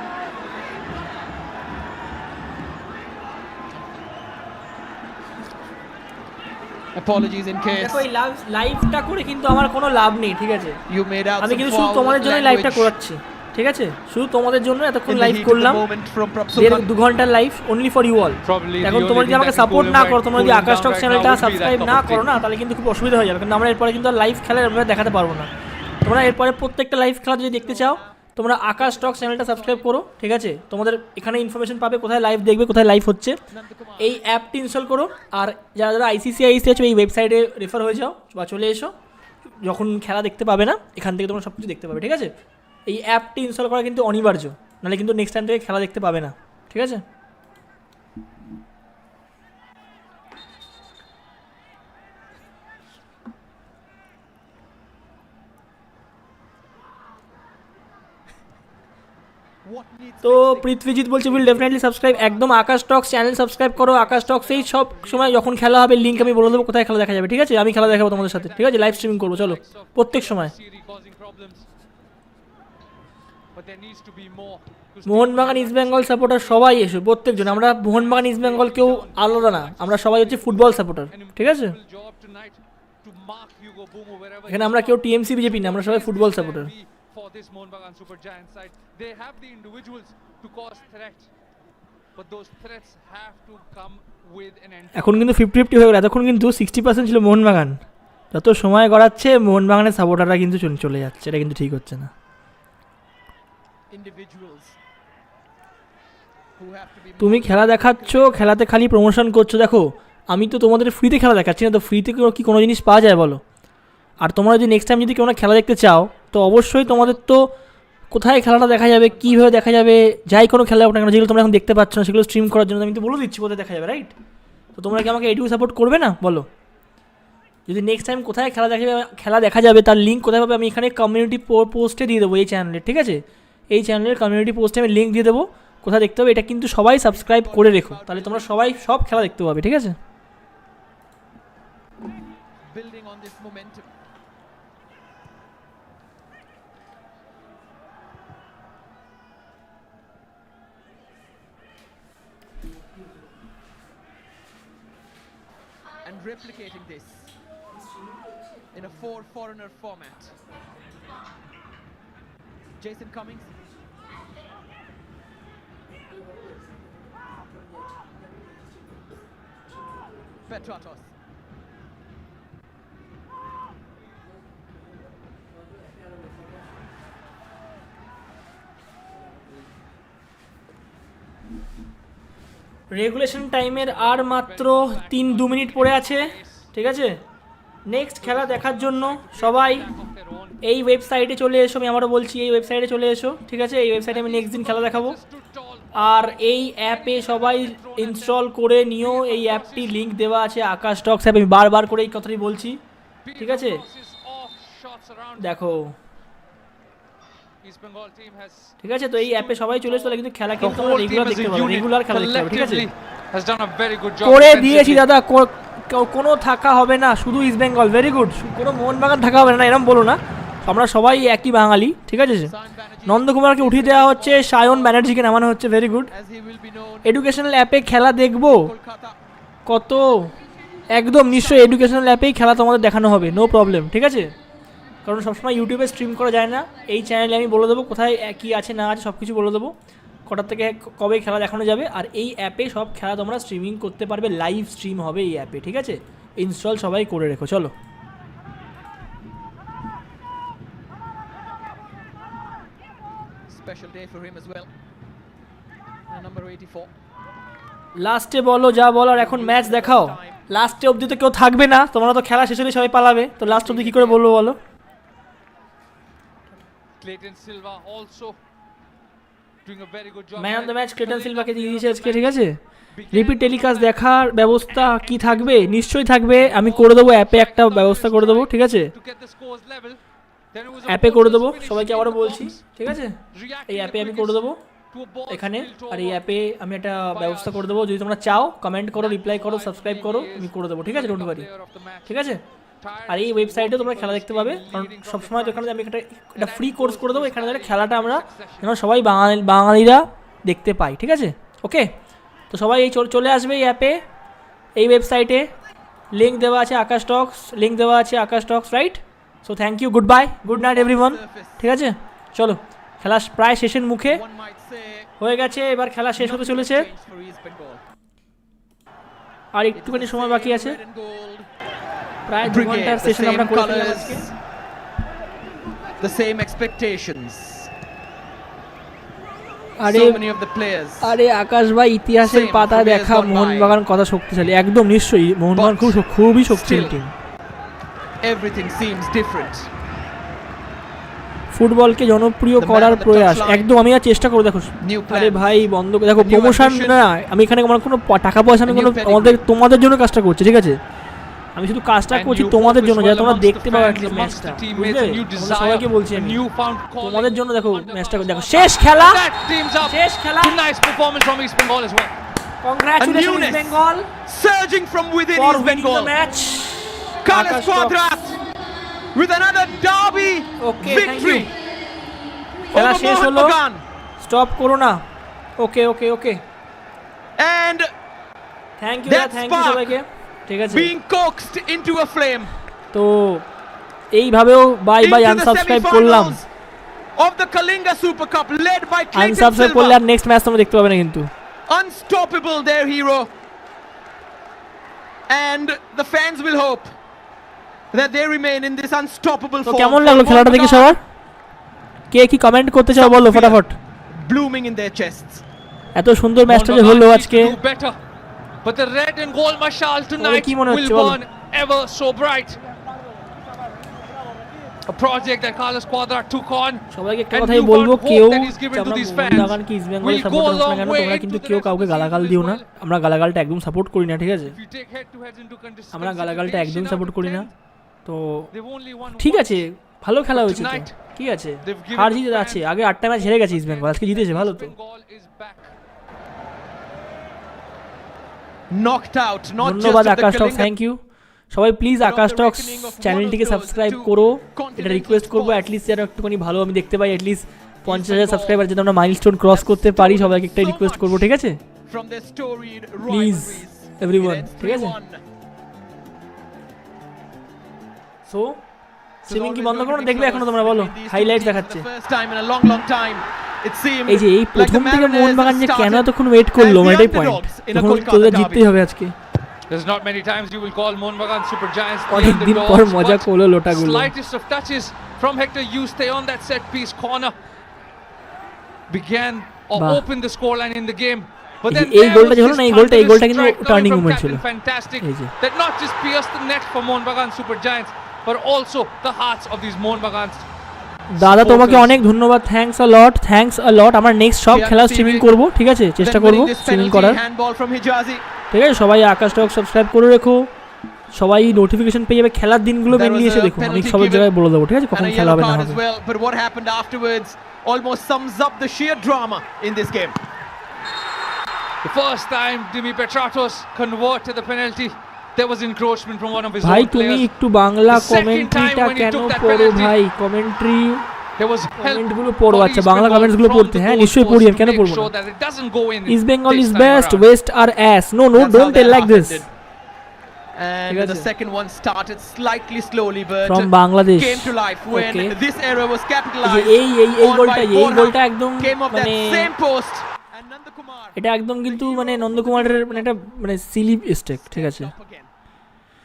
Apologies in case দেখো এই লাইভটা করে কিন্তু আমার কোনো লাভ নেই, ঠিক আছে? you made out আমি some কিন্তু শুধু foul তোমাদের জন্যই লাইভটা language. করাচ্ছি। ঠিক আছে, শুধু তোমাদের জন্য এতক্ষণ In the live heat of the করলাম, moment from Prabhsukhan. 2 ঘন্টার live only for you all. Probably এখন the তোমরা only যদি thing আমাকে that can সাপোর্ট cool না him করো, right- তোমরা cool যদি him আকাশ down টক right চ্যানেলটা now would be that subscribe cup না of করো tea. না, তাহলে কিন্তু খুব অসুবিধা হয়ে যাবে, কারণ আমরা এরপরে কিন্তু লাইভ খেলা এভাবে দেখাতে পারবো না। তোমরা এরপরে প্রত্যেকটা লাইভ খেলা যদি দেখতে চাও, তোমরা আকাশ টক চ্যানেলটা সাবস্ক্রাইব করো, ঠিক আছে? তোমাদের এখানে ইনফরমেশন পাবে কোথায় লাইভ দেখবে, কোথায় লাইভ হচ্ছে। এই অ্যাপটি ইনস্টল করো, আর যারা যারা আইসিসিআই আছে এই ওয়েবসাইটে রেফার হয়ে যাও বা চলে এসো, যখন খেলা দেখতে পাবে না এখান থেকে তোমরা সব কিছু দেখতে পাবে, ঠিক আছে? এই অ্যাপটি ইনস্টল করা কিন্তু অনিবার্য, নাহলে কিন্তু নেক্সট টাইম থেকে খেলা দেখতে পাবে না, ঠিক আছে? What needs তো পৃথ্বীজিৎ বলছে উইল ডেফিনেটলি সাবস্ক্রাইব, একদম আকাশ টক্স চ্যানেল সাবস্ক্রাইব করো। আকাশ টক্সেই সব সময় যখন খেলা হবে লিঙ্ক আমি বলে দেবো কোথায় খেলা দেখা যাবে, ঠিক আছে? আমি খেলা দেখাবো তোমাদের সাথে, ঠিক আছে? লাইভ স্ট্রিমিং করবো, চলো, প্রত্যেক সময়। Series causing problems. But there needs to be more. Mohun Bagan east Bengal supporter সবাই এসো, প্রত্যেকজন। আমরা মোহনবাগান ইস্ট বেঙ্গল কেউ আলাদা না, আমরা সবাই হচ্ছে ফুটবল সাপোর্টার, ঠিক আছে? Job tonight to mark Hugo Bumo wherever এখানে আমরা কেউ টিএমসি বিজেপি না, আমরা সবাই football supporter. for this Mohun Bagan Super Giant side. They have the individuals to cause threats, but those threats have to come with an end. এখন কিন্তু 50-50 হয়ে গেল, এতক্ষণ কিন্তু 60% ছিল মোহনবাগান। যত সময় গড়াচ্ছে মোহনবাগানের সাপোর্টাররা কিন্তু চলে যাচ্ছে, এটা কিন্তু ঠিক হচ্ছে না। individuals who have to be তুমি খেলা দেখাচ্ছ, খেলাতে খালি প্রমোশন করছো। দেখো আমি তো তোমাদের ফ্রিতে খেলা দেখাচ্ছি না, তো ফ্রিতে কি কোনো জিনিস পাওয়া যায় বলো? আর তোমরা যদি নেক্সট টাইম যদি কেউ খেলা দেখতে চাও, তো অবশ্যই তোমাদের তো কোথায় খেলাটা দেখা যাবে, কীভাবে দেখা যাবে, যাই কোনো খেলা হোক না কেন, যেগুলো তোমরা এখন দেখতে পাচ্ছ না সেগুলো স্ট্রিম করার জন্য আমি তো বলে দিচ্ছি কোথায় দেখা যাবে, রাইট? তো তোমরা কি আমাকে এইটুকু সাপোর্ট করবে না বলো? যদি নেক্সট টাইম কোথায় খেলা দেখা যাবে তার লিঙ্ক কোথায় পাবে, আমি এখানে কমিউনিটি পোস্টে দিয়ে দেবো এই চ্যানেলে, ঠিক আছে? এই চ্যানেলের কমিউনিটি পোস্টে আমি লিঙ্ক দিয়ে দেবো কোথায় দেখতে হবে। এটা কিন্তু সবাই সাবস্ক্রাইব করে রেখো, তাহলে তোমরা সবাই সব খেলা দেখতে পাবে, ঠিক আছে? building on this momentum. And replicating this in a 4-foreigner format. Jason Cummings. Petratos. Regulation টাইমের আর মাত্র 3-2 মিনিট পড়ে আছে, ঠিক আছে? নেক্সট খেলা দেখার জন্য সবাই এই ওয়েবসাইটে চলে এসো, আমি আবারও বলছি এই ওয়েবসাইটে চলে এসো, ঠিক আছে? এই ওয়েবসাইটে আমি নেক্সট দিন খেলা দেখাবো। আর এই অ্যাপে সবাই ইনস্টল করে নিও, এই অ্যাপটি লিঙ্ক দেওয়া আছে আকাশ টক্স অ্যাপ, আমি বারবার করে এই কথাটি বলছি, ঠিক আছে? দেখো, East Bengal team has ঠিক আছে? তো এই অ্যাপে সবাই চলে এসো, তাহলে কিন্তু খেলা কিন্তু তোমরা রেগুলার দেখতে পাবে, রেগুলার খেলা দেখতে পাবে, ঠিক আছে? has done a very good job করে defensively. দিয়েছি দাদা, কোনো থাকা হবে না, শুধু ইস্ট বেঙ্গল, ভেরি গুড। কোনো মোহনবাগান থাকা হবে না, এরকম বলো না, আমরা সবাই একই বাঙালি, ঠিক আছে? নন্দকুমারকে উঠিয়ে দেওয়া হচ্ছে, সায়ন ব্যানার্জিকে নামানো হচ্ছে, very good. As he will be known, educational অ্যাপে খেলা দেখবো Kolkata. কত, একদম নিশ্চয়ই এডুকেশনাল অ্যাপেই খেলা তোমাদের দেখানো হবে, নো প্রবলেম, ঠিক আছে? কারণ সবসময় ইউটিউবে স্ট্রিম করা যায় না, এই চ্যানেলে আমি বলে দেবো কোথায় কী আছে না আছে সব কিছু বলে দেবো, কটার থেকে কবে খেলা দেখানো যাবে। আর এই অ্যাপে সব খেলা তোমরা স্ট্রিমিং করতে পারবে, লাইভ স্ট্রিম হবে এই অ্যাপে, ঠিক আছে? ইনস্টল সবাই করে রেখো, চলো। Special day for him as well. And number 84. লাস্টে বলো যা বলার, এখন ম্যাচ দেখাও। লাস্টে অবধি তো কেউ থাকবে না, তোমরা তো খেলা শেষ হলে সবাই পালাবে, তো লাস্ট অবধি কী করে বলবো বলো? Clayton Silva also doing a very good job. Man of the match Clayton সিলভাকে দিয়ে দিয়েছে আজকে, ঠিক আছে? রিপিট টেলিকাস্ট দেখার ব্যবস্থা কি থাকবে? নিশ্চয়ই থাকবে, আমি করে দেবো, অ্যাপে একটা ব্যবস্থা করে দেবো, ঠিক আছে? To get the scores level. Then it was a অ্যাপে করে দেবো, finish সবাইকে in আবারও the বলছি, box. ঠিক আছে? Reacting এই the অ্যাপে আমি quickest করে দেবো to a ball এখানে, still to আর এই over. অ্যাপে আমি একটা ব্যবস্থা করে দেবো, যদি তোমরা চাও কমেন্ট করো, রিপ্লাই করো, সাবস্ক্রাইব করো, আমি করে দেবো, ঠিক আছে? Don't worry, Player of the match. ঠিক আছে? আর এই ওয়েবসাইটে তোমরা খেলা দেখতে পাবে, কারণ সবসময় তো এখানে আমি একটা ফ্রি কোর্স করে দেবো, এখানে ধরে খেলাটা আমরা যেন সবাই বাঙালিরা দেখতে পাই, ঠিক আছে? ওকে, তো সবাই এই চলে আসবে এই অ্যাপে, এই ওয়েবসাইটে লিঙ্ক দেওয়া আছে আকাশ টক্স, লিঙ্ক দেওয়া আছে Akash talks, right? So thank you, good bye, good night everyone, ঠিক আছে? চলো, খেলা প্রায় শেষের মুখে One might say হয়ে গেছে, এবার খেলা শেষ হতে চলেছে, change for East Bengal. আর একটুখানি সময় বাকি আছে, Red and gold. প্রায় 2 Brigade, ঘন্টার the সেশন same আমরা করে ফেললাম colours, আজকে। the same expectations. আরে So many of the players. আরে আকাশ ভাই, ইতিহাসের Same পাতায় from years দেখা gone by. মোহনবাগান কত শক্তিশালী, একদম নিশ্চয়ই মোহনবাগান খুবই শক্তিশালী still, team. Everything seems different. ফুটবলকে জনপ্রিয় The man করার on the প্রয়াস, touchline. একদম আমি আর চেষ্টা করবো। দেখো New আরে plans. ভাই বন্ধ করে দেখো, A new প্রমোশন ambition. না, আমি এখানে আমার কোনো টাকা পয়সা আমি A কোনো new pedigree. তোমাদের জন্য কাজটা করছি, ঠিক আছে? আমি শুধু কাজটা And করছি new তোমাদের focus জন্য, যাতে well তোমরা amongst দেখতে the পাও fans, একটা amongst ম্যাচটা, the teammates, বুঝলে? a new তোমাদের desire, সবাইকে বলছি a আমি, newfound calling তোমাদের জন্য দেখো under ম্যাচটা Bagan. দেখো, শেষ খেলা, And that teams up. শেষ খেলা। Nice performance from East Bengal as well. Congratulation newness. East Bengal Surging from within for East winning the Bengal. Match. College Akash Quadrat with another derby Okay, thank victory খেলা over শেষ Mohun হলো, Bagan. Stop করো না। Okay okay okay, And thank you That thank you spark সবাইকে, ঠিক আছে? being coaxed into a flame তো এইভাবেও bye bye into the unsubscribe করলাম, semi-finals of the Kalinga Super Cup led by Clayton unsubscribe করলে Silva. আর next match তোমরা দেখতে পাবে না কিন্তু। Unstoppable, their hero. And the fans will hope that they remain in this unstoppable তো form. কেমন লাগলো For খেলাটা দেখে Bagan সবার? কে কি কমেন্ট করতে চাও বলো ফটাফট। blooming in their chests. এত সুন্দর ম্যাচটা যে হলো আজকে, Do better. But the red and gold mashal tonight কি মনে will হচ্ছে বলো? burn ever so bright. A project that Carlos Quadrat took on. সবাইকে একটা And কথাই newfound বলবো, hope কেউ that he's given to আমরা these fans মোহনবাগান কি ইস্ট বেঙ্গলের will go সাপোর্টার a হচ্ছে না long কেন, way তোমরা into কিন্তু the কেউ rest of কাউকে the গালাগাল season দিও as না, well. আমরা গালাগালটা একদম সাপোর্ট করি না, ঠিক আছে? If you take head-to-heads into আমরা গালাগালটা একদম consideration সাপোর্ট করি না। out of তো 10, they've only won ঠিক once. আছে, ভালো খেলা হয়েছে তো, Tonight, ঠিক আছে, they've given হার the জিতে fans আছে, আগে 8টা ম্যাচ হেরে গেছে ইস্ট বেঙ্গল, আজকে জিতেছে, ভালো তো। Bengal is back. Knocked out, not just ধন্যবাদ of the Akash talk, Kalinga. Thank you সবাই। Please But of Akash the talks reckoning of one চ্যানেলটিকে of those সাবস্ক্রাইব two করো, এটা continental রিকোয়েস্ট করবো, spots. অ্যাটলিস্ট যেন একটুখানি ভালো আমি দেখতে পাই, অ্যাটলিস্ট 50,000 সাবস্ক্রাইবার যাতে আমরা মাইলস্টোন ক্রস করতে পারি, সবাইকে একটা রিকোয়েস্ট করবো, ঠিক আছে? From their storied Please, rivalries. everyone, It ends ঠিক আছে? 3-1. সো স্ট্রিমিং কি বন্ধ করো না, দেখবে এখনো তোমরা বলো, হাইলাইট দেখাচ্ছে। The first time in a long, long time. It seemed এই যে এই like প্রথম the থেকে Mariners মোহনবাগান যে কেন started এতক্ষণ ওয়েট করলো, as the এটাই পয়েন্ট, underdogs in a তখন Kolkata তোদের derby. জিততেই হবে আজকে। There's not many times you will call Mohun Bagan Super Giants the অনেক দিন পর underdogs, মজা but করলো লোটাগুলো। slightest of touches from Hector Yuste on that set piece corner began or বাহ। opened the scoreline in the game. But এই then যে এই there গোলটা was যে হলো this না, এই গোলটা thunderous কিন্তু strike coming turning from moment ছিল। Captain Fantastic এই যে। that not just pierced the net for Mohun Bagan Super Giants but also the hearts of these Mohun Bagans. দাদা তোমাকে অনেক ধন্যবাদ, থ্যাঙ্কস আ লট। আমরা নেক্সট সব খেলা স্ট্রিমিং করব, ঠিক আছে? চেষ্টা Then করব winning this স্ট্রিমিং penalty, করার, handball from Hijazi. ঠিক আছে? সবাই আকাশ টক সাবস্ক্রাইব করে রেখো, সবাই নোটিফিকেশন পেয়ে যাবে, খেলার দিনগুলো There মেনলি was এসে a দেখো, আমি penalty সবার given জায়গায় বলে দেবো, ঠিক আছে? And কখন a খেলা yellow হবে না card হবে। as well. But what happened afterwards almost sums up the sheer drama in this game. The first time Dimi Petratos converted the penalty, there was encroachment from one of his ভাই own তুমি players. একটু Bangla The second কমেন্ট্রিটা time when he কেন took that পড়ো penalty, ভাই? Commentary There was help কমেন্টগুলো পড়ো, for আচ্ছা East Bangla Bengal কমেন্টসগুলো from পড়তে, the হ্যাঁ goal নিশ্চয়ই post পড়ি, to কেন make পড়বো sure না? that it doesn't go in East Bengal this is time best, around. West আর অ্যাস, no That's don't how tell that like half this. ended. And ঠিক the আছে। second one started slightly slowly, but From Bangladesh. came to life when Okay. this error was এই যে capitalized এই on গোলটা, by এই Borja. গোলটা একদম Came off that মানে same post. And Nandakumar এটা একদম কিন্তু মানে নন্দকুমারের মানে একটা মানে সিলি স্টেক, ঠিক আছে? up again.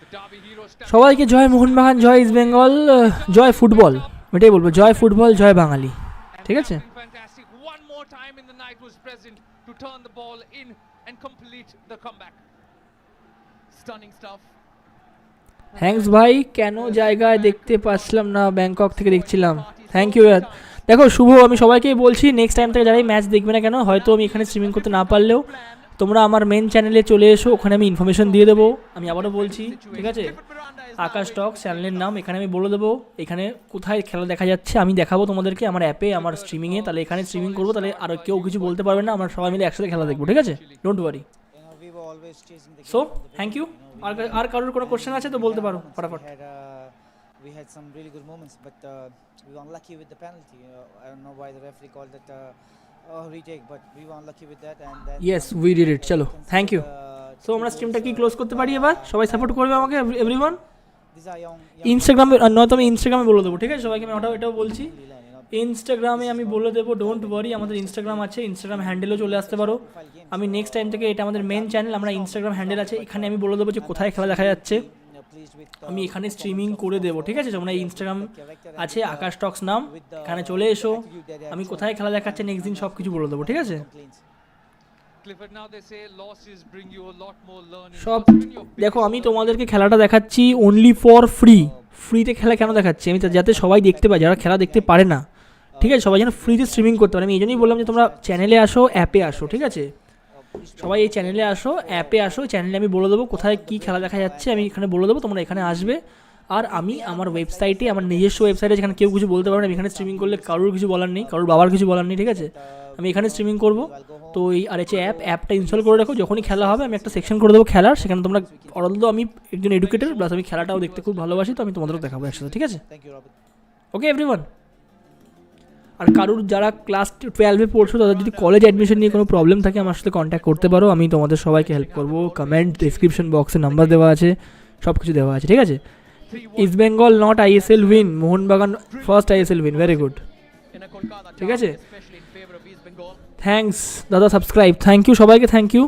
The Derby hero stepped সবাইকে জয় মোহনবাগান, জয় ইস্ট বেঙ্গল, জয় ফুটবল, এটাই বলবো, জয় ফুটবল, জয় বাঙালি, ঠিক আছে? Captain Fantastic one more time in the night was present to turn the ball in and complete the comeback. Stunning stuff. Thanks ভাই, কেন জায়গায় দেখতে পাচ্ছিলাম না, ব্যাংকক থেকে দেখছিলাম, থ্যাংক ইউ। দেখো শুভ, আমি সবাইকেই বলছি নেক্সট টাইম থেকে যারাই ম্যাচ দেখবে না কেন, হয়তো আমি এখানে স্ট্রিমিং করতে না পারলেও তোমরা আমার মেন চ্যানেলে চলে এসো, ওখানে আমি ইনফরমেশন দিয়ে দেবো। আমি আবারও বলছি, ঠিক আছে? আকাশ টক চ্যানেলের নাম, এখানে আমি বলে দেবো এখানে কোথায় খেলা দেখা যাচ্ছে, আমি দেখাবো তোমাদেরকে আমার অ্যাপে, আমার স্ট্রিমিংয়ে, তাহলে এখানে স্ট্রিমিং করবো, তাহলে আর কেউ কিছু বলতে পারবে না, আমরা সবাই মিলে একসাথে খেলা দেখবো, ঠিক আছে? Don't worry. So thank you. আর কারোর কোনো কোশ্চেন আছে তো বলতে পারো ফটাফট। We had some really good moments, but we were unlucky with the penalty. I don't know why the referee called that retake, but we were unlucky with that. And then yes we did it, চলো thank you. So আমরা স্ট্রিমটা কি close করতে পারি এবার? সবাই support করবে আমাকে, everyone. these are young ইনস্টাগ্রামে নয়তো আমি ইনস্টাগ্রামে বলে দেবো, ঠিক আছে? সবাইকে আমি এটাও বলছি, ইনস্টাগ্রামে আমি বলে দেবো, ডোন্ট ওয়ারি, আমাদের ইনস্টাগ্রাম আছে, ইনস্টাগ্রাম হ্যান্ডেলও চলে আসতে পারো। আমি নেক্সট টাইম থেকে, এটা আমাদের মেন চ্যানেল, আমরা ইনস্টাগ্রাম হ্যান্ডেল আছে, এখানে আমি বলে দেবো যে কোথায় খেলা দেখা যাচ্ছে, আমি এখানে স্ট্রিমিং করে দেবো, ঠিক আছে? তোমরা ইনস্টাগ্রাম আছে আকাশ টক্স নাম, এখানে চলে এসো, আমি কোথায় খেলা দেখাচ্ছে নেক্সট দিন সব কিছু বলে দেবো, ঠিক আছে? সব দেখো, আমি তোমাদেরকে খেলাটা দেখাচ্ছি অনলি ফর ফ্রি। ফ্রিতে খেলা কেন দেখাচ্ছি আমি? যাতে সবাই দেখতে পায়, যারা খেলা দেখতে পারে না, ঠিক আছে? সবাই যেন ফ্রিতে স্ট্রিমিং করতে পারে। আমি এই জন্যই বললাম যে তোমরা চ্যানেলে আসো, অ্যাপে আসো, ঠিক আছে? সবাই এই চ্যানেলে আসো, অ্যাপে আসো, চ্যানেলে আমি বলে দেবো কোথায় কী খেলা দেখা যাচ্ছে, আমি এখানে বলে দেবো, তোমরা এখানে আসবে। আর আমি আমার ওয়েবসাইটে, আমার নিজস্ব ওয়েবসাইটে, যেখানে কেউ কিছু বলতে পারবে না, আমি এখানে স্ট্রিমিং করলে কারোর কিছু বলার নেই, কারোর বাবার কিছু বলার নেই, ঠিক আছে? আমি এখানে স্ট্রিমিং করবো। তো এই আর হচ্ছে অ্যাপটা ইনস্টল করে রাখো, যখনই খেলা হবে আমি একটা সেকশন করে দেবো খেলার, সেখানে তোমরা, অলদো আমি একজন এডুকেটেড প্লাস আমি খেলাটাও দেখতে খুব ভালোবাসি, তো আমি তোমাদেরও দেখাবো একসাথে, ঠিক আছে? ওকে এভরিওয়ান। আর কারোর যারা ক্লাস 12-এ পড়ছো, তাদের যদি কলেজ অ্যাডমিশন নিয়ে কোনো প্রবলেম থাকে আমার সাথে কন্ট্যাক্ট করতে পারো, আমি তোমাদের সবাইকে হেল্প করবো। কমেন্ট ডেসক্রিপশন বক্সে নাম্বার দেওয়া আছে, সব কিছু দেওয়া আছে, ঠিক আছে? East Bengal not ISL win, Mohun Bagan first ISL win, very good, ঠিক আছে? থ্যাঙ্কস দাদা, সাবস্ক্রাইব, থ্যাংক ইউ সবাইকে, থ্যাংক ইউ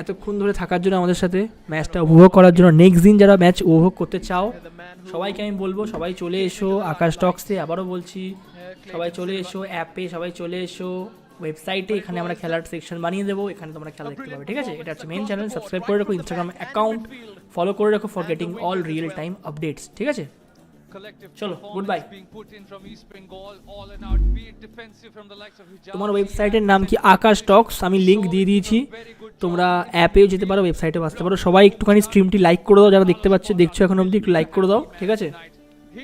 এতক্ষণ ধরে থাকার জন্য, আমাদের সাথে ম্যাচটা উপভোগ করার জন্য। নেক্সট দিন যারা ম্যাচ উপভোগ করতে চাও, সবাইকে আমি বলবো সবাই চলে এসো আকাশ টক্সে, আবারও বলছি সবাই চলে এসো, অ্যাপে সবাই চলে এসো, ওয়েবসাইটে, এখানে আমরা খেলার সেকশন বানিয়ে দেবো, এখানে তোমরা খেলা দেখতে পাবে, ঠিক আছে? এটা হচ্ছে মেন চ্যানেল, সাবস্ক্রাইব করে রাখো, ইনস্টাগ্রাম অ্যাকাউন্ট ফলো করে রাখো for getting all real time updates, ঠিক আছে? চলো, গুড বাই। তোমার ওয়েবসাইটের নাম কি? আকাশ টক্স, আমি লিঙ্ক দিয়ে দিয়েছি, তোমরা অ্যাপেও যেতে পারো, ওয়েবসাইটেও আসতে পারো। সবাই একটুখানি স্ট্রিমটি লাইক করে দাও, যারা দেখতে পাচ্ছ, দেখছো এখন অবধি, একটু লাইক করে দাও, ঠিক আছে?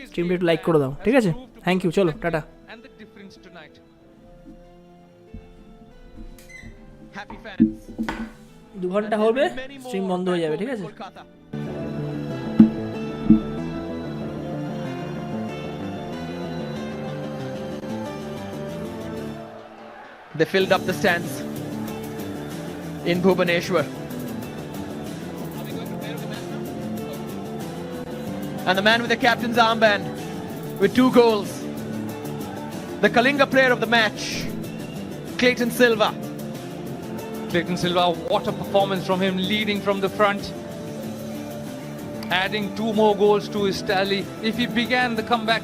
স্ট্রিমটি একটু লাইক করে দাও, ঠিক আছে? থ্যাংক ইউ, চলো টাটা। Happy fans. 2 ঘন্টা হবে, স্ট্রিম বন্ধ হয়ে যাবে, ঠিক আছে? They filled up the stands in Bhubaneswar. And the man with the captain's armband with 2 goals, the Kalinga player of the match, Clayton Silva. Clayton Silva, what a performance from him, leading from the front, adding 2 more goals to his tally. If he began the comeback,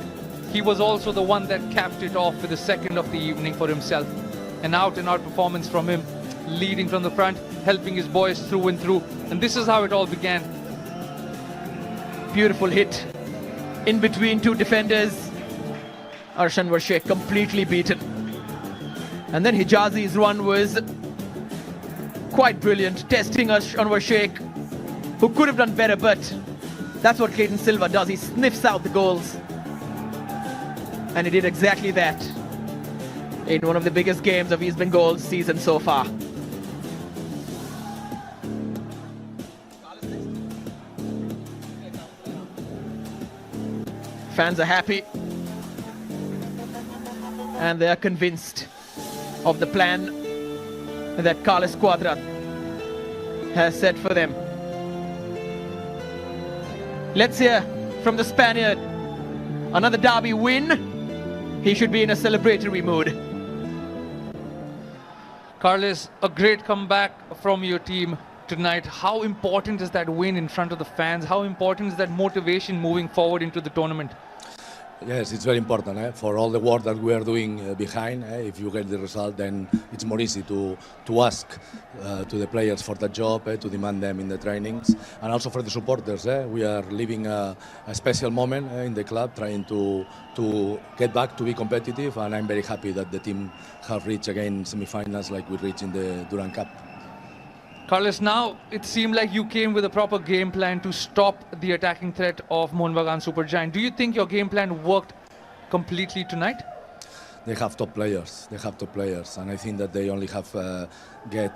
he was also the one that capped it off with the second of the evening for himself. An out-and-out performance from him, leading from the front, helping his boys through and through. And this is how it all began. Beautiful hit in between 2 defenders. Arshan Sheikh completely beaten. And then Hijazi's run was quite brilliant, testing Anwar Sheikh, who could have done better, but that's what Clayton Silva does. He sniffs out the goals. And he did exactly that in one of the biggest games of East Bengal's season so far. Fans are happy and they are convinced of the plan that Carlos Quadrat has set for them. Let's hear from the Spaniard. Another derby win. He should be in a celebratory mood. Carlos, a great comeback from your team tonight. How important is that win in front of the fans? How important is that motivation moving forward into the tournament? Yes, it's very important for all the work that we are doing behind. If you get the result, then it's more easy to ask to the players for the job, to demand them in the trainings, and also for the supporters. We are living a special moment in the club, trying to get back to be competitive, and I'm very happy that the team have reached again semi-finals like we reached in the Durand Cup. Carlos, now it seemed like you came with a proper game plan to stop the attacking threat of Mohun Bagan Supergiant. Do you think your game plan worked completely tonight? They have top players. They have top players, and I think that they only have get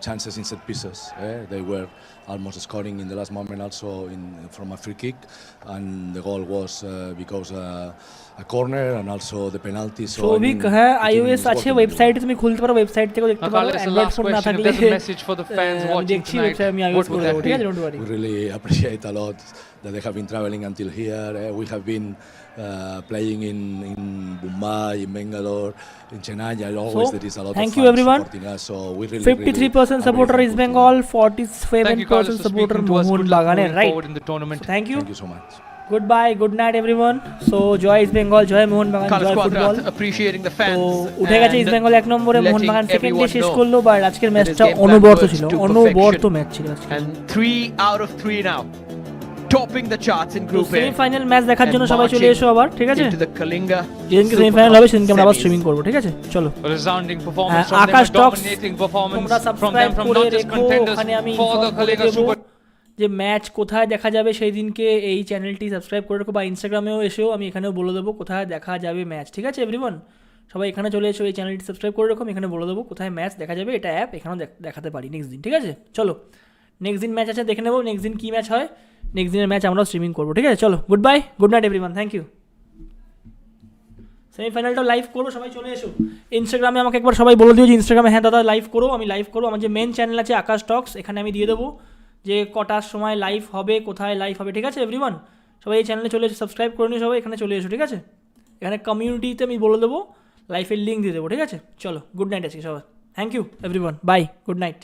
chances in set pieces. They were almost scoring in the last moment, also from a free kick, and the goal was because a corner and also the penalty. So Souvik, হ্যাঁ iOS আছে, ওয়েবসাইটে তুমি খুলতে পারো, website থেকেও দেখতে পারো। Carlos, the Android last phone না question, থাকলে if there's a message for the fans watching দেখছি, tonight, ওয়েবসাইট আমি what iOS would করে that দেবো, ঠিক be? আছে? Don't worry. we really appreciate a lot that they have been traveling until here. We have been playing in Mumbai, in Bangalore, in Chennai. Always there is a lot thank of you fans everyone. supporting us. So we really, 53% are supporter very East thankful to Bengal, them. Thank you, Carlos, 47% for supporter speaking to us. Mohun Good luck Bagane, moving right? forward in the tournament. Thank you. Thank you so much. Goodbye, good night everyone. So joy East Bengal, joy Mohun Bagan, Carlos joy football. Quadrat appreciating the তো fans উঠে গেছে and east Bengal 1 নম্বরে, মোহন letting বাগান সেকেন্ডে everyone শেষ know করলো, but আজকের that his ম্যাচটা game plan অনবরত works ছিল, to অনবরত perfection. ম্যাচ ছিল আজকে। And 3 out of 3 now, topping the charts in তো Group A. সেমিফাইনাল ম্যাচ দেখার and জন্য সবাই চলে marching এসো আবার, ঠিক আছে? into the Kalinga যেদিনকে Super সেমিফাইনাল Cup হবে সেদিনকে আমরা আবার semis. স্ট্রিমিং করবো, ঠিক আছে? চলো। A resounding performance from them, Akash a Tux dominating performance তোমরা from them, সাবস্ক্রাইব from করে not just রেখো, contenders ওখানে আমি for the ইনফর্ম করে Kalinga দেবো Super. যে ম্যাচ কোথায় দেখা যাবে সেই দিনকে। এই চ্যানেলটি সাবস্ক্রাইব করে রেখো, বা ইনস্টাগ্রামেও এসেও আমি এখানেও বলে দেবো কোথায় দেখা যাবে ম্যাচ, ঠিক আছে এভরিওয়ান? সবাই এখানে চলে এসো, এই চ্যানেলটি সাবস্ক্রাইব করে রেখো, আমি এখানে বলে দেবো কোথায় ম্যাচ দেখা যাবে। এটা অ্যাপ, এখানেও দেখাতে পারি নেক্সট দিন, ঠিক আছে? চলো, নেক্সট দিন ম্যাচ আছে, দেখে নেবো নেক্সট দিন কী ম্যাচ হয়। নেক্সট দিনের ম্যাচ আমরাও স্ট্রিমিং করবো, ঠিক আছে? চলো, good bye, good night everyone, thank you. সেমিফাইনালটা লাইভ করবো, সবাই চলে এসো। ইনস্টাগ্রামে আমাকে একবার সবাই বলে দিও যে ইনস্টাগ্রামে হ্যাঁ দাদা লাইভ করো, আমি লাইভ করবো। আমার যে মেন চ্যানেল আছে আকাশ টক্স, এখানে আমি দিয়ে দেবো যে কটার সময় লাইভ হবে, কোথায় লাইভ হবে, ঠিক আছে এভরিওয়ান? সবাই এই চ্যানেলে চলে এসে সাবস্ক্রাইব করে নিও, সবাই এখানে চলে এসো, ঠিক আছে? এখানে কমিউনিটিতে আমি বলে দেবো, লাইফের লিঙ্ক দিয়ে দেবো, ঠিক আছে? চলো, গুড নাইট আজকে সবাই, thank you everyone, bye, good night.